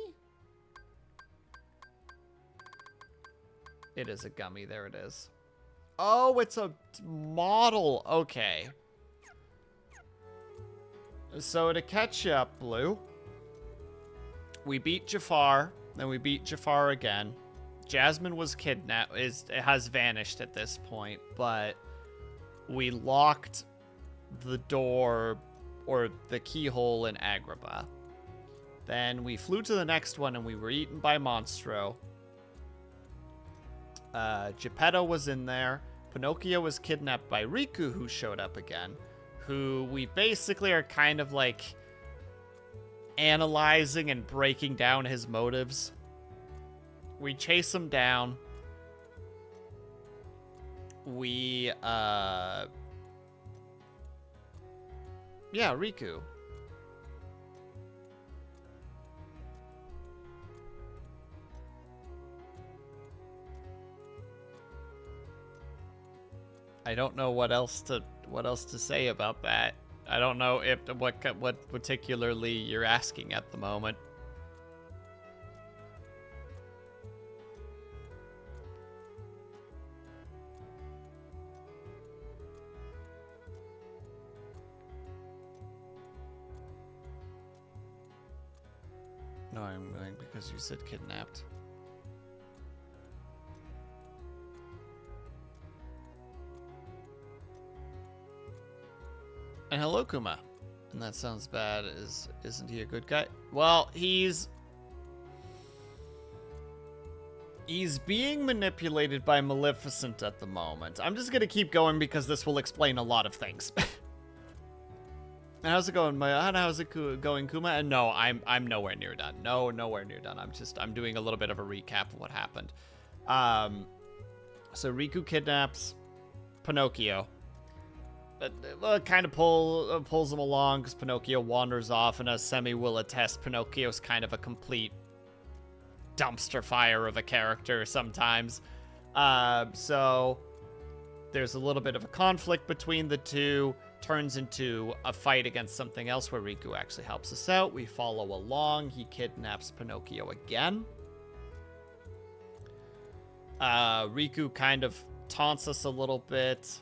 It is a gummy. There it is. Oh, it's a model. Okay. So to catch you up, Blue, we beat Jafar, then we beat Jafar again. Jasmine was kidnapped, has vanished at this point, but we locked the door or the keyhole in Agrabah. Then we flew to the next one and we were eaten by Monstro. Geppetto was in there. Pinocchio was kidnapped by Riku, who showed up again. Who we basically are kind of like analyzing and breaking down his motives. We chase him down. We, yeah, Riku. I don't know what else to say about that. I don't know if what particularly you're asking at the moment. No, I'm going because you said kidnapped. And hello, Kuma. And that sounds bad. Isn't he a good guy? Well, he's being manipulated by Maleficent at the moment. I'm just gonna keep going because this will explain a lot of things. And how's it going, how's it going, Kuma? And no, I'm nowhere near done. No, nowhere near done. I'm doing a little bit of a recap of what happened. So Riku kidnaps Pinocchio. Kind of pulls him along because Pinocchio wanders off, and as Semi will attest, Pinocchio's kind of a complete dumpster fire of a character sometimes. So there's a little bit of a conflict between the two, turns into a fight against something else where Riku actually helps us out. We follow along. He kidnaps Pinocchio again. Riku kind of taunts us a little bit.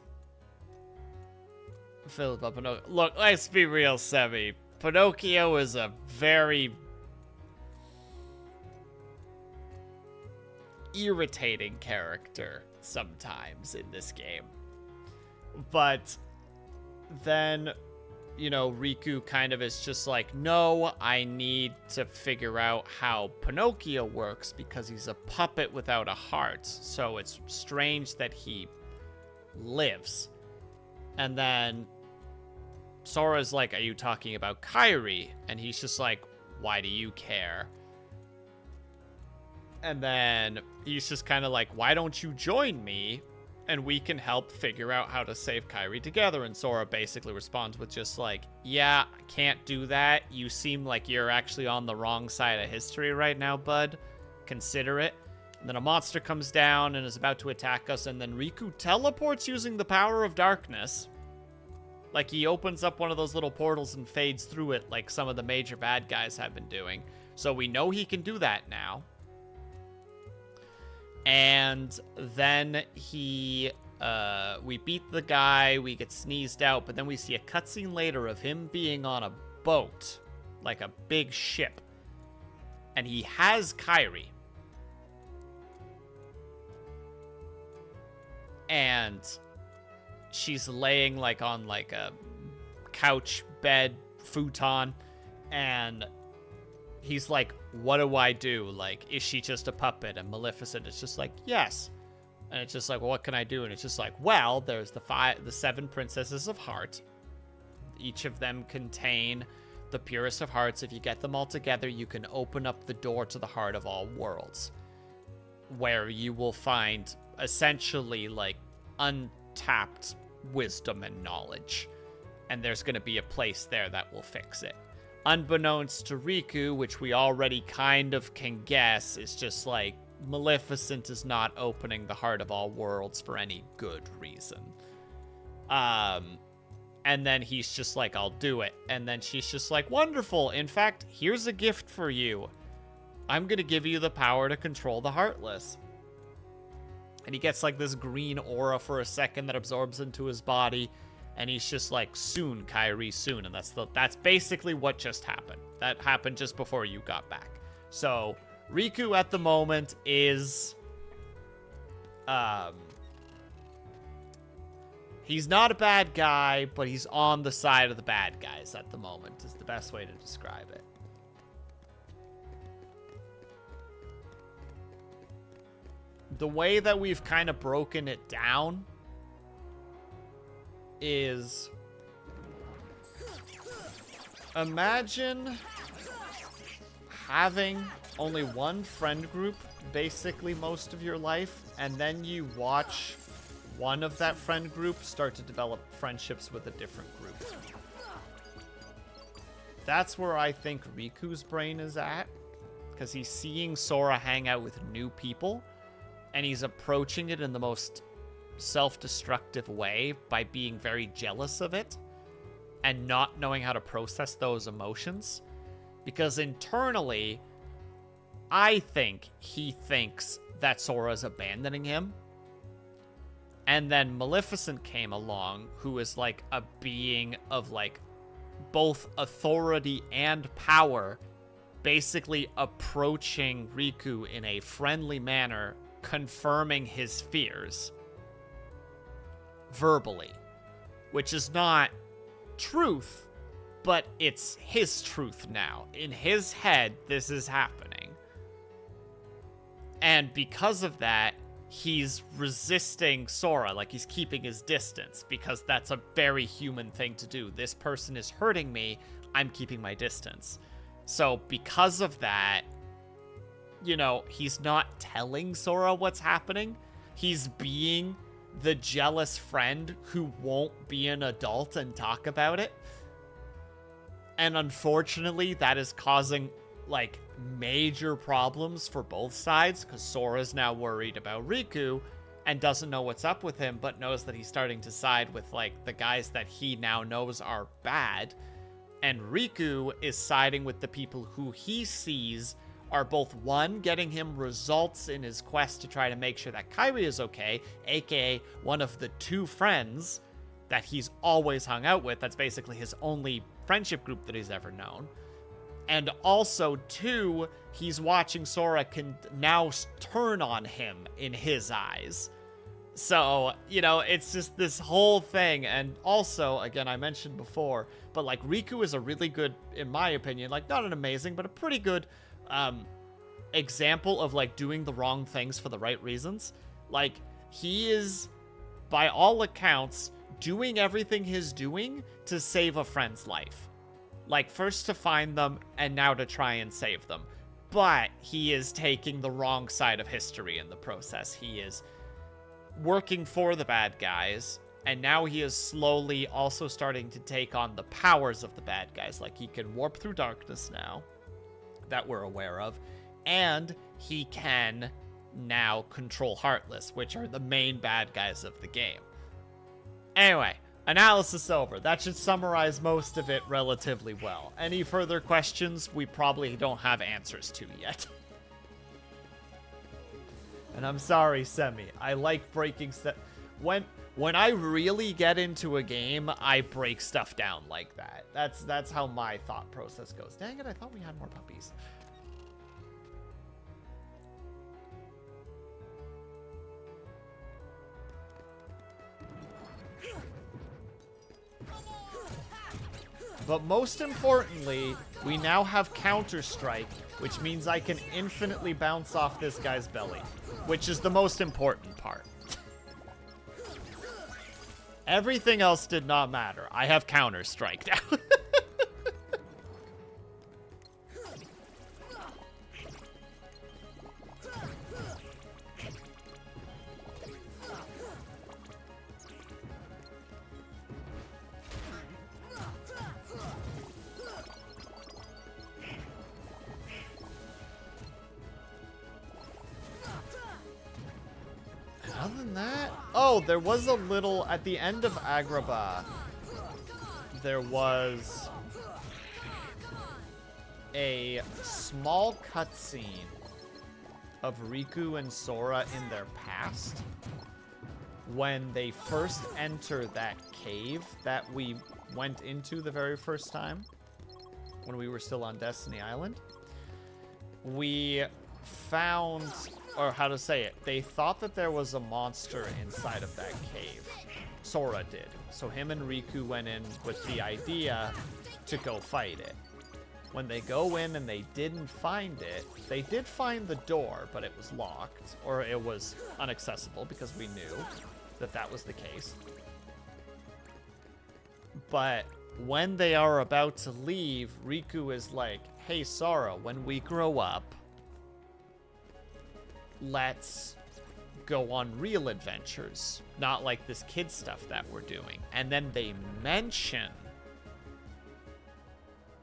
Look, let's be real, Semi. Pinocchio is a very irritating character sometimes in this game. But then, you know, Riku kind of is just like, no, I need to figure out how Pinocchio works because he's a puppet without a heart. So it's strange that he lives. And then Sora's like, are you talking about Kairi? And he's just like, why do you care? And then he's just kind of like, why don't you join me? And we can help figure out how to save Kairi together. And Sora basically responds with just like, yeah, I can't do that. You seem like you're actually on the wrong side of history right now, bud. Consider it. And then a monster comes down and is about to attack us. And then Riku teleports using the power of darkness. Like, he opens up one of those little portals and fades through it like some of the major bad guys have been doing. So we know he can do that now. And then we beat the guy, we get sneezed out, but then we see a cutscene later of him being on a boat, like a big ship. And he has Kairi. And she's laying like on like a couch, bed, futon, and he's like, what do I do? Like, is she just a puppet? And Maleficent is just like, yes. And it's just like, well, what can I do? And it's just like, well, there's the 7 princesses of heart. Each of them contain the purest of hearts. If you get them all together, you can open up the door to the heart of all worlds, where you will find essentially like untapped wisdom and knowledge. And there's going to be a place there that will fix it. unbeknownst to Riku, which we already kind of can guess, is just like Maleficent is not opening the heart of all worlds for any good reason. And then he's just like, I'll do it. And then she's just like, wonderful. In fact, here's a gift for you. I'm going to give you the power to control the Heartless. And he gets like this green aura for a second that absorbs into his body. And he's just like, soon, Kairi, soon. And that's basically what just happened. That happened just before you got back. So Riku at the moment is... he's not a bad guy, but he's on the side of the bad guys at the moment, is the best way to describe it. The way that we've kind of broken it down is... imagine having only one friend group basically most of your life, and then you watch one of that friend group start to develop friendships with a different group. That's where I think Riku's brain is at, because he's seeing Sora hang out with new people, and he's approaching it in the most self-destructive way by being very jealous of it and not knowing how to process those emotions. Because internally, I think he thinks that Sora's abandoning him. And then Maleficent came along, who is like a being of like both authority and power, basically approaching Riku in a friendly manner, confirming his fears verbally, which is not truth, but it's his truth now. In his head, this is happening. And because of that, he's resisting Sora, like he's keeping his distance, because that's a very human thing to do. This person is hurting me, I'm keeping my distance. So because of that, you know, he's not telling Sora what's happening. He's being the jealous friend who won't be an adult and talk about it. And unfortunately, that is causing like major problems for both sides, because Sora's now worried about Riku and doesn't know what's up with him, but knows that he's starting to side with like the guys that he now knows are bad. And Riku is siding with the people who he sees are both, one, getting him results in his quest to try to make sure that Kairi is okay, aka one of the two friends that he's always hung out with. That's basically his only friendship group that he's ever known. And also, two, he's watching Sora can now turn on him in his eyes. So, you know, it's just this whole thing. And also, again, I mentioned before, but like Riku is a really good, in my opinion, like not an amazing, but a pretty good example of like doing the wrong things for the right reasons. Like, he is, by all accounts, doing everything he's doing to save a friend's life. Like, first to find them, and now to try and save them. But he is taking the wrong side of history in the process. He is working for the bad guys, and now he is slowly also starting to take on the powers of the bad guys. Like, he can warp through darkness now, that we're aware of, and he can now control Heartless, which are the main bad guys of the game. Anyway, analysis over. That should summarize most of it relatively well. Any further questions we probably don't have answers to yet. And I'm sorry, Semi. I like breaking stuff. When I really get into a game, I break stuff down like that. That's how my thought process goes. Dang it, I thought we had more puppies. But most importantly, we now have Counter-Strike, which means I can infinitely bounce off this guy's belly, which is the most important part. Everything else did not matter. I have Counter-Strike now. than that... Oh, there was a little... At the end of Agrabah, there was a small cutscene of Riku and Sora in their past when they first enter that cave that we went into the very first time when we were still on Destiny Island. We found, or how to say it, they thought that there was a monster inside of that cave. Sora did. So him and Riku went in with the idea to go fight it. When they go in and they didn't find it, they did find the door, but it was locked, or it was inaccessible because we knew that that was the case. But when they are about to leave, Riku is like, hey, Sora, when we grow up, let's go on real adventures, not like this kid stuff that we're doing. And then they mention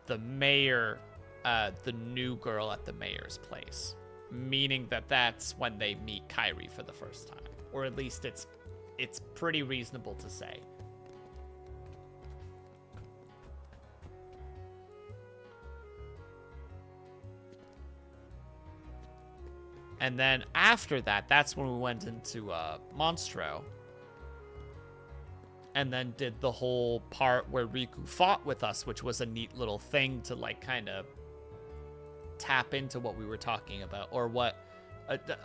the mayor, the new girl at the mayor's place, meaning that that's when they meet Kairi for the first time, or at least it's pretty reasonable to say. And then after that, that's when we went into Monstro. And then did the whole part where Riku fought with us, which was a neat little thing to, like, kind of tap into what we were talking about. Or what,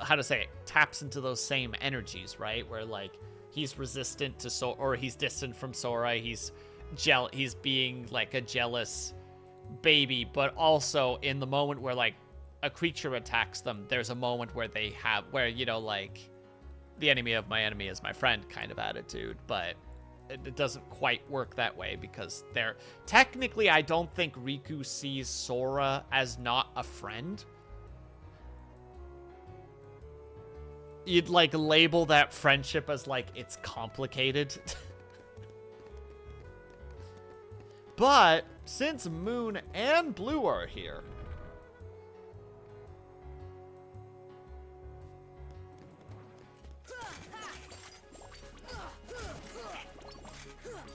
how to say it, taps into those same energies, right? Where, like, he's resistant to Sora, or he's distant from Sora. He's being, like, a jealous baby. But also, in the moment where, like, a creature attacks them, there's a moment where they have, where, you know, like, the enemy of my enemy is my friend kind of attitude, but it doesn't quite work that way because they're, technically, I don't think Riku sees Sora as not a friend. You'd, like, label that friendship as, like, it's complicated. But since Moon and Blue are here,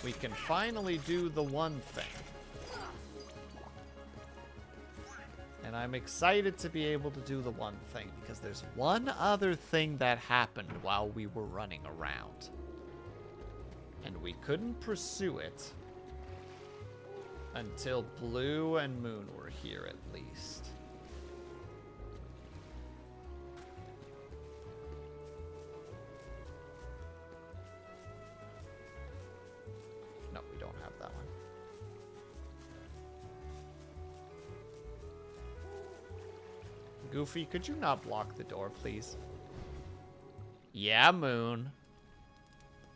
we can finally do the one thing. And I'm excited to be able to do the one thing, because there's one other thing that happened while we were running around. And we couldn't pursue it until Blue and Moon were here, at least. No, we don't have that one. Goofy, could you not block the door, please? Yeah, Moon.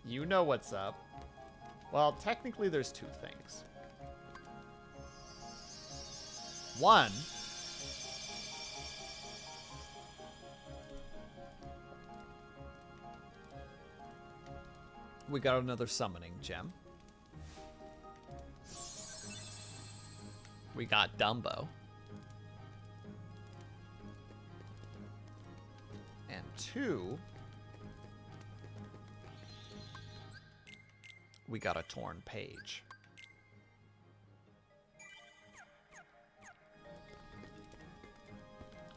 You know what's up. Well, technically there's two things. One, we got another summoning gem. We got Dumbo. And two, we got a torn page.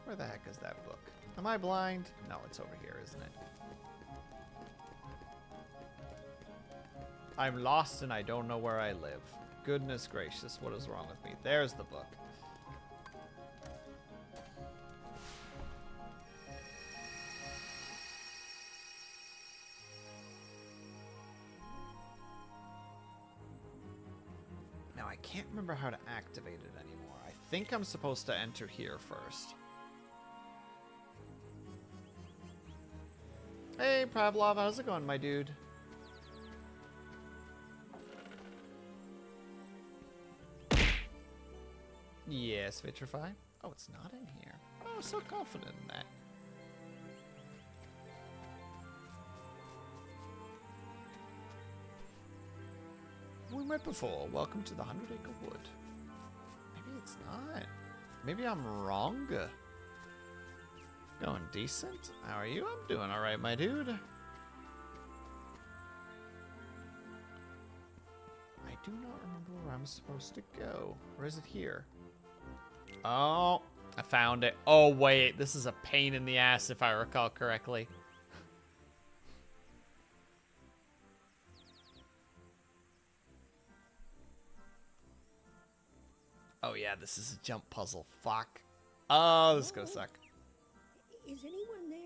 Where the heck is that book? Am I blind? No, it's over here, isn't it? I'm lost and I don't know where I live. Goodness gracious, what is wrong with me? There's the book. Now, I can't remember how to activate it anymore. I think I'm supposed to enter here first. Hey, Pavlov, how's it going, my dude? Yes, Vitrify. Oh, it's not in here. Oh, so confident in that. We met before. Welcome to the 100-Acre Wood. Maybe it's not. Maybe I'm wrong. Going decent? How are you? I'm doing alright, my dude. do not remember where I'm supposed to go. Or is it here? Oh, I found it. Oh, wait. This is a pain in the ass if I recall correctly. Oh, yeah, this is a jump puzzle. Fuck. Oh, this is gonna suck. Is anyone there?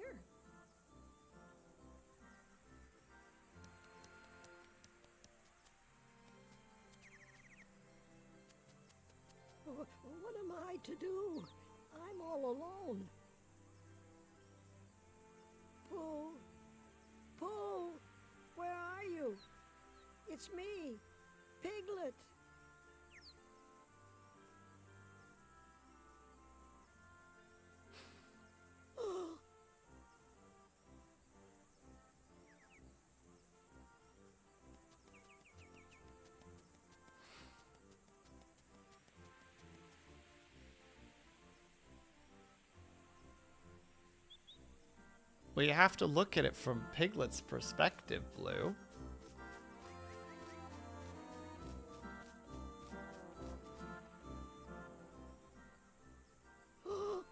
What am I to do? I'm all alone. Pooh! Pooh! Where are you? It's me, Piglet. Well, you have to look at it from Piglet's perspective, Blue. Oh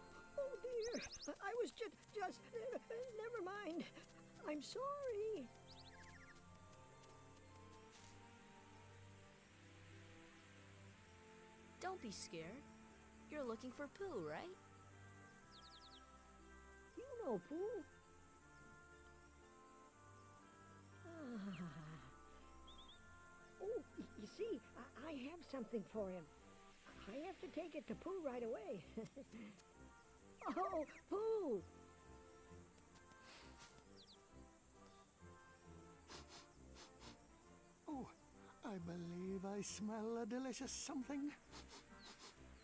dear, I was just, never mind. I'm sorry. Don't be scared. You're looking for Pooh, right? You know Pooh. Oh, you see, I have something for him. I have to take it to Pooh right away. Oh, Pooh! Oh, I believe I smell a delicious something.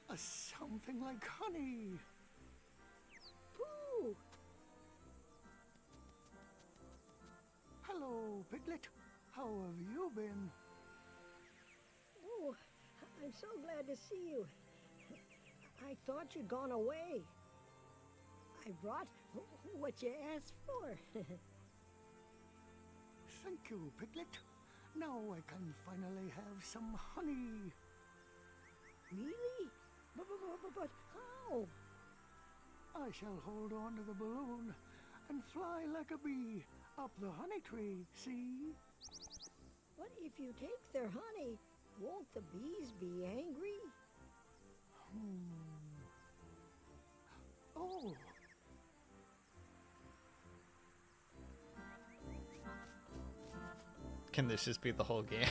A something like honey. Pooh! Hello, Piglet. How have you been? Oh, I'm so glad to see you. I thought you'd gone away. I brought what you asked for. Thank you, Piglet. Now I can finally have some honey. Really? But how? I shall hold on to the balloon and fly like a bee up the honey tree, see? But if you take their honey, won't the bees be angry? Oh. Can this just be the whole game?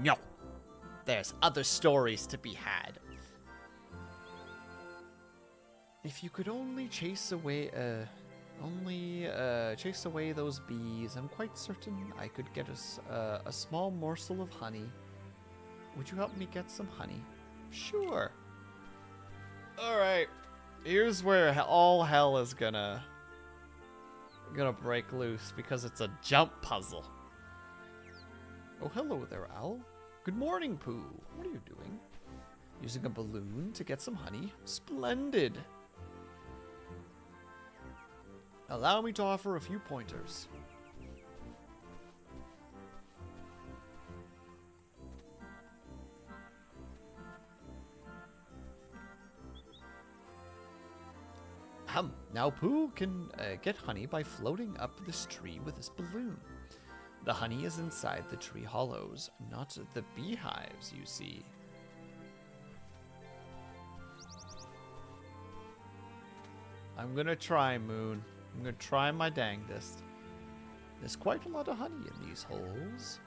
No. There's other stories to be had. If you could only chase away those bees, I'm quite certain I could get a small morsel of honey. Would you help me get some honey? Sure. Alright. Here's where all hell is gonna break loose because it's a jump puzzle. Oh, hello there, Owl. Good morning, Pooh. What are you doing? Using a balloon to get some honey? Splendid. Allow me to offer a few pointers. Now Pooh can get honey by floating up this tree with this balloon. The honey is inside the tree hollows, not the beehives, you see. I'm gonna try, Moon. I'm gonna try my dangdest. There's quite a lot of honey in these holes.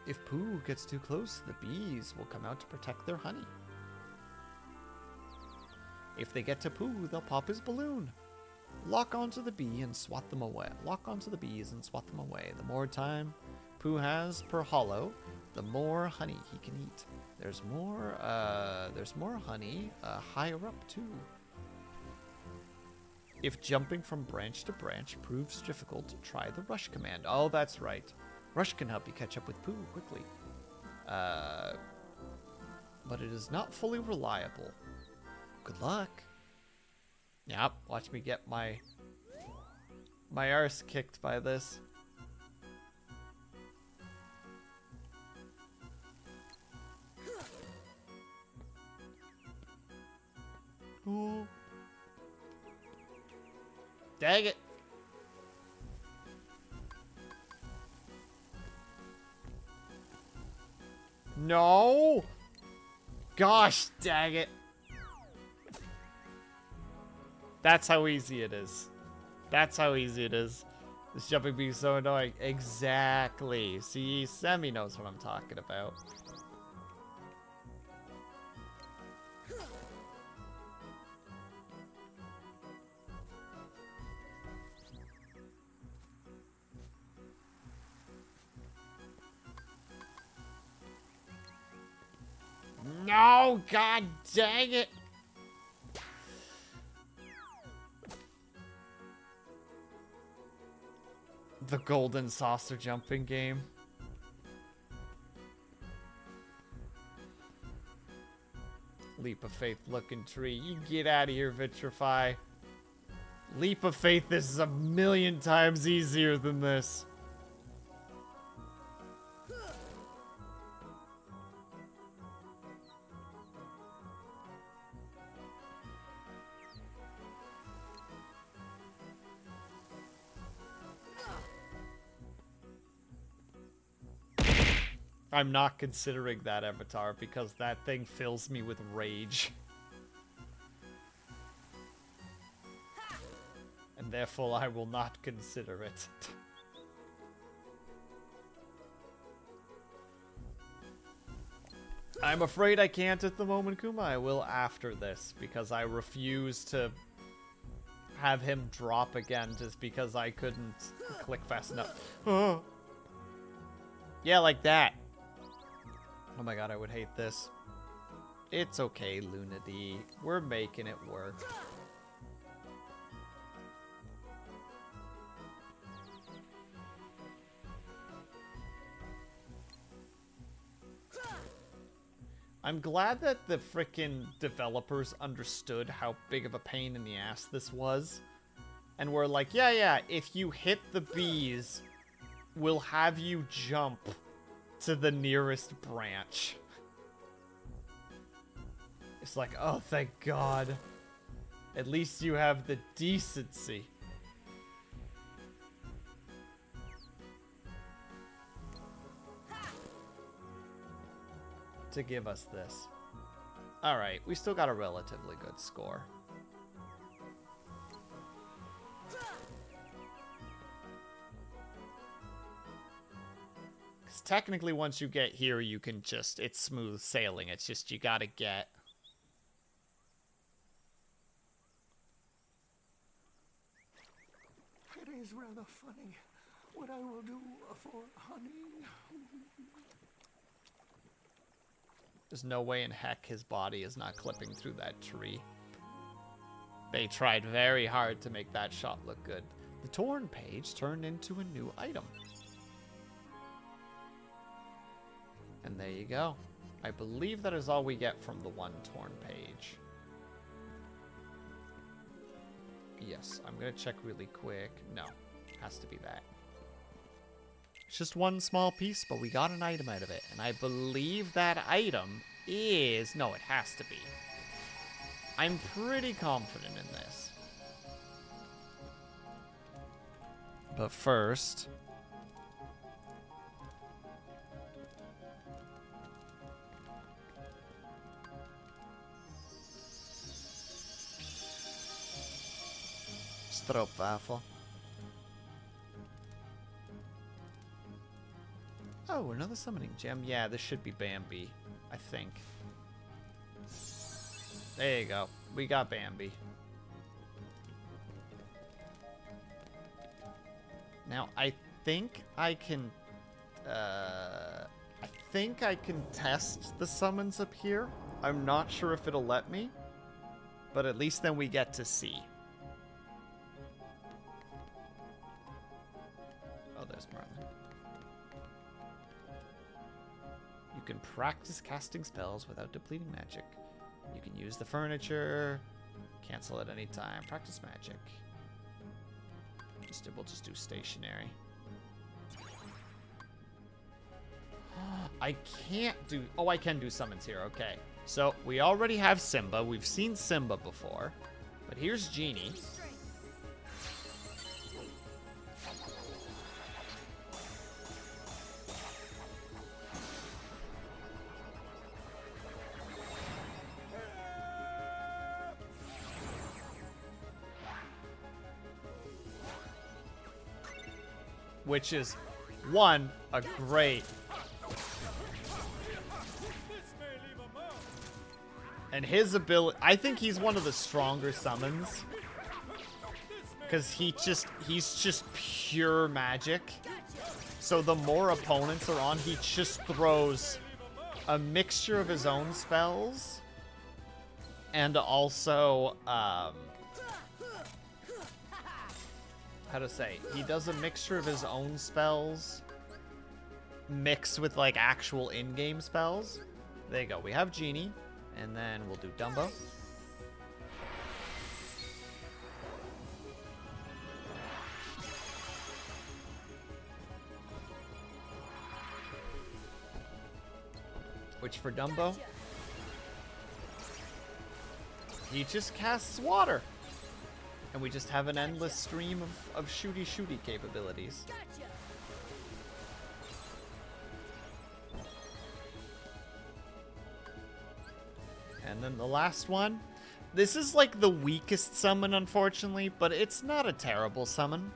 If Pooh gets too close, the bees will come out to protect their honey. If they get to Pooh, they'll pop his balloon. Lock onto the bee and swat them away. Lock onto the bees and swat them away. The more time Pooh has per hollow, the more honey he can eat. There's more honey higher up too. If jumping from branch to branch proves difficult, try the rush command. Oh, that's right. Rush can help you catch up with Pooh quickly. But it is not fully reliable. Good luck. Yep, watch me get my my arse kicked by this. Ooh. Dang it. No. Gosh, dang it. That's how easy it is. That's how easy it is. This jumping being so annoying. Exactly. See, Semi knows what I'm talking about. No, god dang it. The golden saucer jumping game. Leap of faith looking tree. You get out of here, Vitrify. Leap of faith, this is a million times easier than this. I'm not considering that avatar because that thing fills me with rage. And therefore I will not consider it. I'm afraid I can't at the moment, Kuma. I will after this because I refuse to have him drop again just because I couldn't click fast enough. Oh. Yeah, like that. Oh my god, I would hate this. It's okay, Lunady. We're making it work. I'm glad that the frickin' developers understood how big of a pain in the ass this was. And were like, yeah, if you hit the bees, we'll have you jump to the nearest branch. It's like, oh, thank God. At least you have the decency. To give us this. Alright, we still got a relatively good score. Technically, once you get here, you can just... It's smooth sailing. It's just you gotta get... It is rather funny what I will do for honey. There's no way in heck his body is not clipping through that tree. They tried very hard to make that shot look good. The torn page turned into a new item. And there you go. I believe that is all we get from the one torn page. Yes, I'm gonna check really quick. No, has to be that. It's just one small piece, but we got an item out of it. And I believe that item is... No, it has to be. I'm pretty confident in this. But first... Stroopwafel. Oh, another summoning gem. Yeah, this should be Bambi, I think. There you go. We got Bambi. Now, I think I can... I think I can test the summons up here. I'm not sure if it'll let me. But at least then we get to see. Oh, there's Marlin. You can practice casting spells without depleting magic. You can use the furniture. Cancel at any time. Practice magic. We'll just do stationary. I can't do... Oh, I can do summons here. Okay. So, we already have Simba. We've seen Simba before. But here's Genie. Which is, one, a great... And his ability... I think he's one of the stronger summons. Because he's just pure magic. So the more opponents are on, he just throws a mixture of his own spells. And also, how to say, he does a mixture of his own spells mixed with like actual in-game spells. There you go. We have Genie, and then we'll do Dumbo. Which for Dumbo, he just casts water. And we just have an endless stream of shooty capabilities. And then the last one. This is like the weakest summon, unfortunately, but it's not a terrible summon.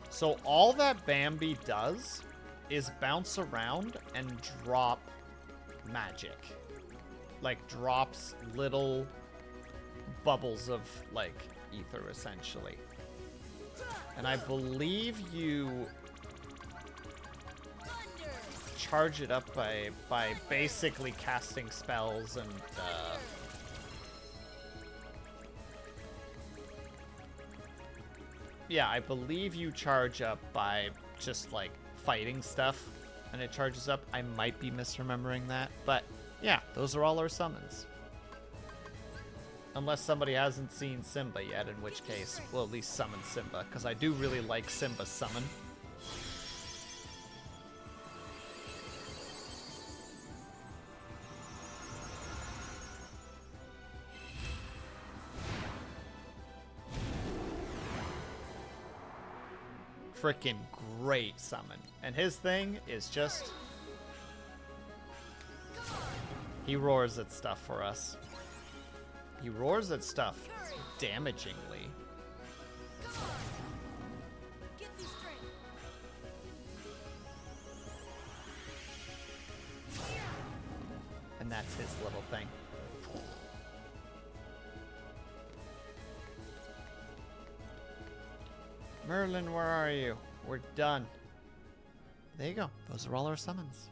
So all that Bambi does is bounce around and drop magic. Like, drops little bubbles of, like, ether, essentially. And I believe you charge it up by basically casting spells and, yeah, I believe you charge up by just, like, fighting stuff, and it charges up. I might be misremembering that, but, yeah, those are all our summons. Unless somebody hasn't seen Simba yet, in which case, we'll at least summon Simba, because I do really like Simba's summon. Freaking great summon. And his thing is just... he roars at stuff for us. He roars at stuff damagingly. And that's his little thing. Merlin, where are you? We're done. There you go. Those are all our summons.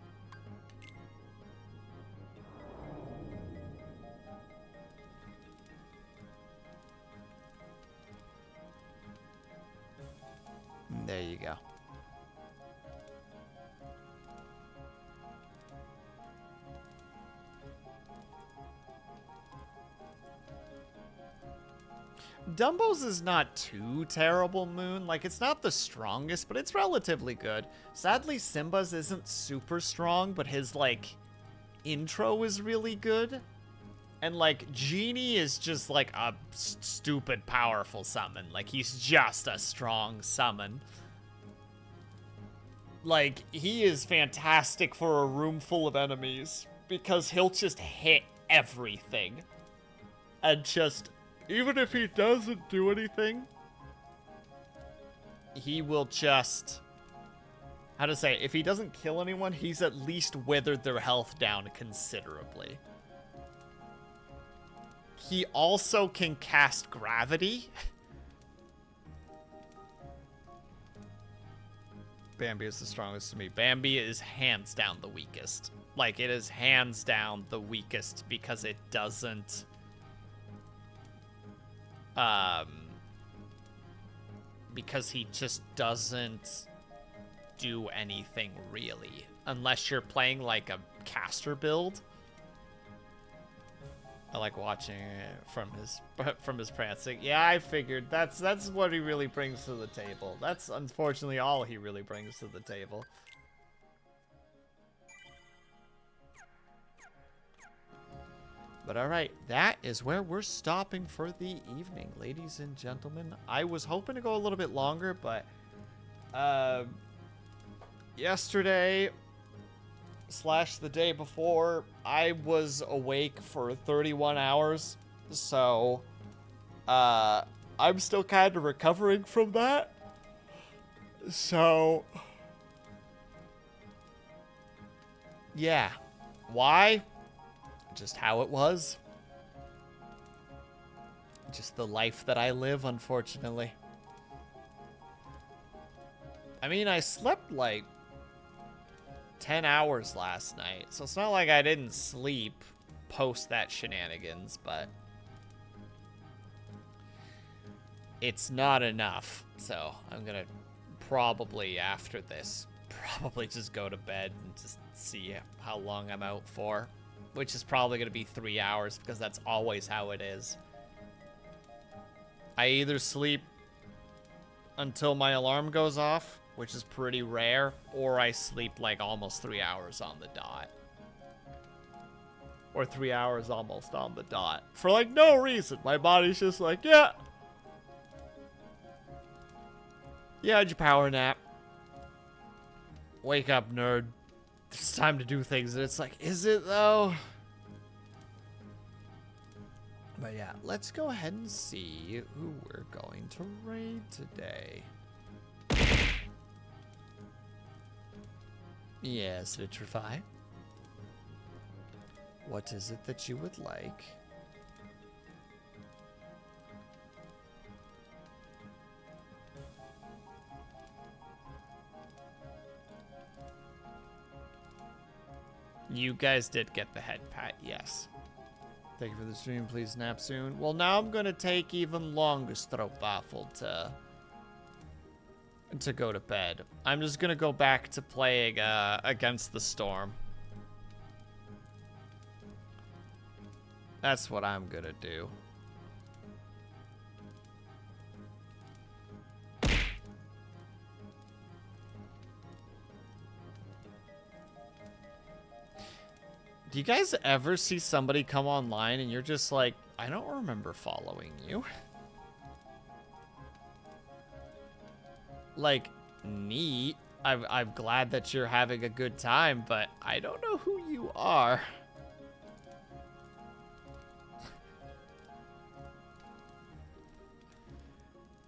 There you go. Dumbo's is not too terrible, Moon. Like, it's not the strongest, but it's relatively good. Sadly, Simba's isn't super strong, but his, like, intro is really good. And, like, Genie is just, like, a stupid powerful summon. Like, he's just a strong summon. Like, he is fantastic for a room full of enemies, because he'll just hit everything. And just... even if he doesn't do anything, he will just... how to say, if he doesn't kill anyone, he's at least withered their health down considerably. He also can cast gravity. Bambi is the strongest to me. Bambi is hands down the weakest. Like, it is hands down the weakest because it doesn't... because he just doesn't do anything really, unless you're playing like a caster build. I like watching it from his prancing. Yeah, I figured that's what he really brings to the table. That's unfortunately all he really brings to the table. But alright, that is where we're stopping for the evening, ladies and gentlemen. I was hoping to go a little bit longer, but yesterday / the day before, I was awake for 31 hours. So I'm still kind of recovering from that. So yeah. Why? Just how it was. Just the life that I live, unfortunately. I mean, I slept like 10 hours last night, so it's not like I didn't sleep post that shenanigans, but it's not enough. So I'm gonna probably, after this, just go to bed and just see how long I'm out for. Which is probably going to be 3 hours, because that's always how it is. I either sleep until my alarm goes off, which is pretty rare, or I sleep like almost 3 hours on the dot. Or 3 hours almost on the dot. For like no reason. My body's just like, yeah. Yeah, had your power nap. Wake up, nerd. It's time to do things, and it's like, is it though? But yeah, let's go ahead and see who we're going to raid today. Yes, Vitrify. What is it that you would like? You guys did get the head pat, yes. Thank you for the stream, please nap soon. Well, now I'm gonna take even longer stroopwafel to go to bed. I'm just gonna go back to playing Against the Storm. That's what I'm gonna do. Do you guys ever see somebody come online and you're just like, I don't remember following you? Like, neat. I'm glad that you're having a good time, but I don't know who you are.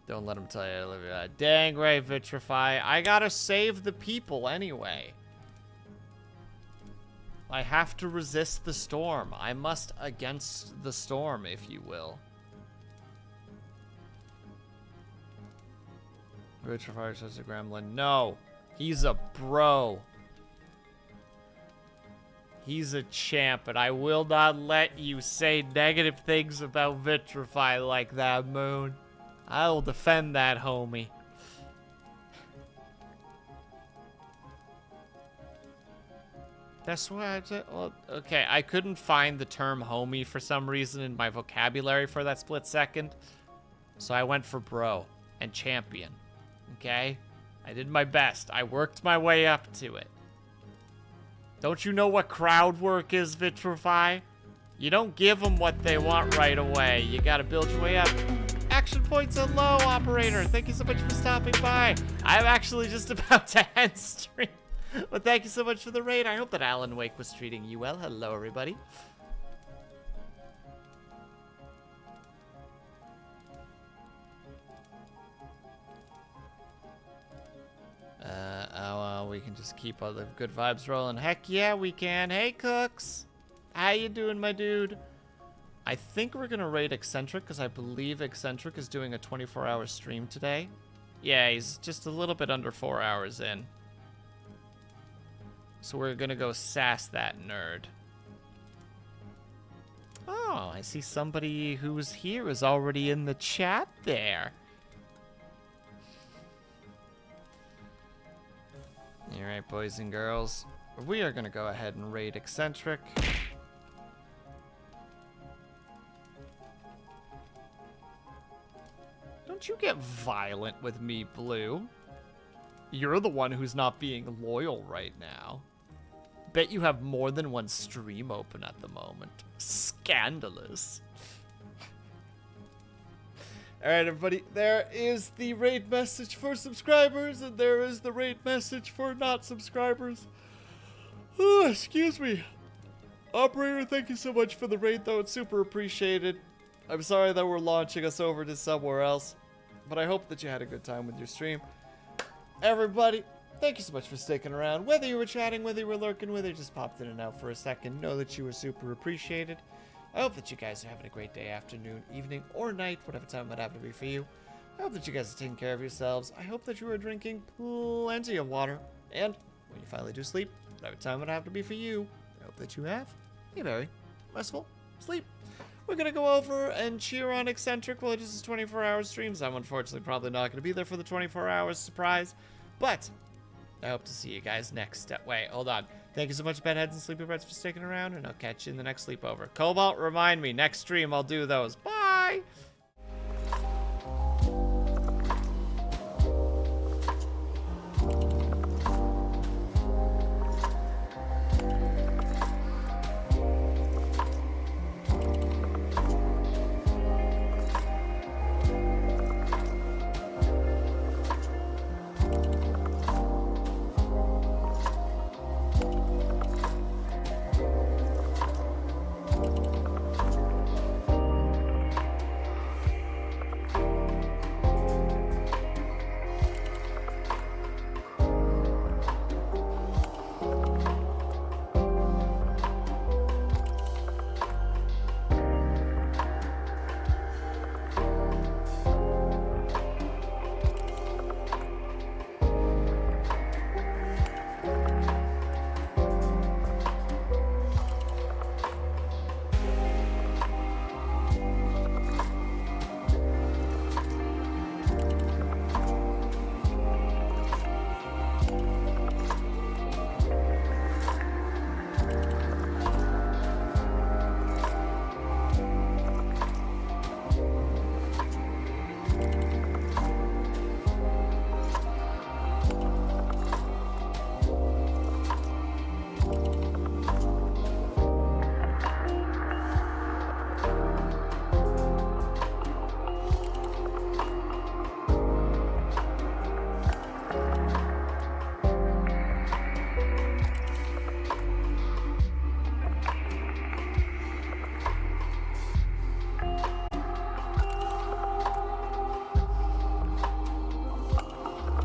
Don't let him tell you I live here. Dang right, Vitrify. I gotta save the people anyway. I have to resist the storm. I must against the storm, if you will. Vitrify says a gremlin. No, he's a bro. He's a champ, and I will not let you say negative things about Vitrify like that, Moon. I will defend that homie. That's why I did. Well, okay, I couldn't find the term homie for some reason in my vocabulary for that split second. So I went for bro and champion. Okay? I did my best. I worked my way up to it. Don't you know what crowd work is, Vitrify? You don't give them what they want right away. You gotta build your way up. Action points are low, operator. Thank you so much for stopping by. I'm actually just about to end stream. Well, thank you so much for the raid. I hope that Alan Wake was treating you well. Hello, everybody. We can just keep all the good vibes rolling. Heck yeah, we can. Hey, Cooks. How you doing, my dude? I think we're going to raid Eccentric because I believe Eccentric is doing a 24-hour stream today. Yeah, he's just a little bit under 4 hours in. So we're going to go sass that nerd. Oh, I see somebody who's here is already in the chat there. Alright, boys and girls. We are gonna go ahead and raid Eccentric. Don't you get violent with me, Blue. You're the one who's not being loyal right now. Bet you have more than one stream open at the moment. Scandalous. Alright, everybody, there is the raid message for subscribers, and there is the raid message for not subscribers. Oh, excuse me. Operator, thank you so much for the raid, though. It's super appreciated. I'm sorry that we're launching us over to somewhere else, but I hope that you had a good time with your stream. Everybody, thank you so much for sticking around. Whether you were chatting, whether you were lurking, whether you just popped in and out for a second, know that you were super appreciated. I hope that you guys are having a great day, afternoon, evening, or night, whatever time it might happen to be for you. I hope that you guys are taking care of yourselves. I hope that you are drinking plenty of water. And when you finally do sleep, whatever time it happen to be for you, I hope that you have a very restful sleep. We're going to go over and cheer on Eccentric while it is his 24-hour streams. I'm unfortunately probably not going to be there for the 24 hours surprise, but I hope to see you guys next. Wait, hold on. Thank you so much, bedheads and sleepy breads, for sticking around, and I'll catch you in the next sleepover. Cobalt, remind me, next stream I'll do those. Bye!